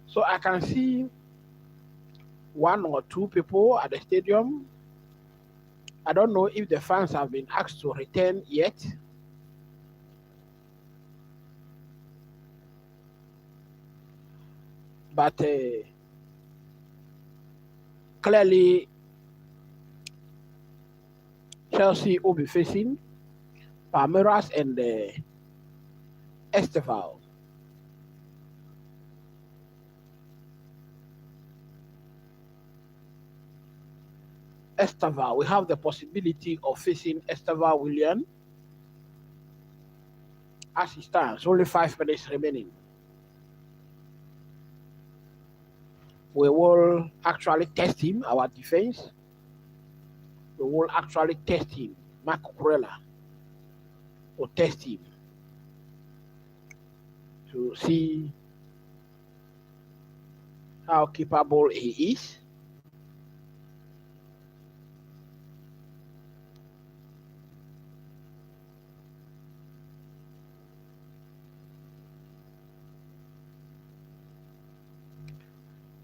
So I can see one or two people at the stadium. I don't know if the fans have been asked to return yet. But clearly, Chelsea will be facing Palmeiras and Esteval. Esteval, we have the possibility of facing Esteval William as he stands. Only 5 minutes remaining. We will actually test him, our defense. We will actually test him. Marco Corella will test him to see how capable he is.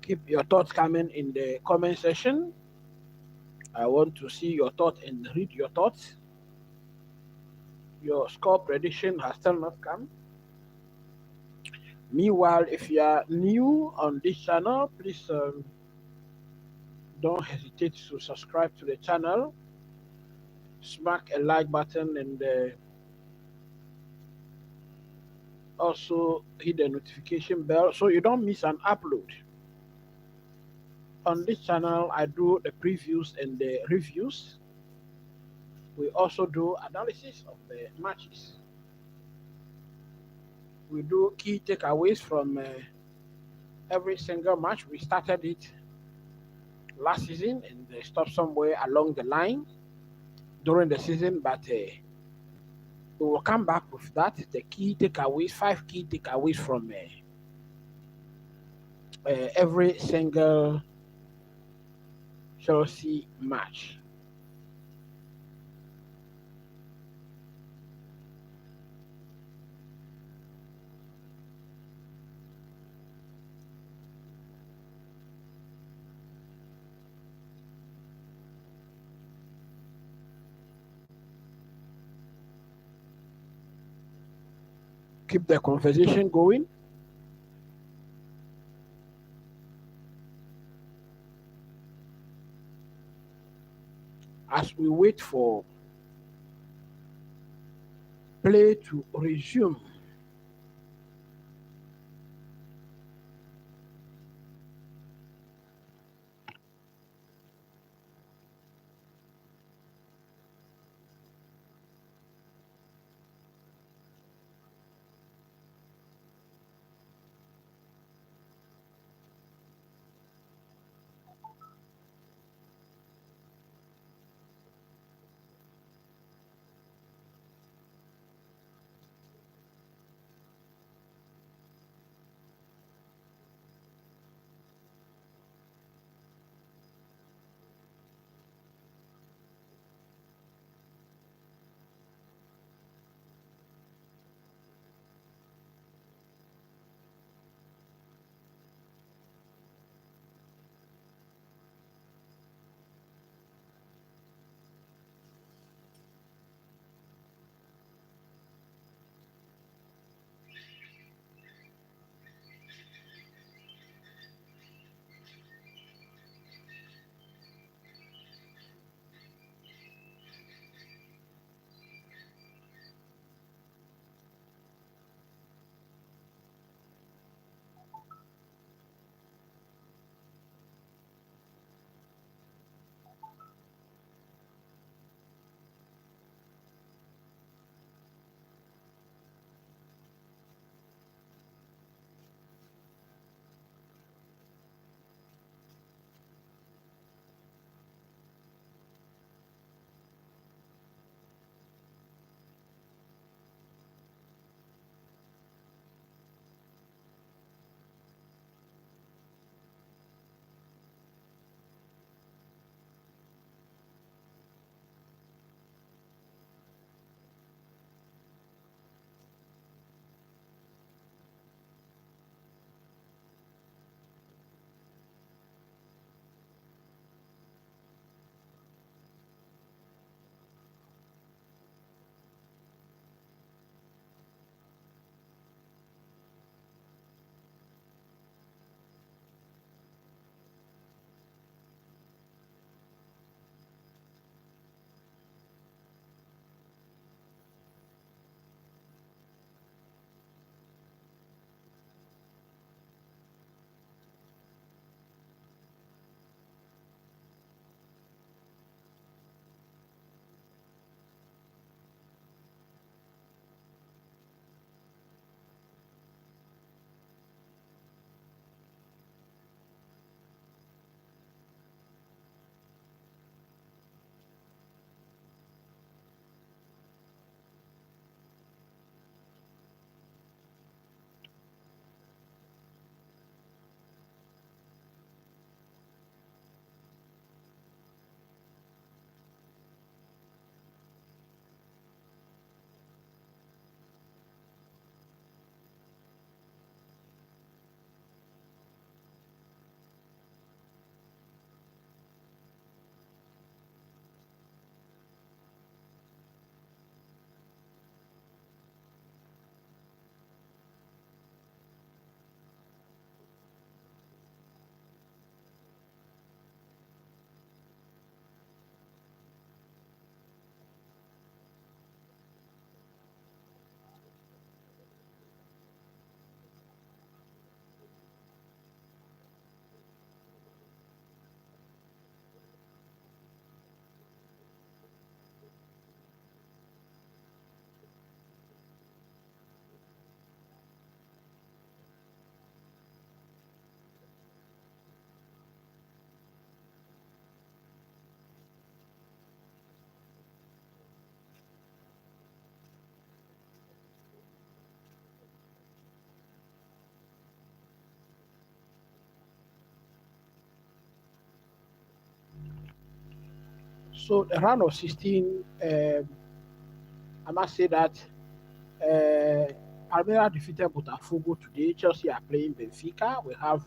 Keep your thoughts coming in the comment section. I want to see your thoughts and read your thoughts. Your score prediction has still not come. Meanwhile, if you are new on this channel, please don't hesitate to subscribe to the channel, smack a like button, and also hit the notification bell so you don't miss an upload. On this channel, I do the previews and the reviews. We also do analysis of the matches. We do key takeaways from every single match. We started it last season and they stopped somewhere along the line during the season, but we will come back with that. The key takeaways, 5 key takeaways from every single Chelsea match. Keep the conversation going. As we wait for play to resume. So the round of 16, I must say that uh, Palmeiras defeated Botafogo today. Chelsea are playing Benfica. We have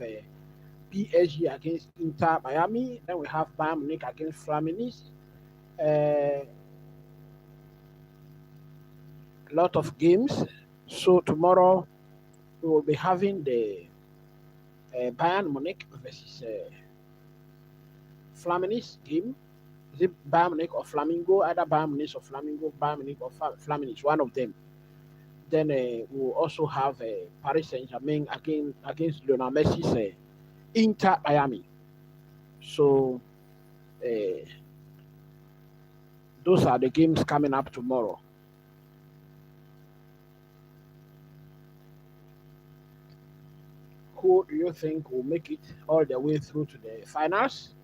PSG against Inter Miami. Then we have Bayern Munich against Flamines. A lot of games. So tomorrow we will be having the Bayern Munich versus Flamines game. Is it Bayern Munich or Flamingo? Either Bayern Munich or Flamingo, Bayern Munich or Flamines, one of them. Then we will also have Paris Saint Germain against Lionel Messi's Inter Miami. So uh, those are the games coming up tomorrow. Who do you think will make it all the way through to the finals?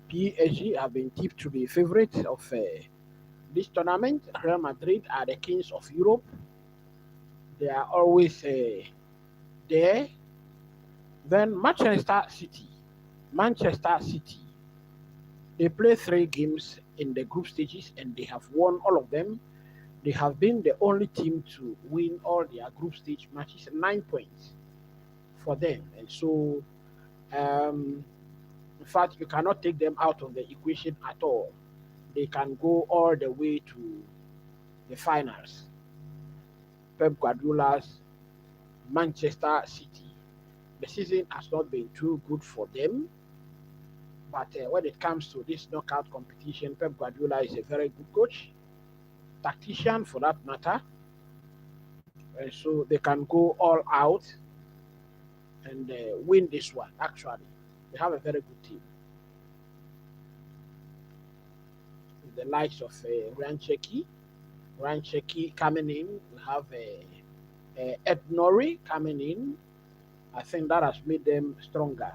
PSG have been tipped to be favorite of this tournament. Real Madrid are the kings of Europe. They are always there. Then Manchester City, they play three games in the group stages and they have won all of them. They have been the only team to win all their group stage matches, 9 points for them. And so, um, in fact, you cannot take them out of the equation at all. They can go all the way to the finals. Pep Guardiola's Manchester City. The season has not been too good for them, but when it comes to this knockout competition, Pep Guardiola is a very good coach, tactician for that matter, so they can go all out and win this one. Actually, they have a very good team. With the likes of Rancheki coming in. We have Ed Nori coming in. I think that has made them stronger.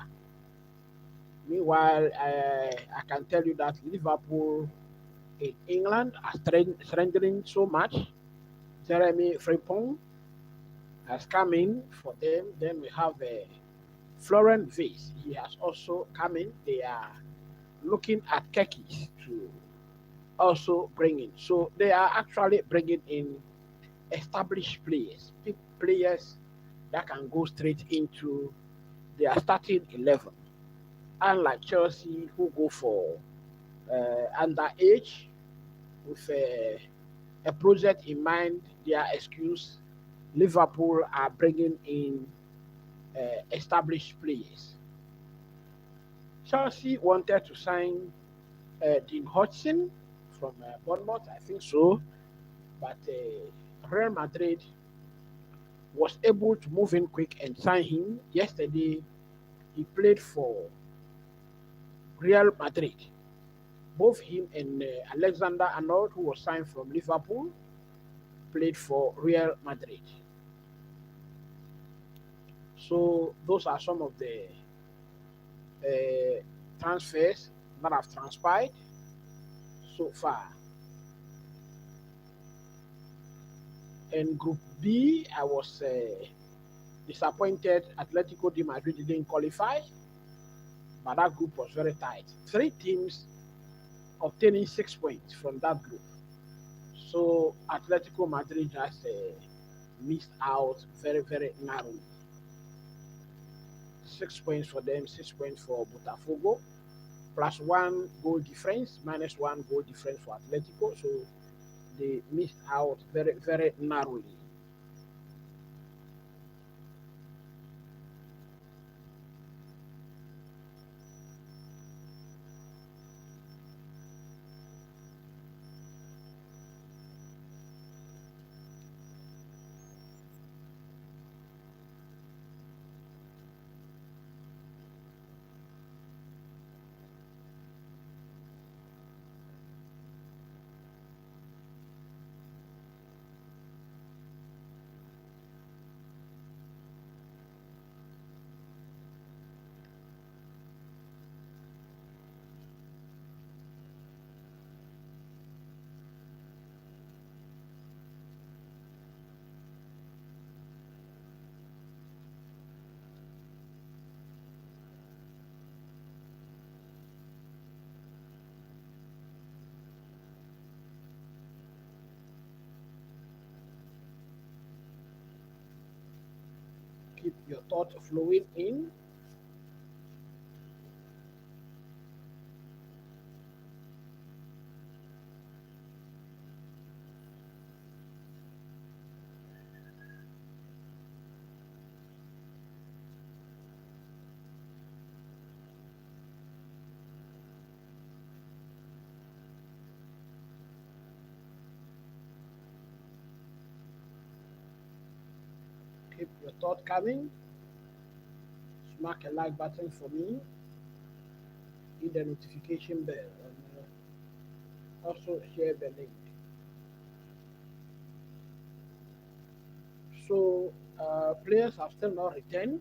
Meanwhile, I can tell you that Liverpool in England are strengthening so much. Jeremy Frimpong has come in for them. Then we have Florent Vase. He has also come in. They are looking at Kekis to also bring in. So they are actually bringing in established players, players that can go straight into their starting 11. Unlike Chelsea, who go for underage with a project in mind, their excuse, Liverpool are bringing in established players. Chelsea wanted to sign Dean Hodgson from Bournemouth, I think so, but Real Madrid was able to move in quick and sign him. Yesterday, he played for Real Madrid. Both him and Alexander Arnold, who was signed from Liverpool, played for Real Madrid. So those are some of the transfers that have transpired so far. In Group B, I was disappointed Atletico de Madrid didn't qualify, but that group was very tight. Three teams obtaining 6 points from that group. So Atletico Madrid just missed out very, very narrowly. 6 points for them, 6 points for Botafogo, plus one goal difference, minus one goal difference for Atletico. So they missed out very, very narrowly. Keep your thought flowing in. Keep your thought coming. Smack a like button for me. Hit the notification bell and also share the link. So players have still not returned.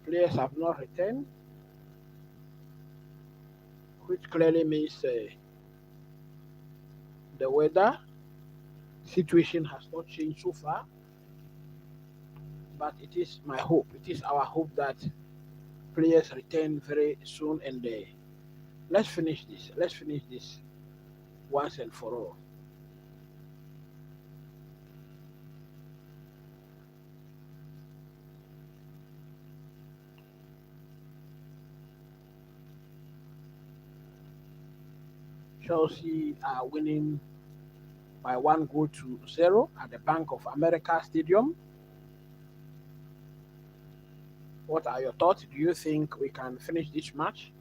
Players have not returned, which clearly means the weather situation has not changed so far. But it is my hope, it is our hope that players return very soon and let's finish this. Let's finish this once and for all. Chelsea are winning by 1 goal to 0 at the Bank of America Stadium. What are your thoughts? Do you think we can finish this match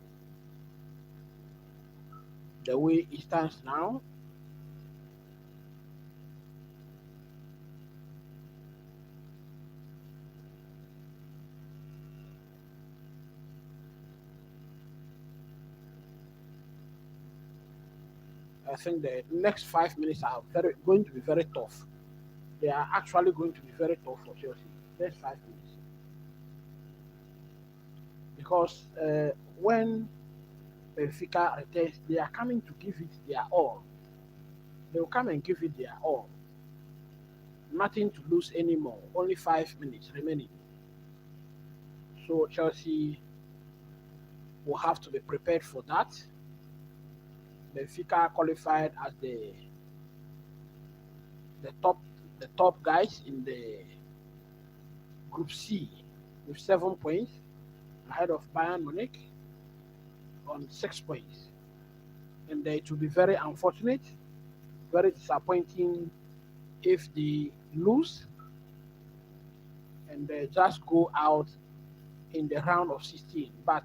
the way it stands now? I think the next 5 minutes are going to be very tough. They are actually going to be very tough for Chelsea. Next 5 minutes, because when Benfica returns, they are coming to give it their all. They will come and give it their all. Nothing to lose anymore. Only 5 minutes remaining. So Chelsea will have to be prepared for that. Benfica qualified as the top the top guys in the Group C with 7 points, ahead of Bayern Munich on 6 points. And it will be very unfortunate, very disappointing if they lose and they just go out in the round of 16. But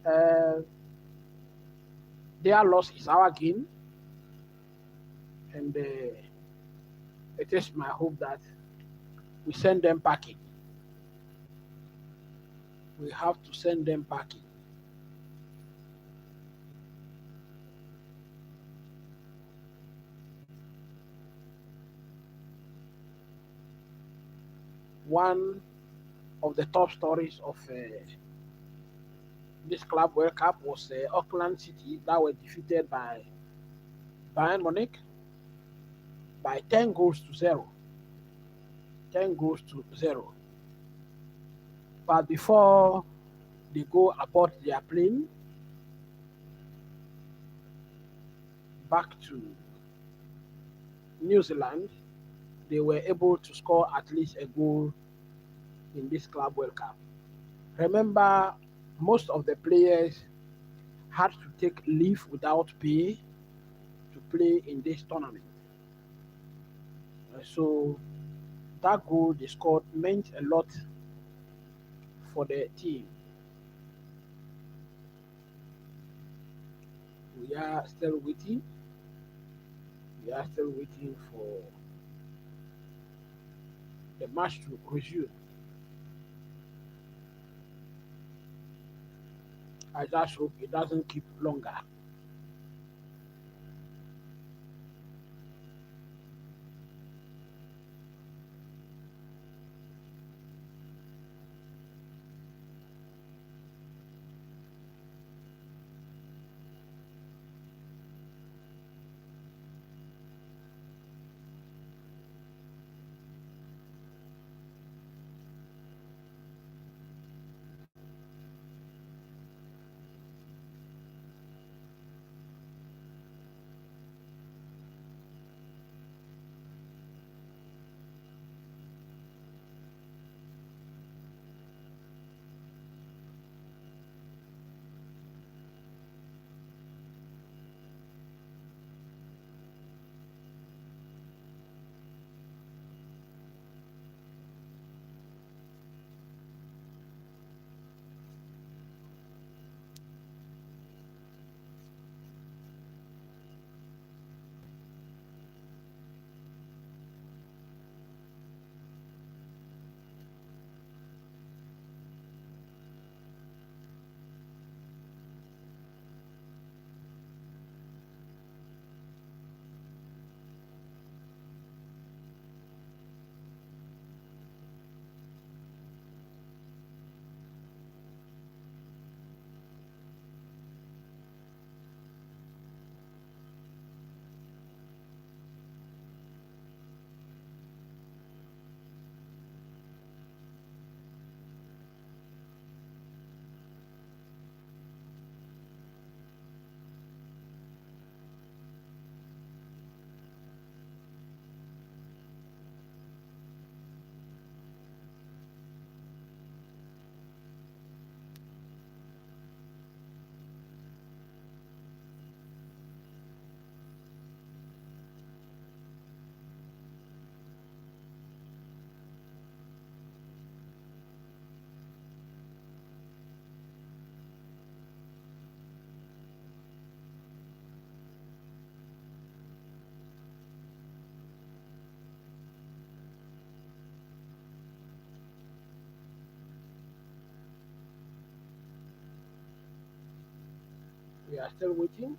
uh, their loss is our gain, and it is my hope that we send them packing. We have to send them packing. One of the top stories of this Club World Cup was Auckland City that were defeated by Bayern Munich by 10 goals to 0. 10 goals to 0. But before they go aboard their plane back to New Zealand, they were able to score at least a goal in this Club World Cup. Remember, most of the players had to take leave without pay to play in this tournament. So that goal they scored meant a lot for the team. We are still waiting. We are still waiting for the match to resume. I just hope it doesn't keep longer. We are still waiting.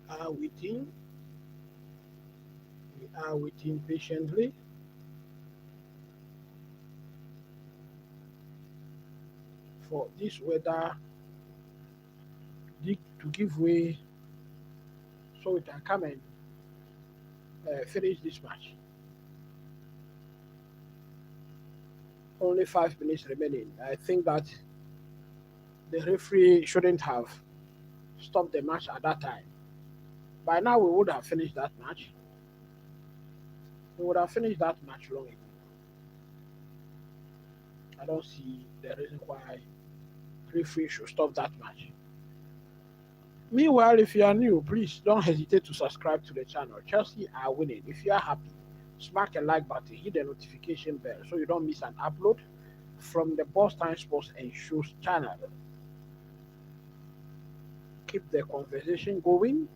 We are waiting. We are waiting patiently for this weather to give way so we can come and finish this match. Only 5 minutes remaining. I think that the referee shouldn't have stopped the match at that time. By now, we would have finished that match. We would have finished that match long ago. I don't see the reason why referee should stop that match. Meanwhile, if you are new, please don't hesitate to subscribe to the channel. Chelsea are winning. If you are happy, smack a like button, hit the notification bell so you don't miss an upload from the Boss Time Sports and Shows channel. Keep the conversation going.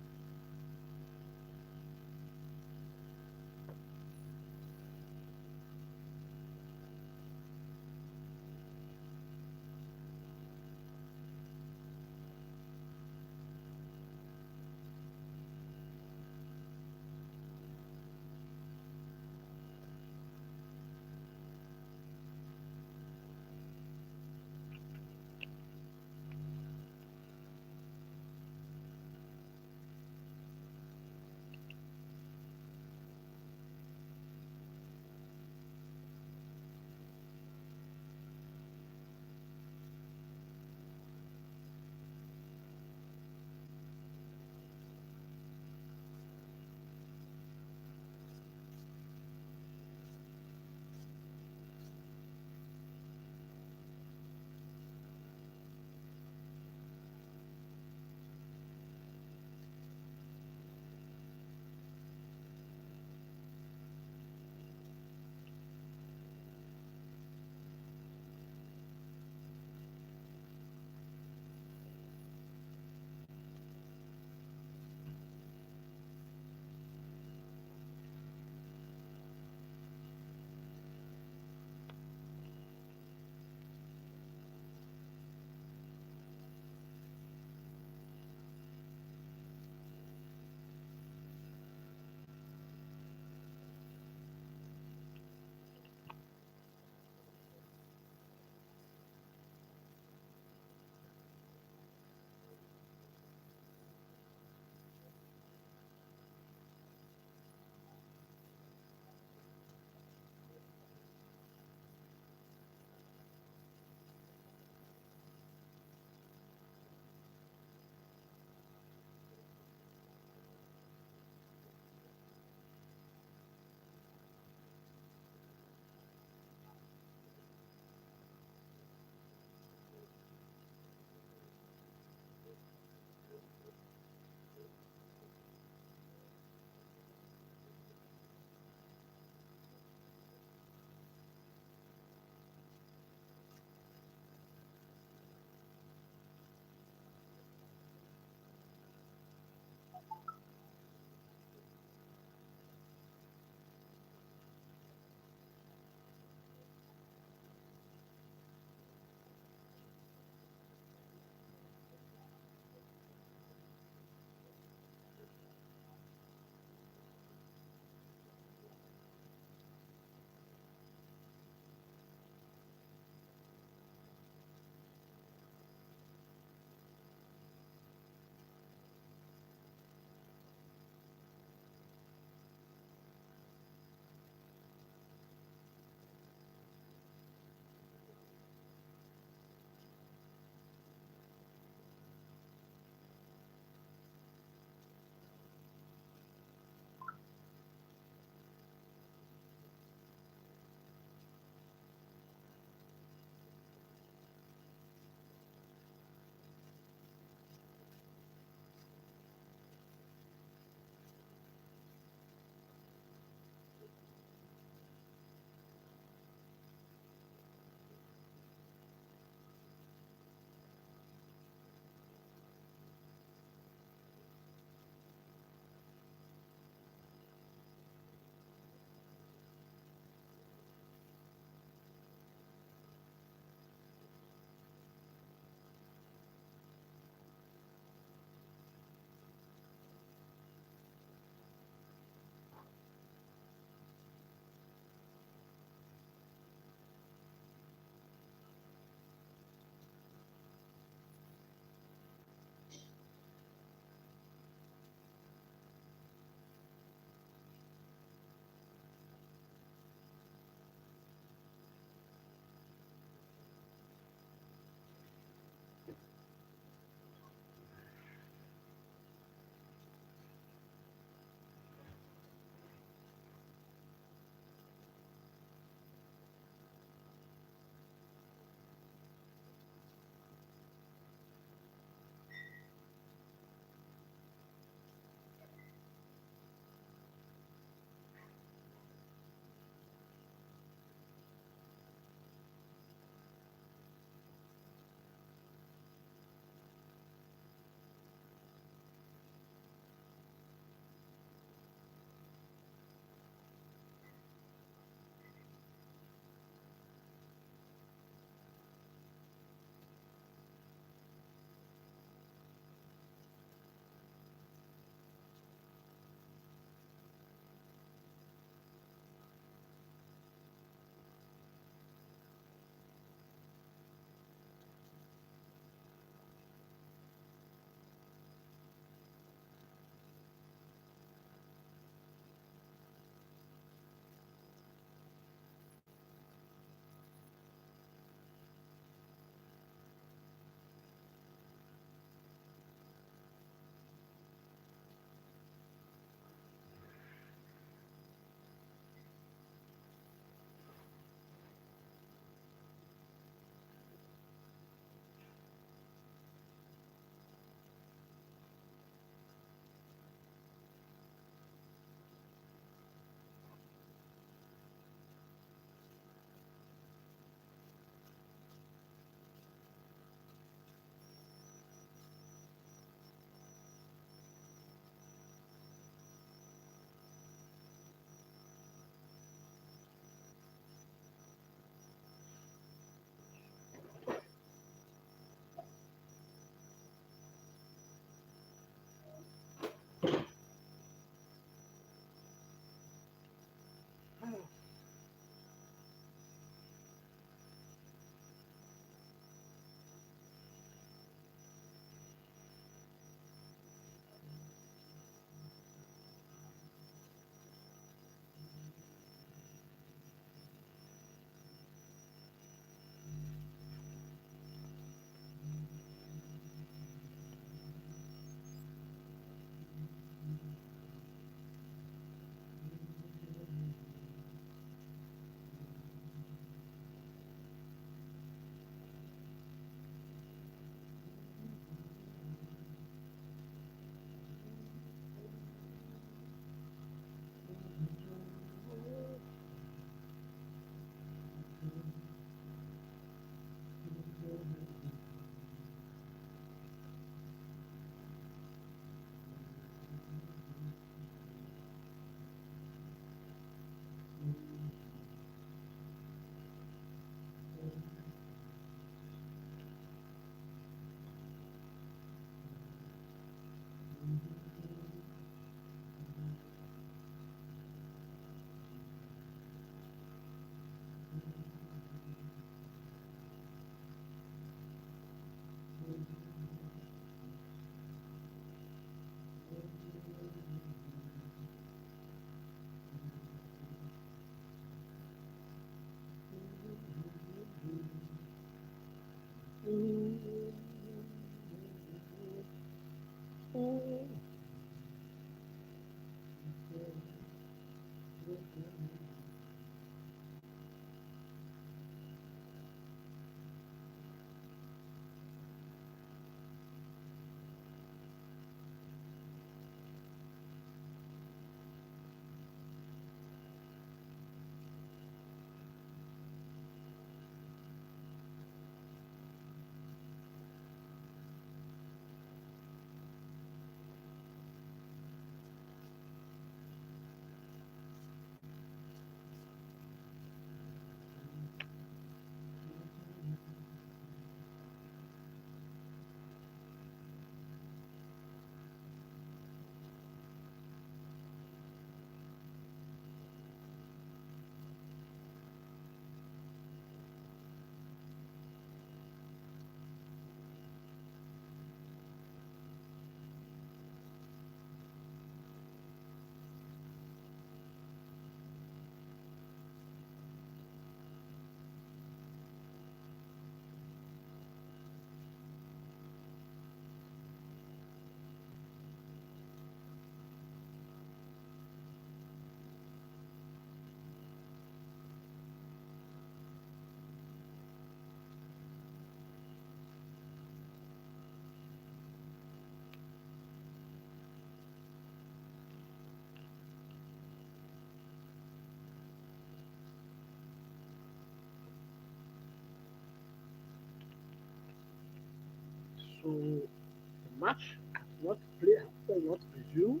So the match not play after not resume.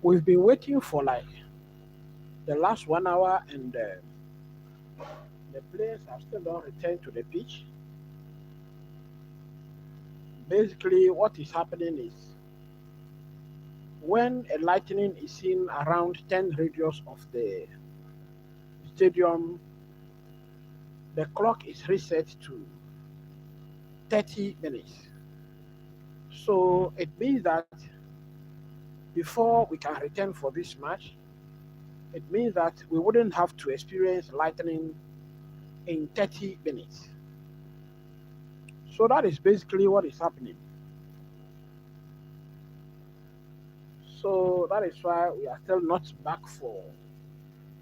We've been waiting for like the last 1 hour, and the players have still not returned to the pitch. Basically, what is happening is when a lightning is seen around 10 radius of the stadium, the clock is reset to 30 minutes. So it means that before we can return for this match, it means that we wouldn't have to experience lightning in 30 minutes. So that is basically what is happening. So that is why we are still not back for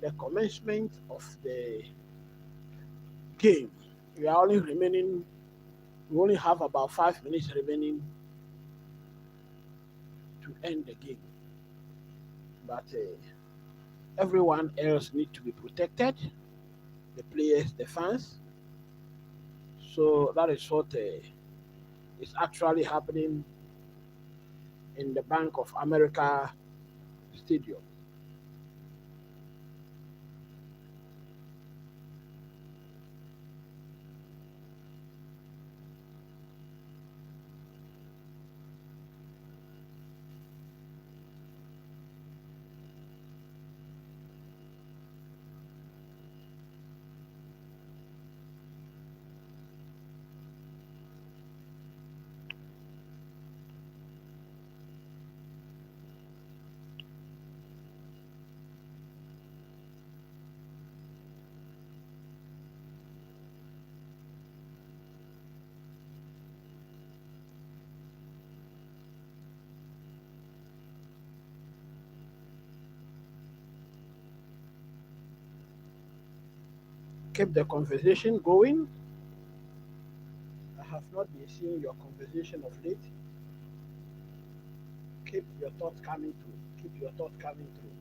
the commencement of the game. We are only remaining, we only have about 5 minutes remaining to end the game. But everyone else need to be protected, the players, the fans. So that is what is actually happening in the Bank of America Stadium. Keep the conversation going. I have not been seeing your conversation of late. Keep your thoughts coming through. Keep your thoughts coming through.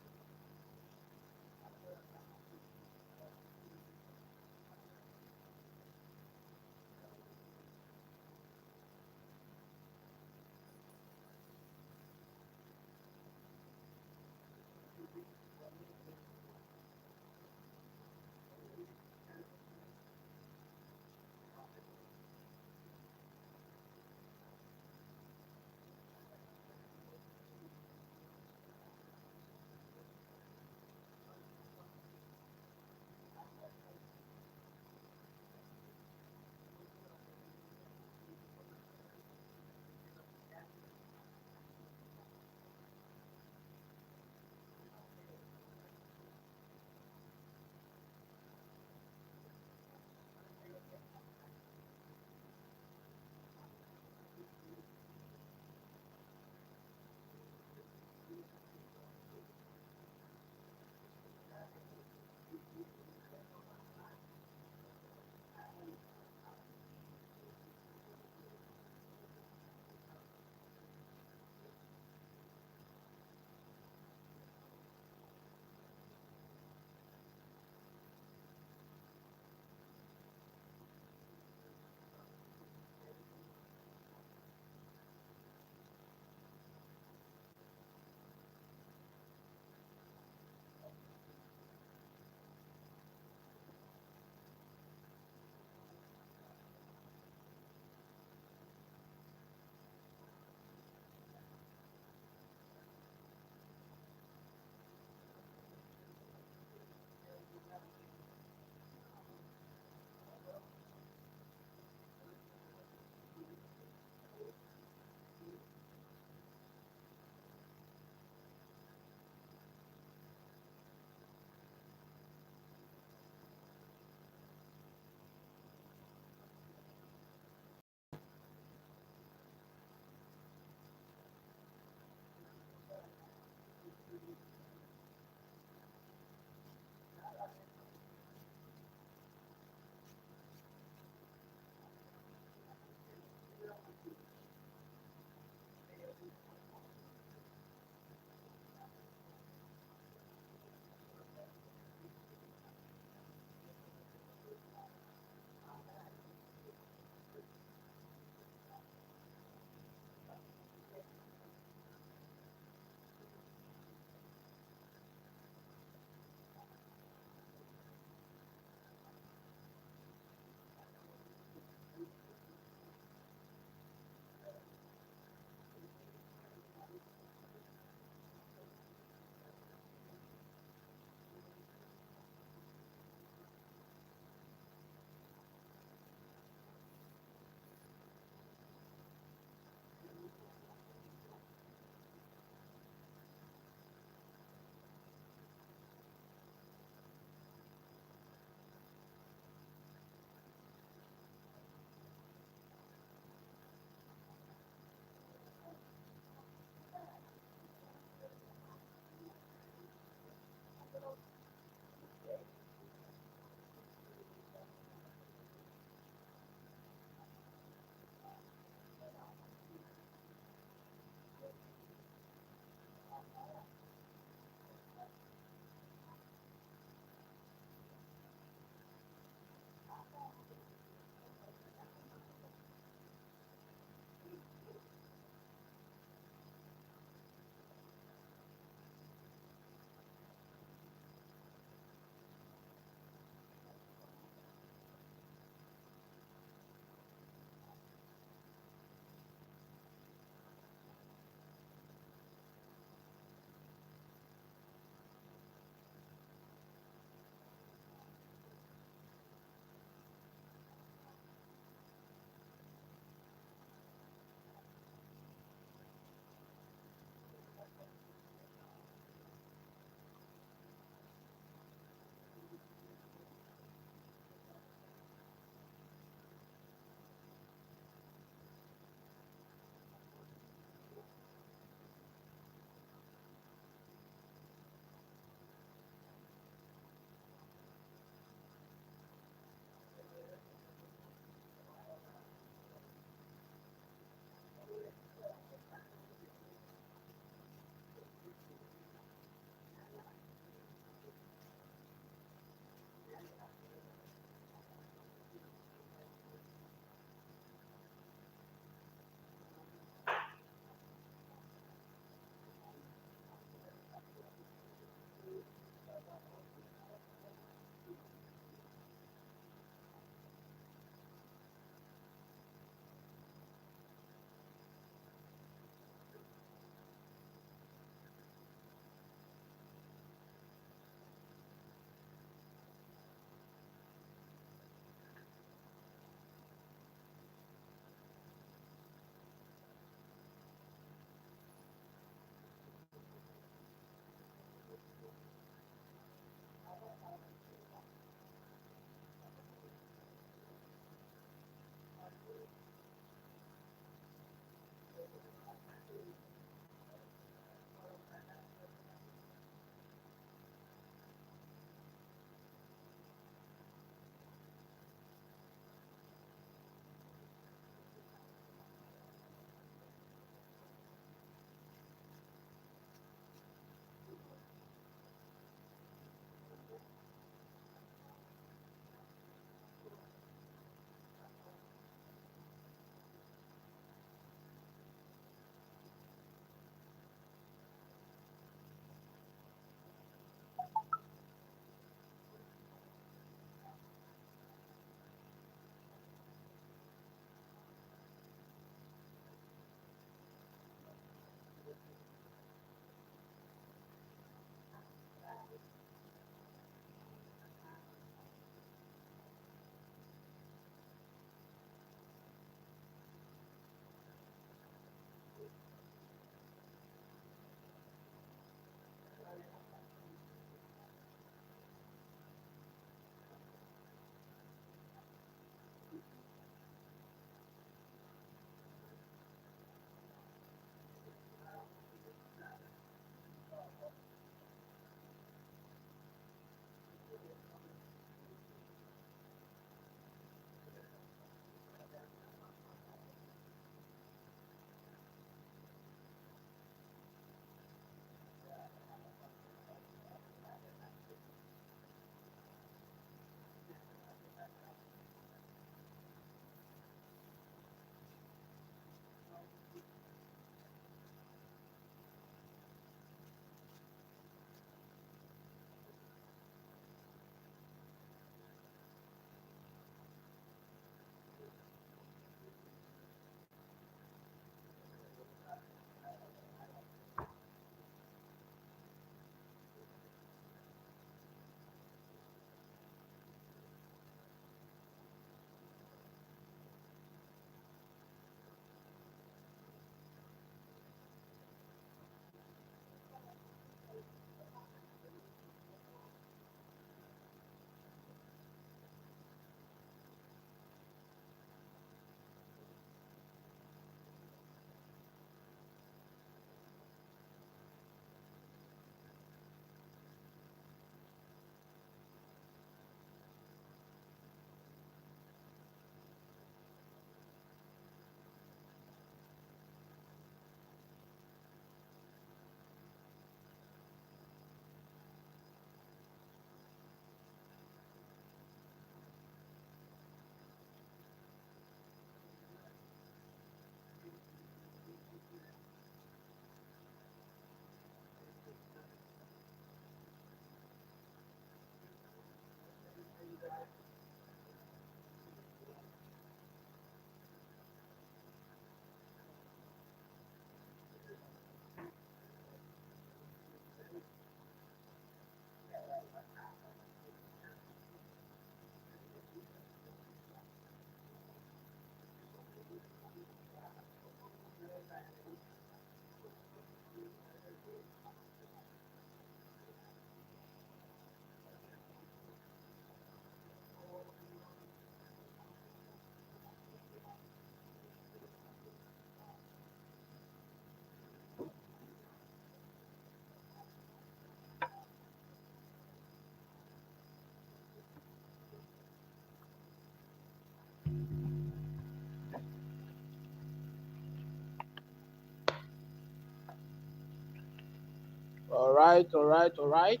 All right, all right, all right.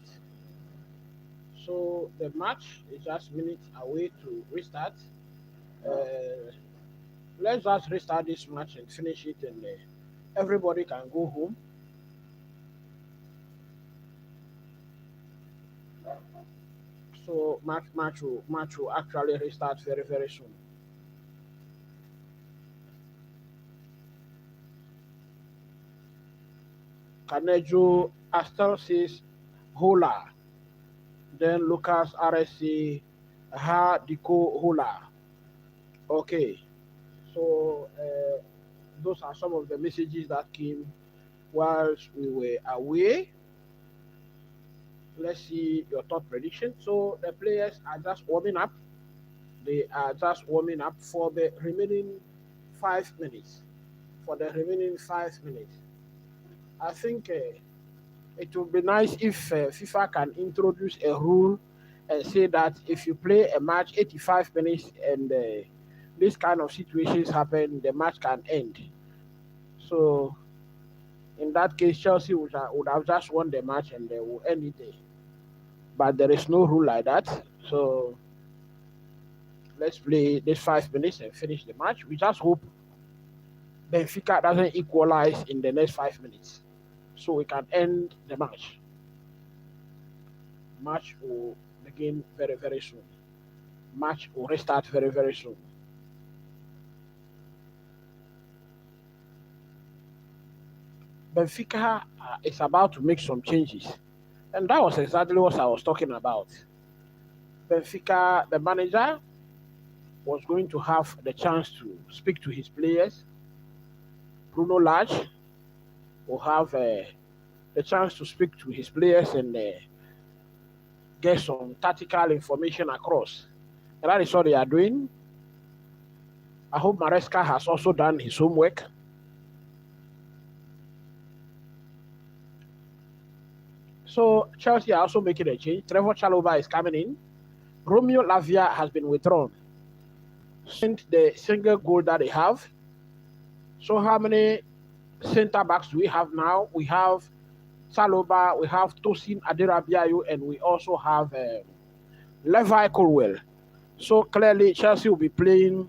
So the match is just minutes away to restart. Uh, let's just restart this match and finish it, and everybody can go home. So match will actually restart very very soon. Kanejo Astelsis Hola, then Lucas RSC Ha Diko Hola. Okay, so those are some of the messages that came whilst we were away. Let's see your thought prediction. So the players are just warming up. They are just warming up for the remaining 5 minutes. For the remaining 5 minutes, I think it would be nice if FIFA can introduce a rule and say that if you play a match 85 minutes and this kind of situations happen, the match can end. So in that case, Chelsea would have just won the match and they will end it there. But there is no rule like that. So let's play this 5 minutes and finish the match. We just hope Benfica doesn't equalize in the next 5 minutes, so we can end the match. Match will begin very very soon. Match will restart very very soon. Benfica is about to make some changes, and that was exactly what I was talking about. Benfica, the manager, was going to have the chance to speak to his players. Bruno Lage will have the chance to speak to his players and get some tactical information across. And that is what they are doing. I hope Maresca has also done his homework. So Chelsea are also making a change. Trevor Chalobah is coming in. Romeo Lavia has been withdrawn. Since the single goal that they have. So how many center backs do we have now? We have Chalobah, we have Tosin Aderabiayo, and we also have Levi Colwell. So clearly Chelsea will be playing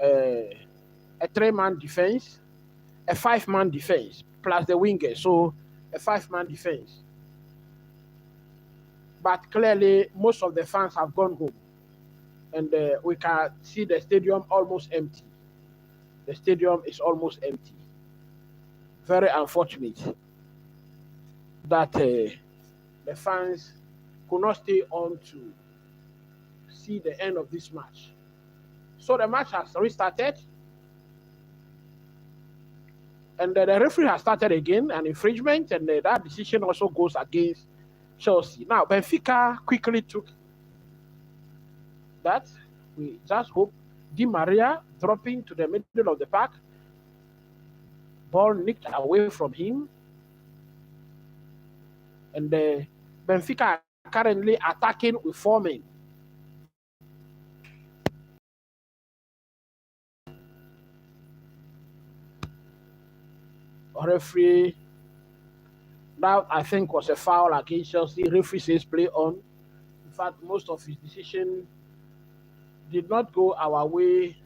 a 3-man defense, a 5-man defense, plus the winger. So a 5-man defense. But clearly most of the fans have gone home. And we can see the stadium almost empty. The stadium is almost empty. Very unfortunate that the fans could not stay on to see the end of this match. So the match has restarted, and the referee has started again an infringement, and that decision also goes against Chelsea. Now Benfica quickly took that. We just hope Di Maria dropping to the middle of the park, ball nicked away from him, and Benfica are currently attacking with 4 men. Referee, that I think was a foul against Chelsea. Referee says play on. In fact, most of his decision did not go our way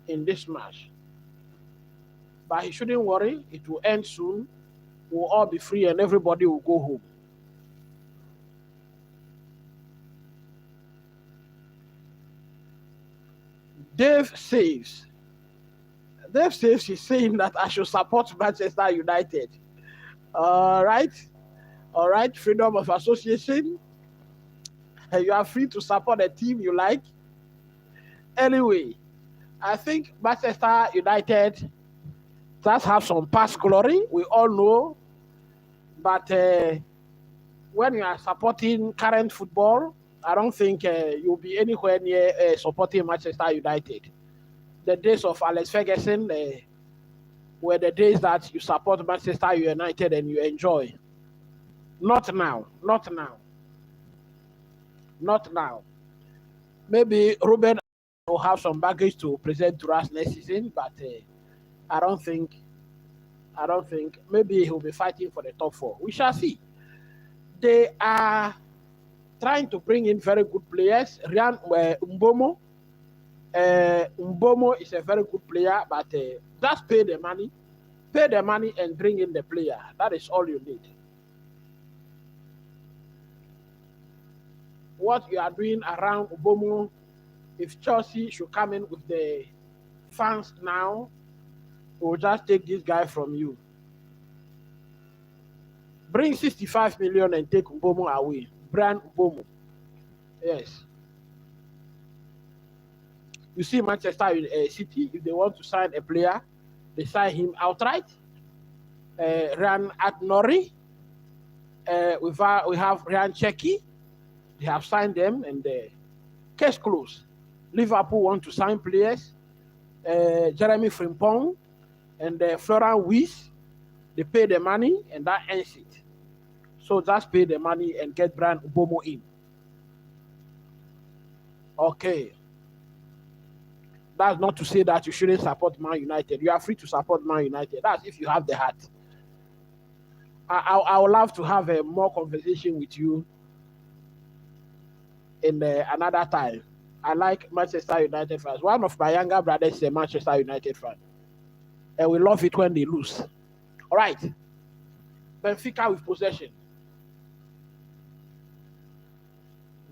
in this match. But he shouldn't worry, it will end soon. We'll all be free and everybody will go home. Dave saves. Dave saves is saying that I should support Manchester United. All right. All right. Freedom of association. You are free to support a team you like. Anyway, I think Manchester United does have some past glory. We all know. But when you are supporting current football, I don't think you'll be anywhere near supporting Manchester United. The days of Alex Ferguson were the days that you support Manchester United and you enjoy. Not now. Not now. Not now. Maybe Ruben will have some baggage to present to us next season, but I don't think. I don't think. Maybe he'll be fighting for the top four. We shall see. They are trying to bring in very good players. Ryan Mbomo. Mbomo is a very good player, but just pay the money. Pay the money and bring in the player. That is all you need. What you are doing around Mbomo, if Chelsea should come in with the fans now, we'll just take this guy from you. Bring 65 million and take Mbomo away. Brand Mbomo. Yes. You see Manchester City, if they want to sign a player, they sign him outright. Ryan Adnori. We have Ryan Cheki. They have signed them, and the case closed. Liverpool want to sign players. Jeremy Frimpong and Florent Wies. They pay the money, and that ends it. So just pay the money and get Brand Mbomo in. Okay. That's not to say that you shouldn't support Man United. You are free to support Man United. That's if you have the heart. I would love to have a more conversation with you in another time. I like Manchester United fans. One of my younger brothers is a Manchester United fan. And we love it when they lose. All right. Benfica with possession.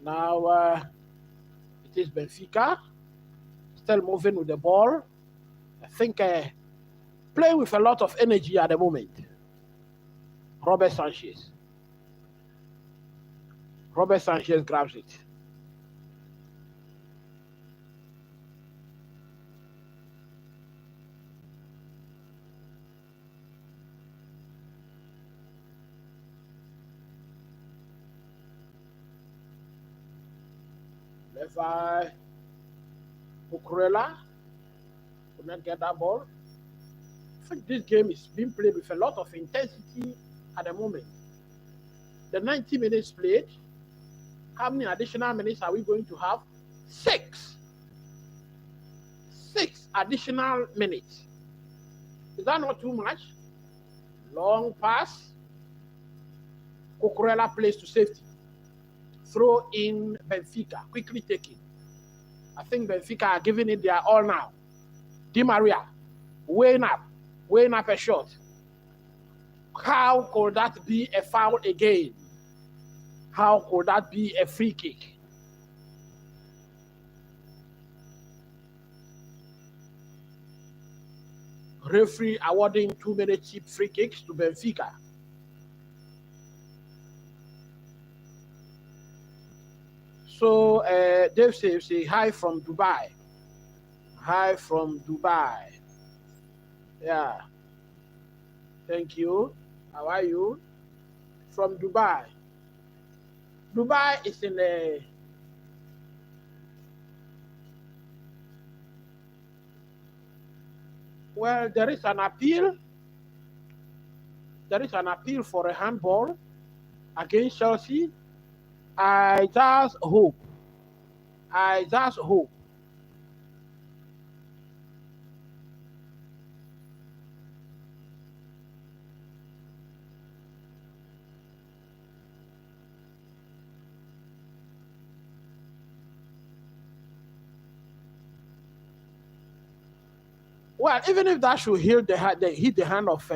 Now, it is Benfica. Still moving with the ball. I think playing with a lot of energy at the moment. Robert Sanchez. Robert Sanchez grabs it. Levi Cucurella could not get that ball. I think this game is being played with a lot of intensity at the moment. The 90 minutes played. How many additional minutes are we going to have? 6. 6 additional minutes. Is that not too much? Long pass. Cucurella plays to safety. Throw in Benfica. Quickly taken. I think Benfica are giving it their all now. Di Maria. Weighing up a shot. How could that be a foul again? How could that be a free kick? Referee awarding 2-minute cheap free kicks to Benfica. So Dave says, say hi from Dubai. Hi from Dubai. Yeah. Thank you. How are you? From Dubai. Dubai is in a well, there is an appeal. There is an appeal for a handball against Chelsea. I just hope. Well, even if that should hit the hand of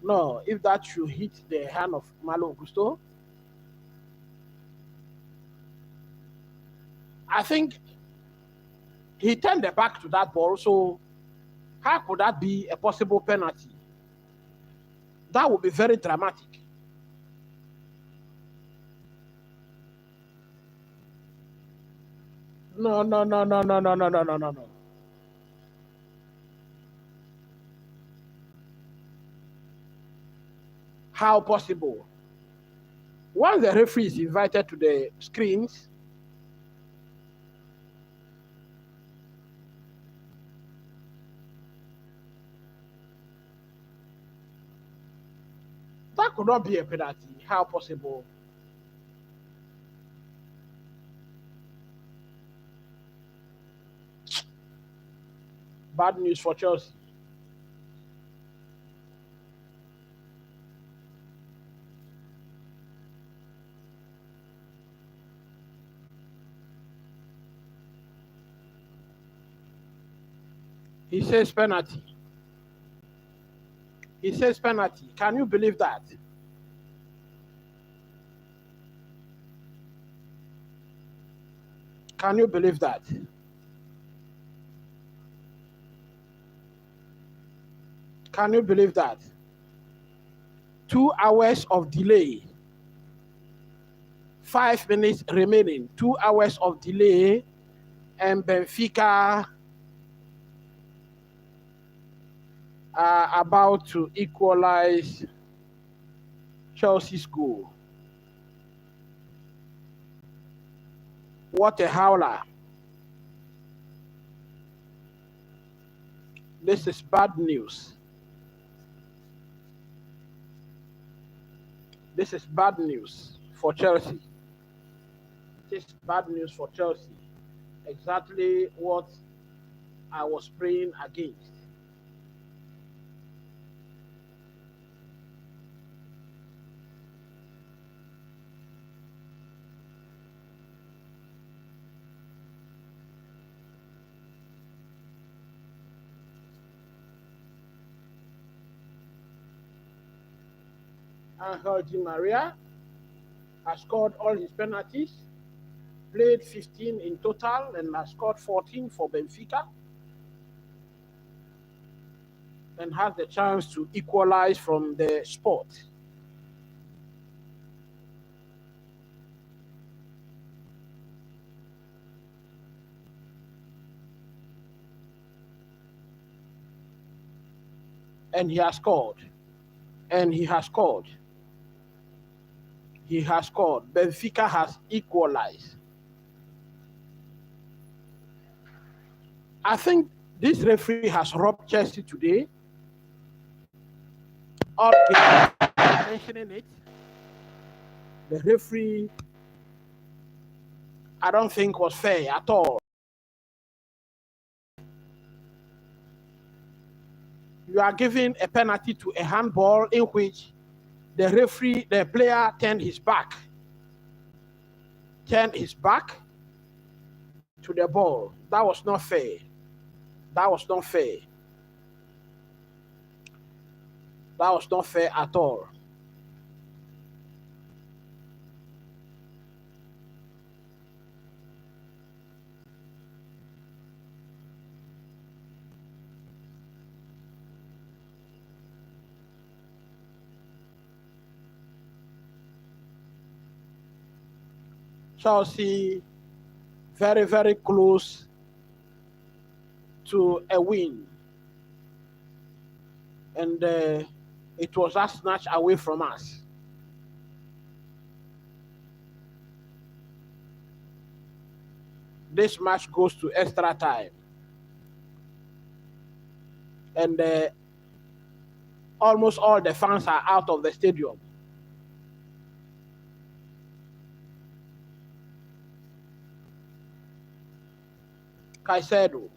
no, if that should hit the hand of Malo Augusto, I think he turned the back to that ball. So how could that be a possible penalty? That would be very dramatic. No. How possible? Once the referee is invited to the screens, that could not be a penalty. How possible? Bad news for Chelsea. He says penalty. He says penalty. Can you believe that? Can you believe that? Can you believe that? 2 hours of delay. 5 minutes remaining. 2 hours of delay. And Benfica are about to equalize Chelsea's goal. What a howler. This is bad news. This is bad news for Chelsea. This is bad news for Chelsea. Exactly what I was praying against. Angel Di Maria has scored all his penalties, played 15 in total, and has scored 14 for Benfica, and has the chance to equalize from the spot. And he has scored. And he has scored. He has scored. Benfica has equalized. I think this referee has robbed Chelsea today. All mentioning it. The referee, I don't think was fair at all. You are giving a penalty to a handball in which the referee, the player turned his back to the ball. That was not fair. That was not fair. That was not fair at all. Chelsea very, very close to a win. And it was a snatch away from us. This match goes to extra time. And almost all the fans are out of the stadium. Caicedo,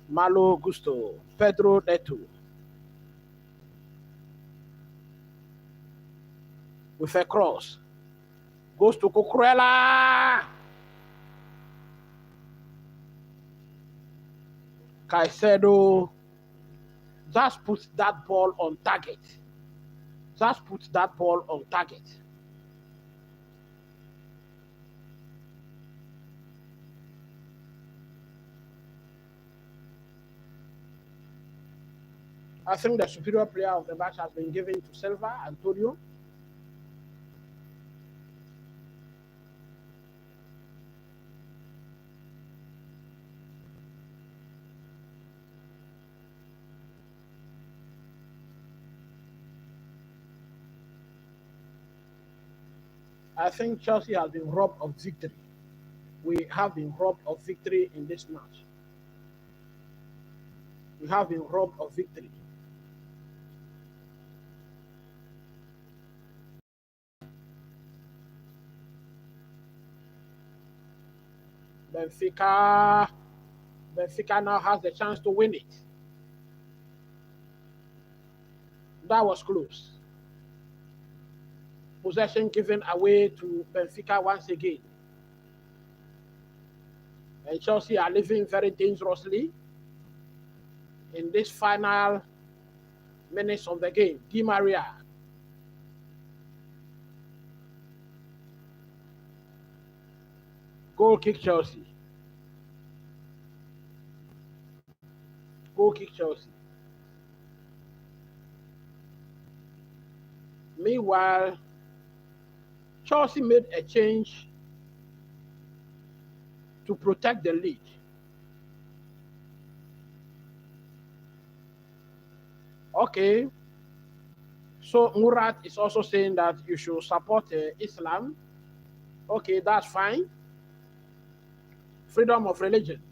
Malo Gusto, Pedro Neto. With a cross. Goes to Cucurella. Caicedo just puts that ball on target. Just puts that ball on target. I think the superior player of the match has been given to Silva, Antonio. I think Chelsea has been robbed of victory. We have been robbed of victory in this match. We have been robbed of victory. Benfica Benfica now has the chance to win it. That was close. Possession given away to Benfica once again. And Chelsea are living very dangerously in this final minutes of the game. Di Maria. Goal kick Chelsea. Goal kick Chelsea. Meanwhile, Chelsea made a change to protect the lead. Okay. So Murat is also saying that you should support Islam. Okay, that's fine. Freedom of religion.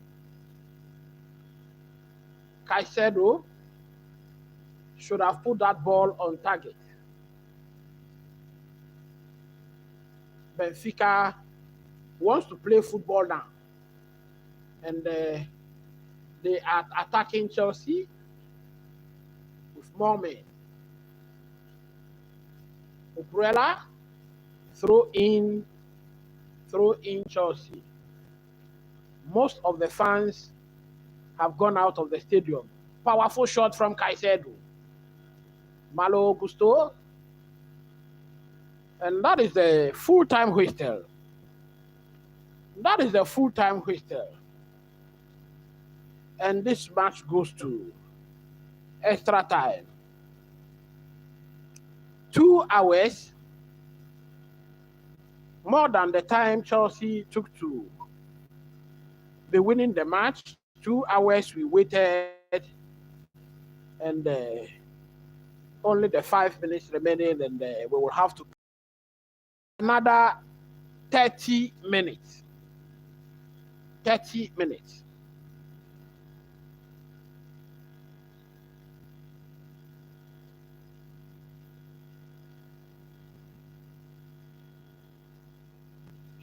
Caicedo should have put that ball on target. Benfica wants to play football now. And they are attacking Chelsea with more men. Uprella, throw in Chelsea. Most of the fans have gone out of the stadium. Powerful shot from Caicedo. Malo Gusto. And that is the full-time whistle. That is the full-time whistle. And this match goes to extra time. 2 hours, more than the time Chelsea took to be winning the match. 2 hours we waited, and only the 5 minutes remaining, and we will have to another 30 minutes. 30 minutes.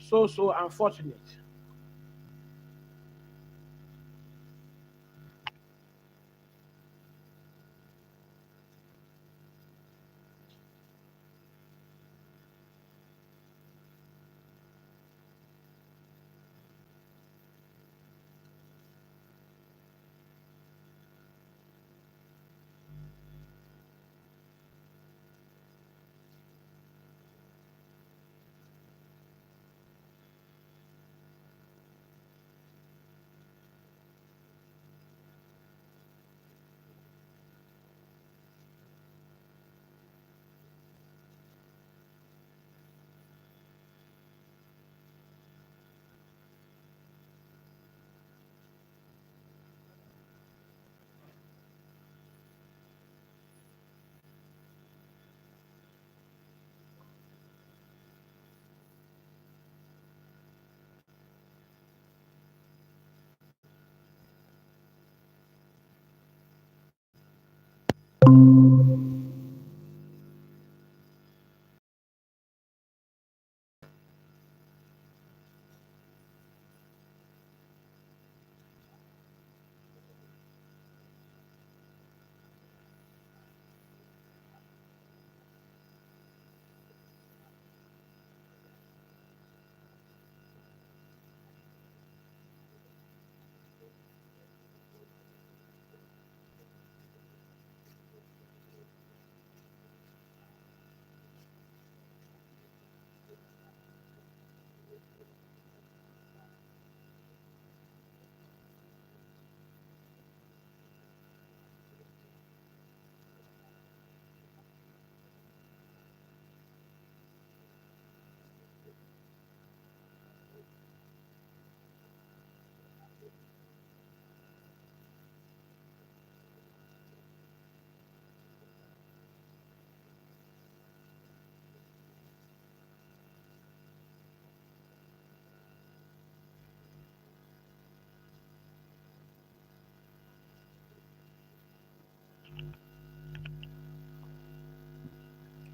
So unfortunate.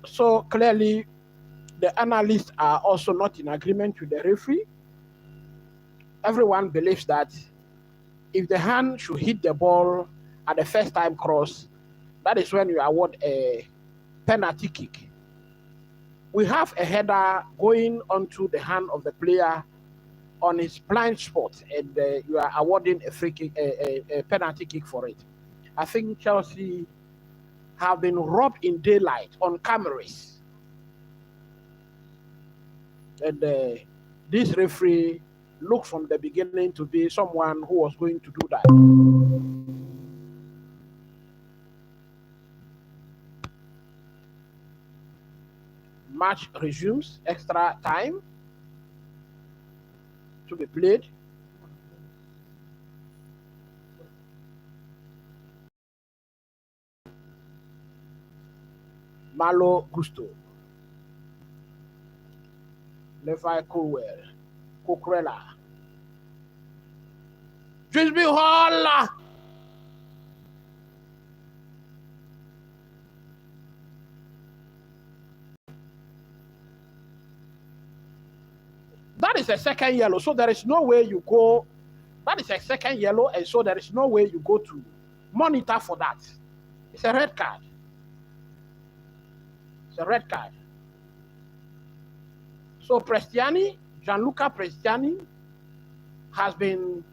So clearly, the analysts are also not in agreement with the referee. Everyone believes that if the hand should hit the ball at the first time cross, that is when you award a penalty kick. We have a header going onto the hand of the player on his blind spot, and you are awarding a free kick, a penalty kick for it. I think Chelsea have been robbed in daylight on cameras, and this referee looked from the beginning to be someone who was going to do that. Match resumes, extra time to be played. Malo Gusto, Levi Colwell, Cucurella, Drisby Hall. That is a second yellow, so there is no way you go. That is a second yellow, and so there is no way you go to monitor for that. It's a red card. It's a red card. So Gianluca Prestiani has been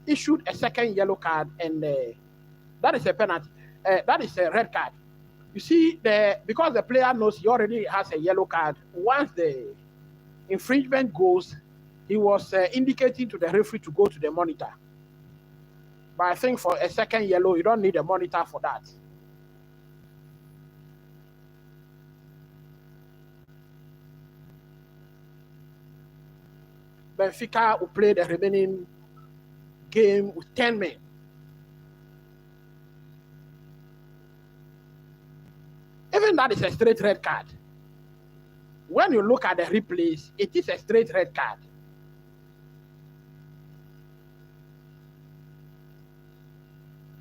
issued a second yellow card, and that is a penalty. That is a red card. You see, because the player knows he already has a yellow card, once the infringement goes, he was indicating to the referee to go to the monitor. But I think for a second yellow, you don't need a monitor for that. Benfica will play the remaining game with 10 men. Even that is a straight red card. When you look at the replays, it is a straight red card.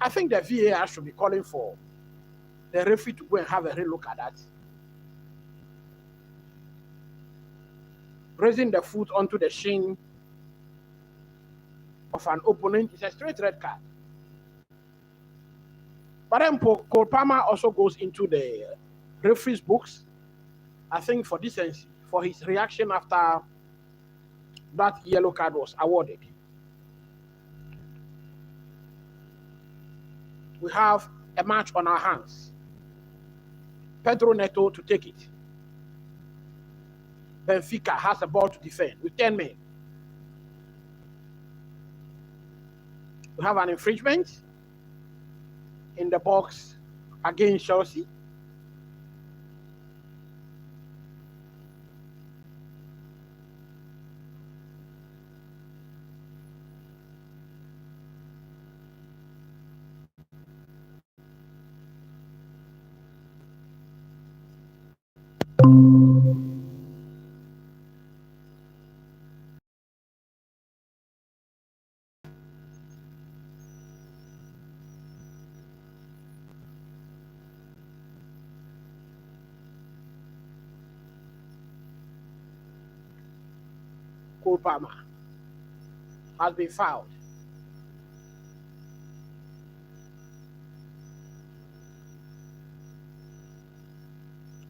I think the VAR should be calling for the referee to go and have a relook at that. Raising the foot onto the shin of an opponent is a straight red card. But then Cole Palmer also goes into the referee's books, I think, for decency, for his reaction after that yellow card was awarded. We have a match on our hands. Pedro Neto to take it. Benfica has a ball to defend with 10 men. We have an infringement in the box against Chelsea. Cole Palmer has been fouled.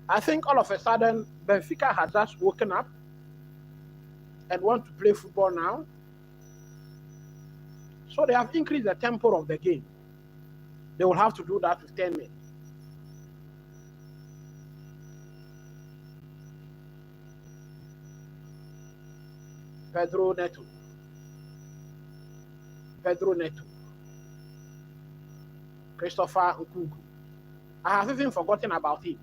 I think all of a sudden Benfica has just woken up and want to play football now. So they have increased the tempo of the game. They will have to do that with 10 men. Pedro Neto. Christopher Nkunku. I have even forgotten about him.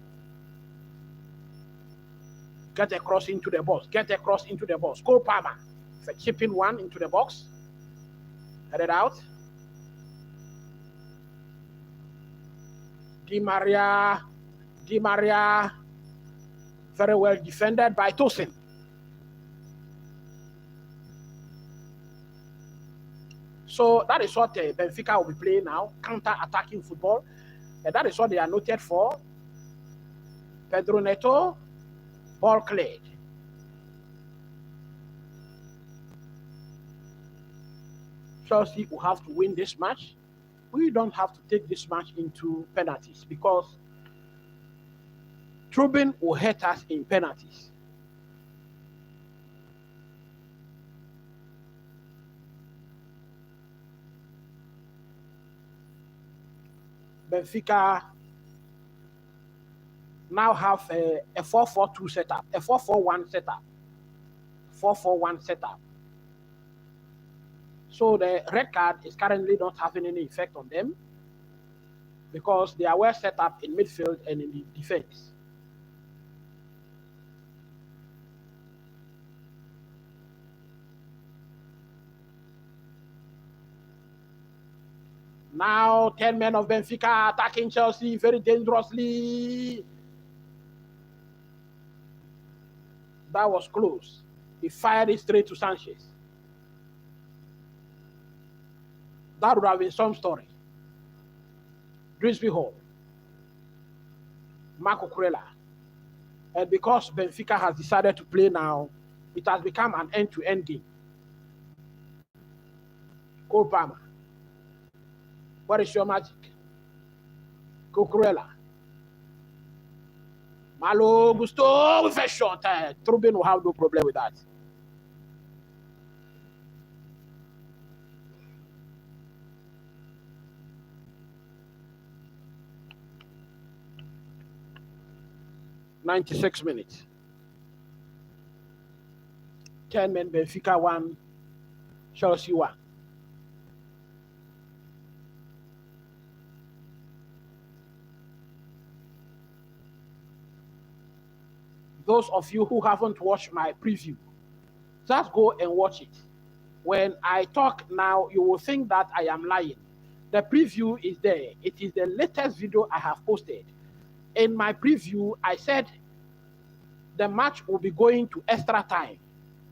Get across into the box. Cole Palmer. For chipping one into the box. Headed out. Di Maria. Very well defended by Tosin. So that is what Benfica will be playing now, counter-attacking football. And that is what they are noted for. Pedro Neto, ball cleared. Chelsea will have to win this match. We don't have to take this match into penalties because Trubin will hurt us in penalties. Benfica now have a 4-4-2 setup, a 4-4-1 setup, 4-4-1 setup. So the red card is currently not having any effect on them because they are well set up in midfield and in the defense. Now 10 men of Benfica attacking Chelsea very dangerously. That was close. He fired it straight to Sanchez. That would have been some story. Drisby Hall, Marco Kurela. And because Benfica has decided to play now, it has become an end-to-end game. Cole Palmer. What is your magic? Cucurella. Malo Gusto with a shot. Trubin will have no problem with that. "96 minutes. 10 men, Benfica 1, Chelsea 1. Those of you who haven't watched my preview, just go and watch it. When I talk now, you will think that I am lying. The preview is there. It is the latest video I have posted. In my preview, I said the match will be going to extra time.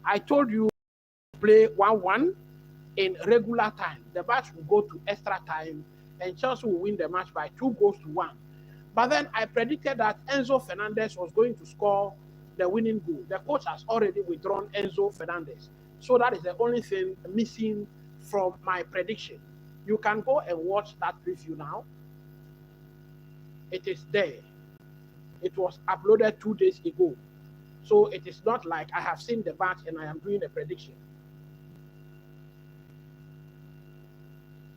I told you to play 1-1 in regular time. The match will go to extra time and Chelsea will win the match by 2-1. But then I predicted that Enzo Fernandez was going to score the winning goal. The coach has already withdrawn Enzo Fernandez. So that is the only thing missing from my prediction. You can go and watch that preview now. It is there. It was uploaded 2 days ago. So it is not like I have seen the match and I am doing a prediction.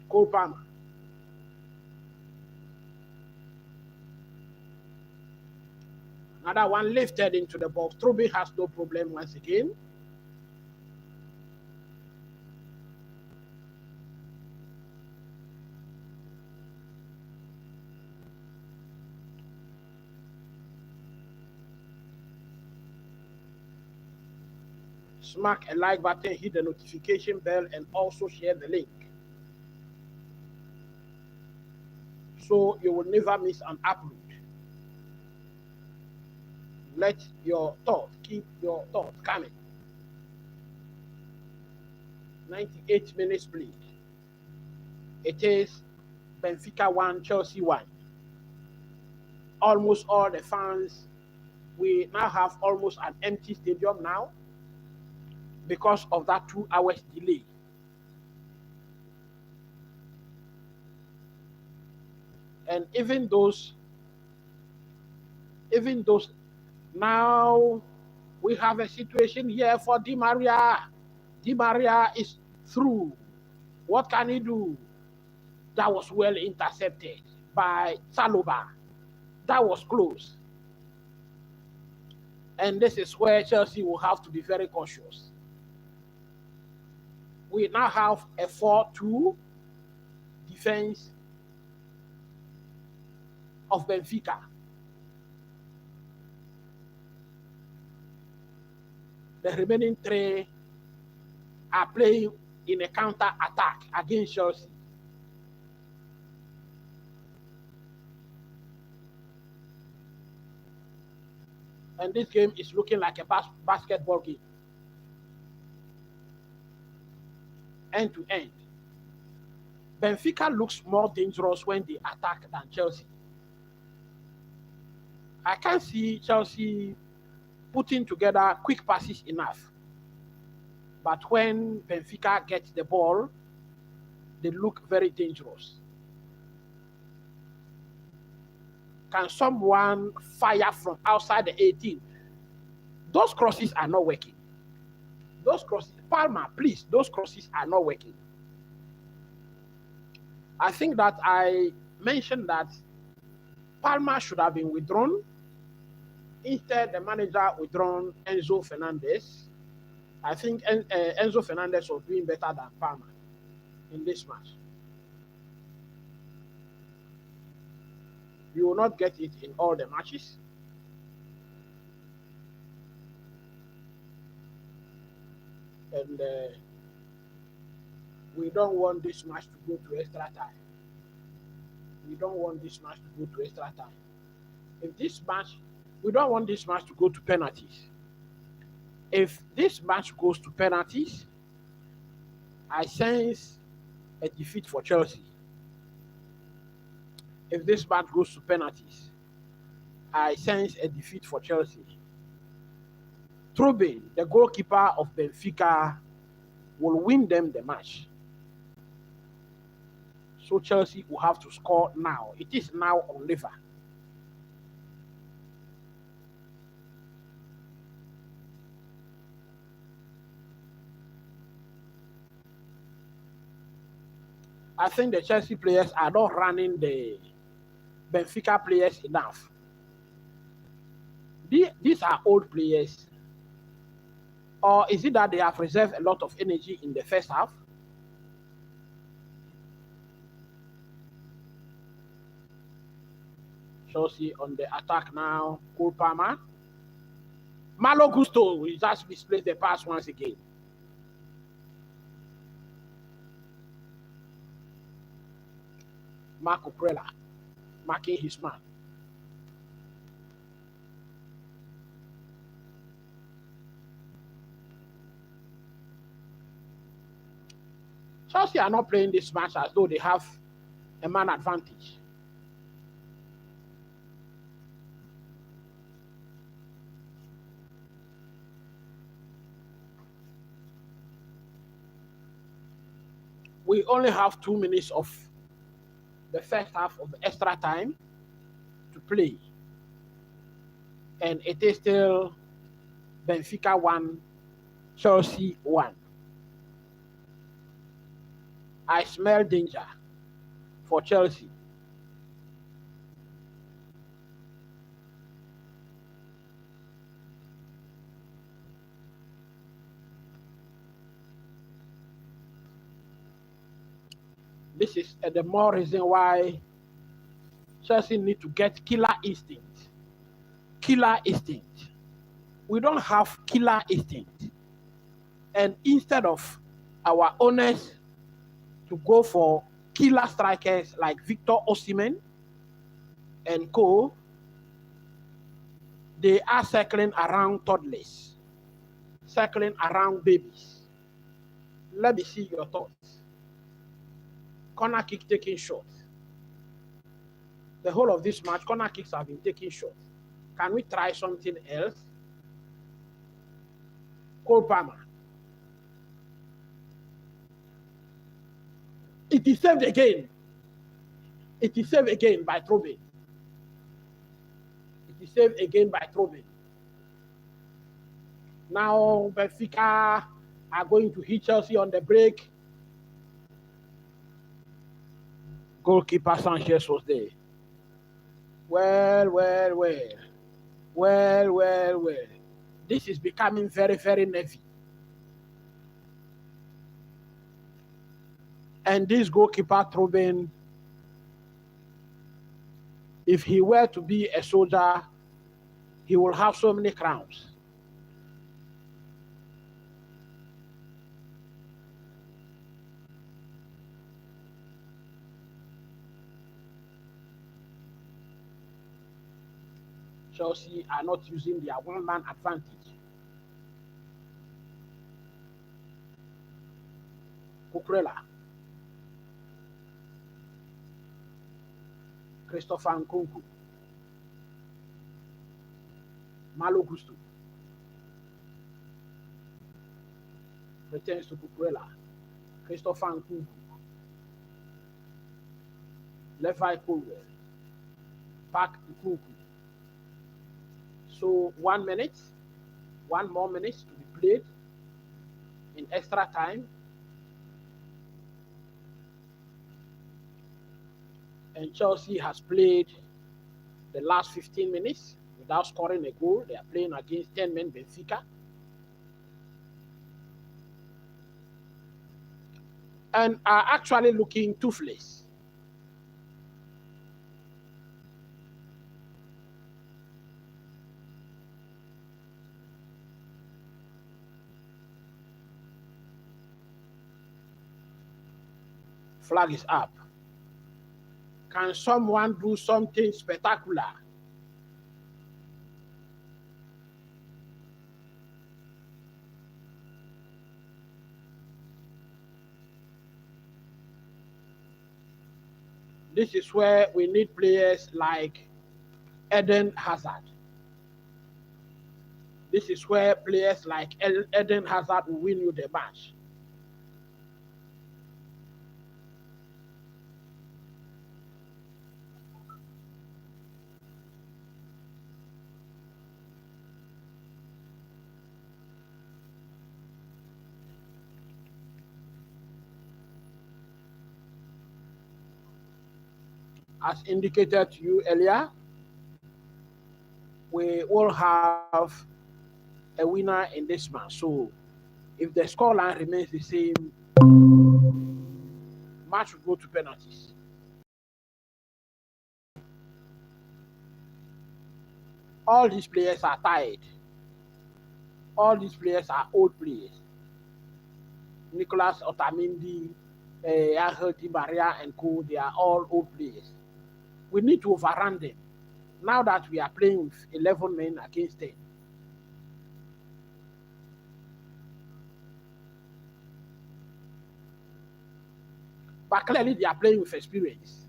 Cole Palmer. Another one lifted into the box. Trubin has no problem once again. Smack a like button, hit the notification bell, and also share the link. So you will never miss an upload. Let your thoughts, keep your thoughts coming. 98 minutes played. It is Benfica 1, Chelsea 1. Almost all the fans, we now have almost an empty stadium now because of that 2 hours delay. And even those now we have a situation here for Di Maria. Di Maria is through. What can he do? That was well intercepted by Saloba. That was close. And this is where Chelsea will have to be very cautious. We now have a 4-2 defense of Benfica. The remaining 3 are playing in a counter attack against Chelsea. And this game is looking like a basketball game. End to end. Benfica looks more dangerous when they attack than Chelsea. I can't see Chelsea putting together quick passes enough. But when Benfica gets the ball, they look very dangerous. Can someone fire from outside the 18? Those crosses are not working. Those crosses, Palmer, please, those crosses are not working. I think that I mentioned that Palmer should have been withdrawn. Instead, the manager withdrawn Enzo Fernandez. I think Enzo Fernandez was doing better than Palmer in this match. You will not get it in all the matches. And we don't want this match to go to extra time. We don't want this match to go to extra time. If this match, we don't want this match to go to penalties. If this match goes to penalties, I sense a defeat for Chelsea. If this match goes to penalties, I sense a defeat for Chelsea. Trubin, the goalkeeper of Benfica, will win them the match. So Chelsea will have to score now. It is now or never. I think the Chelsea players are not running the Benfica players enough. These are old players. Or is it that they have reserved a lot of energy in the first half? Chelsea on the attack now. Cole Palmer. Malo Gusto will just misplace the pass once again. Marco Prella marking his man. Chelsea are not playing this match as though they have a man advantage. We only have 2 minutes of the first half of the extra time to play. And it is still Benfica 1, Chelsea 1. I smell danger for Chelsea. This is the more reason why Chelsea need to get killer instinct. Killer instinct. We don't have killer instinct. And instead of our owners to go for killer strikers like Victor Osimhen and co, they are circling around toddlers, circling around babies. Let me see your thoughts. Corner kick taking shot. The whole of this match, corner kicks have been taking shot. Can we try something else? Cole Palmer. It is saved again. It is saved again by Trubin. It is saved again by Trubin. Now Benfica are going to hit Chelsea on the break. Goalkeeper Sanchez was there. Well. This is becoming very, very nervy. And this goalkeeper, Trubin, if he were to be a soldier, he will have so many crowns. Chelsea are not using their one-man advantage. Cucurella. Christopher Nkunku. Malo Gusto. Returns to Cucurella. Christopher Nkunku. Levi Colwell, Park Ikuku. So 1 minute, 1 more minute to be played in extra time. And Chelsea has played the last 15 minutes without scoring a goal. They are playing against 10 men Benfica. And are actually looking toothless. Flag is up. Can someone do something spectacular? This is where we need players like Eden Hazard. This is where players like Eden Hazard will win you the match. As indicated to you earlier, we will have a winner in this match. So if the scoreline remains the same, match will go to penalties. All these players are tired. All these players are old players. Nicolas Otamendi, Angel Di Maria, and Co. They are all old players. We need to overrun them. Now that we are playing with 11 men against 10. But clearly they are playing with experience.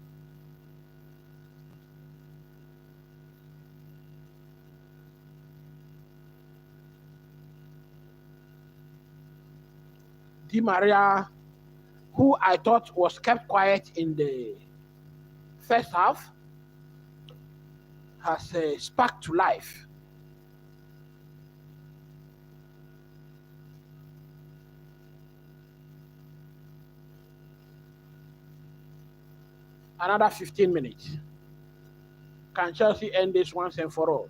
Di Maria, who I thought was kept quiet in the first half, has sparked to life. Another 15 minutes. Can Chelsea end this once and for all?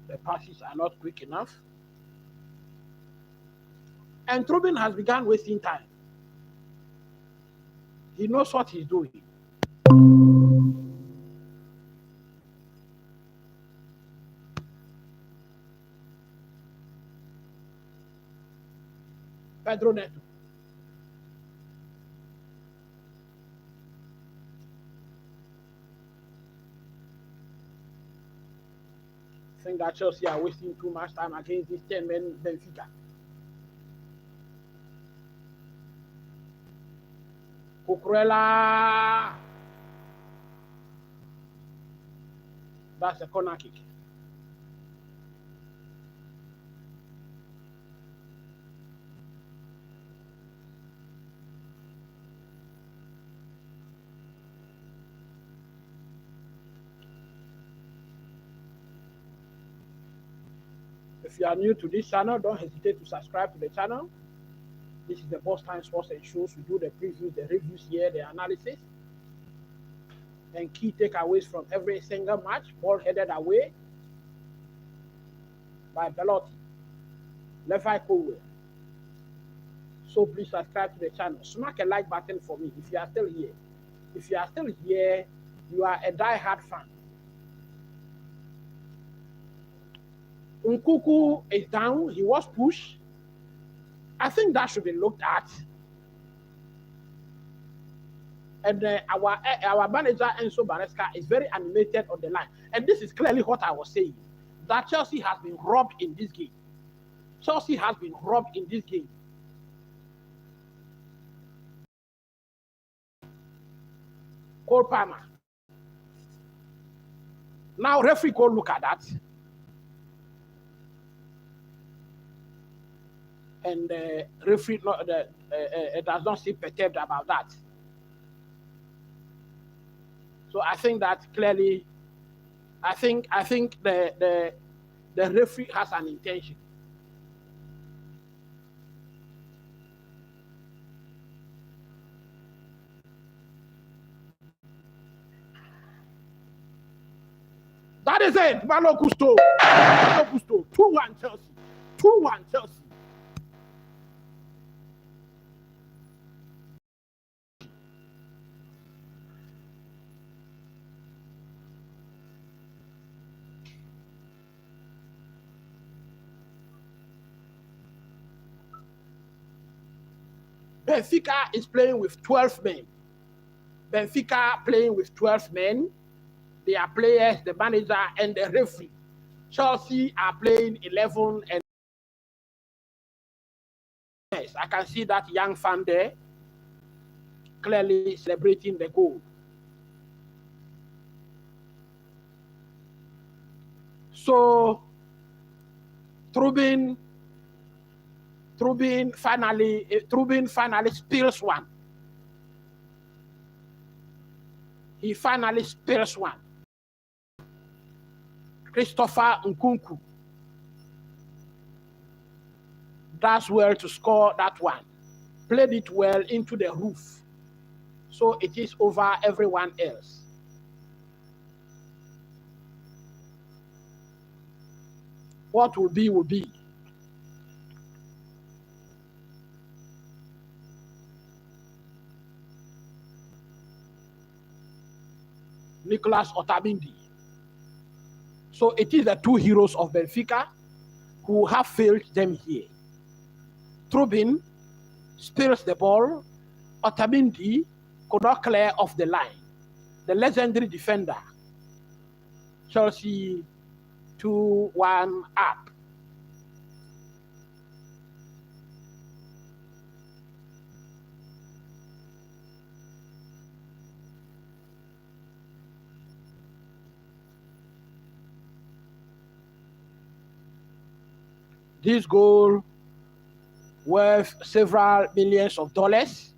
The passes are not quick enough. And Trubin has begun wasting time. He knows what he's doing. Pedro Neto. I think that Chelsea are wasting too much time against this 10 men Benfica. Cucurella. That's a corner kick. If you are new to this channel, don't hesitate to subscribe to the channel. This is the Boss Time Sports and Shows. We do the previews, the reviews here, the analysis, and key takeaways from every single match. Ball headed away by Belotti. Levi Colwell. Also, please subscribe to the channel. Smack a like button for me if you are still here. If you are still here, you are a die-hard fan. Nkuku is down. He was pushed. I think that should be looked at. And our manager Enzo Maresca is very animated on the line. And this is clearly what I was saying, that Chelsea has been robbed in this game. Chelsea has been robbed in this game. Cole Palmer. Now referee go look at that. And referee does not seem perturbed about that. So I think that clearly, I think the referee has an intention. That is it. Malo Gusto. 2-1 Chelsea. 2-1 Chelsea. Benfica is playing with 12 men. Benfica playing with 12 men. They are players, the manager, and the referee. Chelsea are playing 11 and yes, I can see that young fan there clearly celebrating the goal. So Trubin finally spills one. He finally spills one. Christopher Nkunku does well to score that one. Played it well into the roof. So it is over everyone else. What will be, will be. Nicolas Otamendi. So it is the two heroes of Benfica who have failed them here. Trubin spills the ball. Otamendi could not clear off the line. The legendary defender. Chelsea 2-1 up. This goal worth several millions of dollars.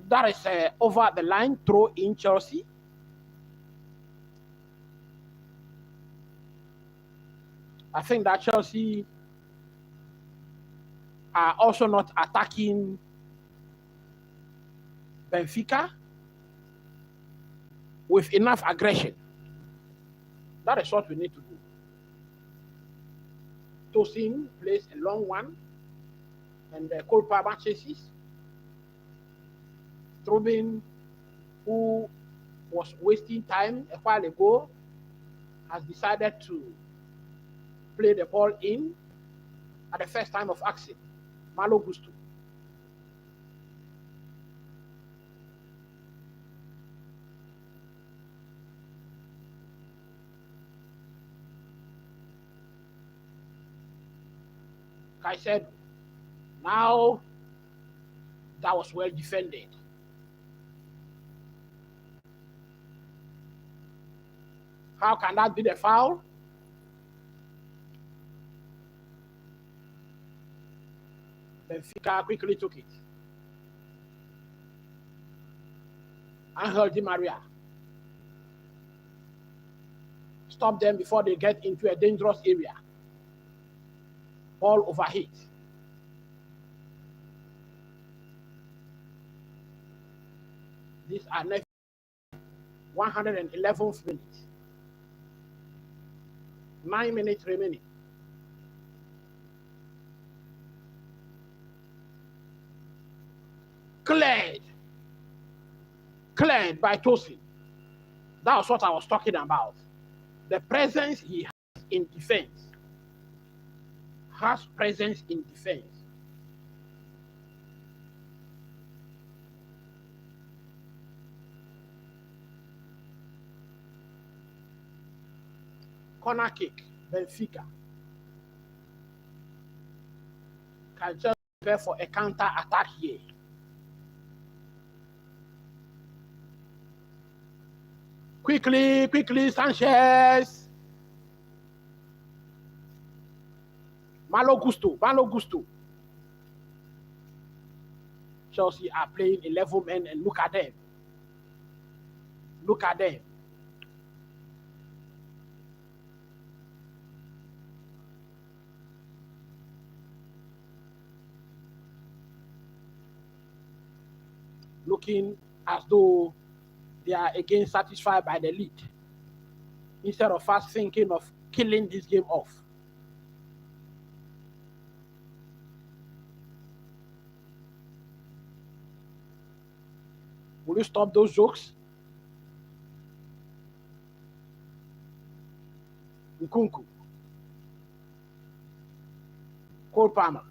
That is over the line throw in Chelsea. I think that Chelsea are also not attacking Benfica with enough aggression. That is what we need to do. Tosin plays a long one, and Cole Palmer chases. Trubin, who was wasting time a while ago, has decided to play the ball in at the first time of action. Malo Gusto. Caicedo. Now that was well defended. How can that be the foul? Benfica quickly took it. Angel Di Maria. Stop them before they get into a dangerous area. Ball overhit. These are 111th minute. 9 minutes remaining. cleared by Tosin. That was what I was talking about. The presence he has in defense. Has presence in defense. Corner kick, Benfica. Can just prepare for a counter attack here. Quickly, Sanchez. Malo Gusto. Chelsea are playing 11 men, and look at them. Looking as though they are again satisfied by the lead, instead of us thinking of killing this game off. Will you stop those jokes? Nkunku. Cole Palmer.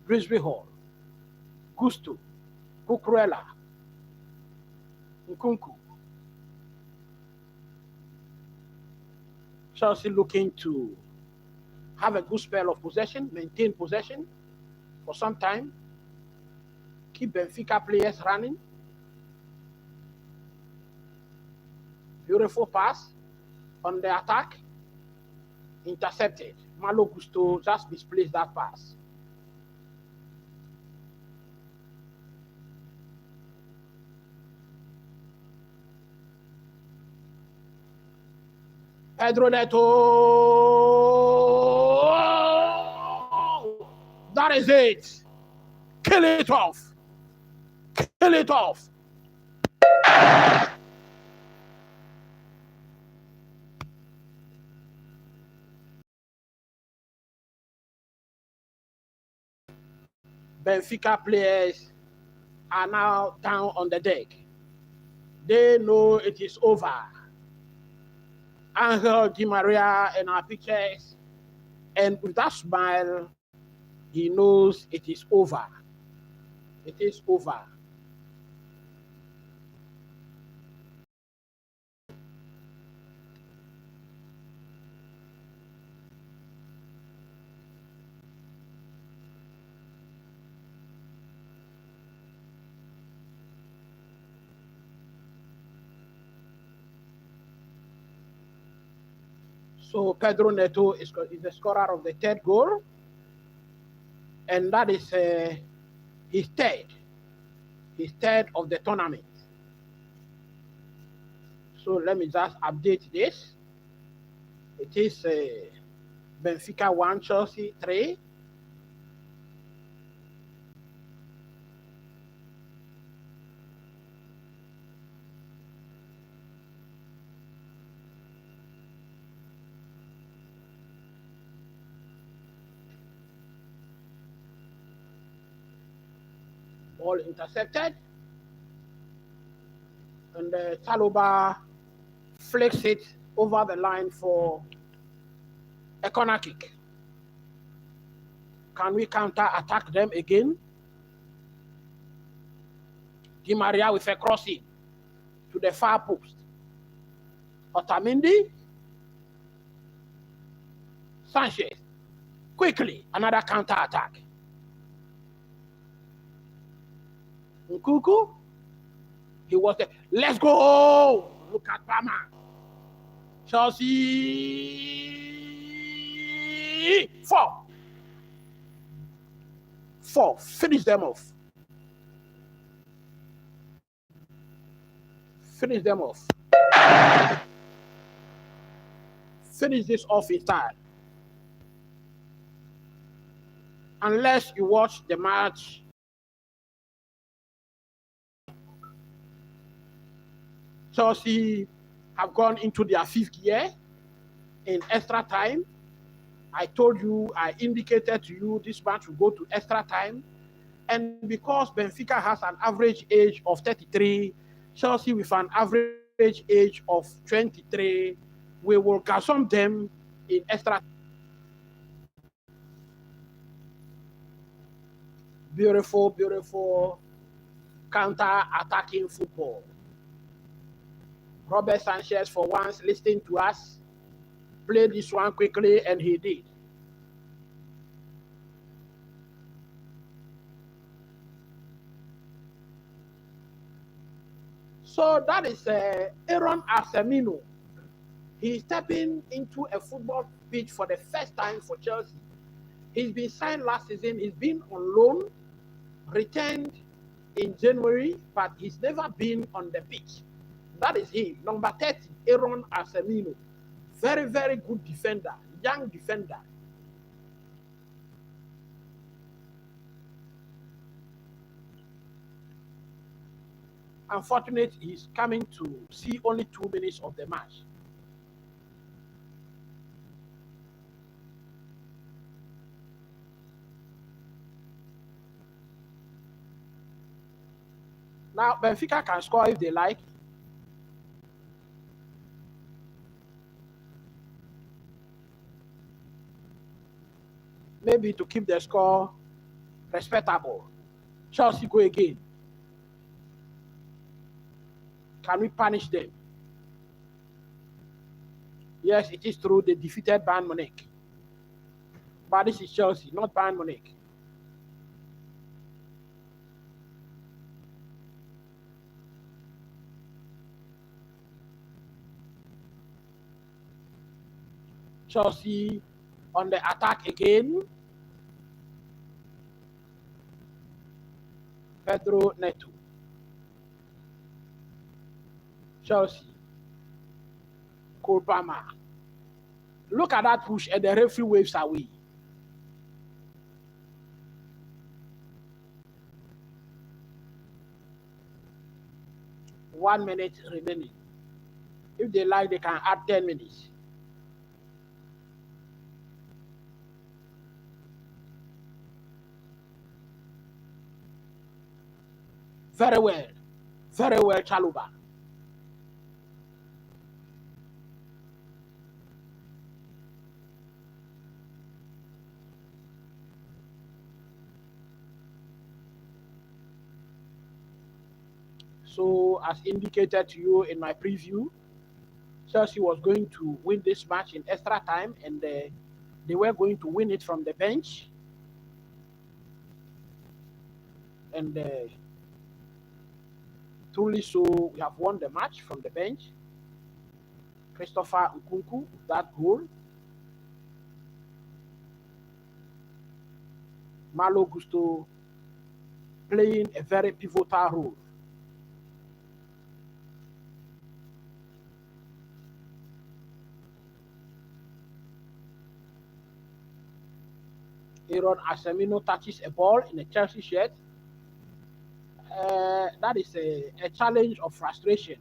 Brisbane Hall. Gusto. Cucurella. Nkunku. Chelsea looking to have a good spell of possession, maintain possession for some time, keep Benfica players running. Beautiful pass on the attack, intercepted. Malo Gusto just misplaced that pass. Pedro Neto. That is it. Kill it off. Benfica players are now down on the deck. They know it is over. Angel Di Maria in our pictures, and with that smile, he knows it is over. It is over. So Pedro Neto is the scorer of the third goal, and that is his third of the tournament. So let me just update this. It is Benfica 1, Chelsea 3. Ball intercepted, and Taloba flicks it over the line for a corner kick. Can we counter attack them again? Di Maria with a crossing to the far post. Otamendi. Sanchez. Quickly, another counter attack. Nkunku. He was there. Let's go! Look at Palmer. Chelsea. 4. Finish them off. Finish this off in time. Unless you watch the match Chelsea have gone into their 5th gear in extra time I told you, I indicated to you this match will go to extra time. And because Benfica has an average age of 33, Chelsea with an average age of 23, we will gazon them in extra. Beautiful, beautiful counter-attacking football. Robert Sanchez, for once, listening to us, played this one quickly, and he did. So that is Aaron Arsemino. He's stepping into a football pitch for the first time for Chelsea. He's been signed last season. He's been on loan, returned in January, but he's never been on the pitch. That is him, number 30, Aaron Arsemino. Very, very good defender, young defender. Unfortunately, he's coming to see only 2 minutes of the match. Now, Benfica can score if they like. Maybe to keep the score respectable. Chelsea go again. Can we punish them? Yes, it is true they defeated Bayern Munich. But this is Chelsea, not Bayern Munich. Chelsea on the attack again. Pedro Neto. Chelsea. Kolbama. Look at that push and the referee waves away. One minute remaining. If they like, they can add 10 minutes. Very well. Very well, Chaluba. So, as indicated to you in my preview, Chelsea was going to win this match in extra time, and they were going to win it from the bench. And truly so, we have won the match from the bench. Christopher Nkunku, that goal. Malo Gusto playing a very pivotal role. Aaron Arsemino touches a ball in a Chelsea shirt. That is a challenge of frustration.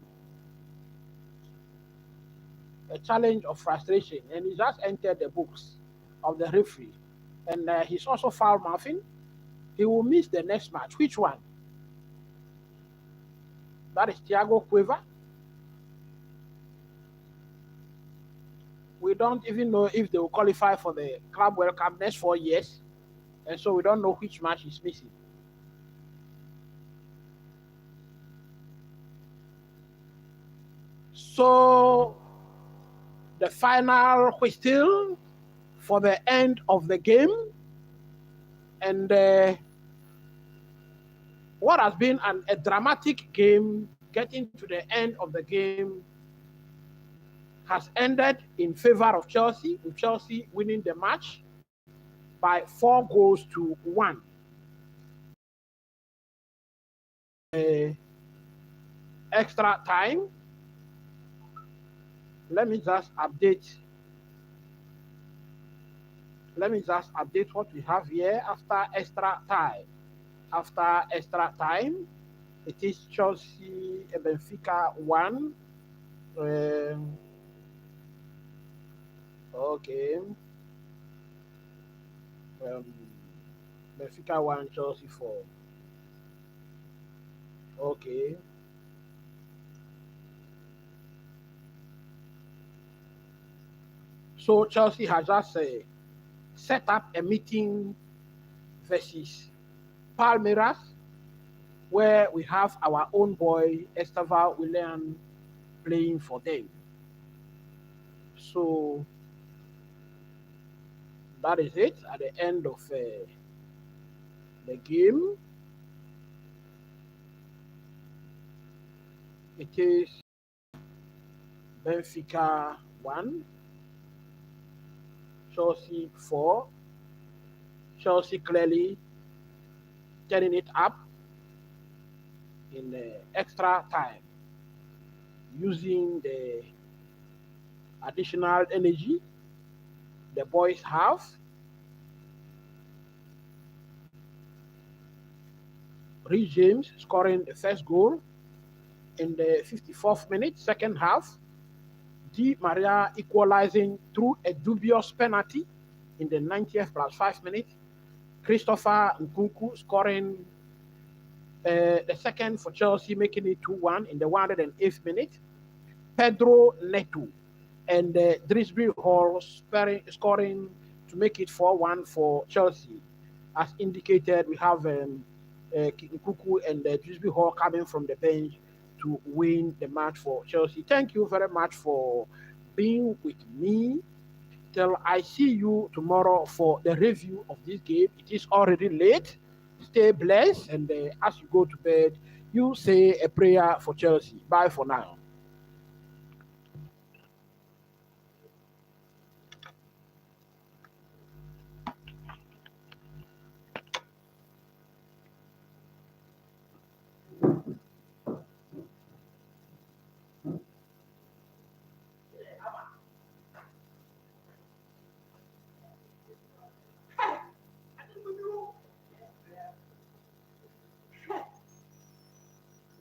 A challenge of frustration. And he just entered the books of the referee. And he's also foul mouthing. He will miss the next match. Which one? That is Thiago Cueva. We don't even know if they will qualify for the Club World Cup next 4 years. And so we don't know which match he's missing. So the final whistle for the end of the game. And what has been a dramatic game, getting to the end of the game, has ended in favor of Chelsea, with Chelsea winning the match by 4-1. Extra time. Let me just update what we have here after extra time. After extra time, it is Chelsea and Benfica 1. Okay. Benfica 1, Chelsea 4. Okay. So Chelsea has just set up a meeting versus Palmeiras, where we have our own boy Esteval Willian playing for them. So that is it. At the end of the game, it is Benfica 1, Chelsea 4. Chelsea clearly turning it up in the extra time using the additional energy the boys have. Reece James scoring the first goal in the 54th minute, second half. Di Maria equalizing through a dubious penalty in the 90th plus 5 minutes. Christopher Nkunku scoring the second for Chelsea, making it 2-1 in the 108th minute. Pedro Neto and Drisby Hall scoring to make it 4-1 for Chelsea. As indicated, we have Nkunku and Drisby Hall coming from the bench to win the match for Chelsea. Thank you very much for being with me. Till I see you tomorrow for the review of this game. It is already late. Stay blessed, and as you go to bed, you say a prayer for Chelsea. Bye for now.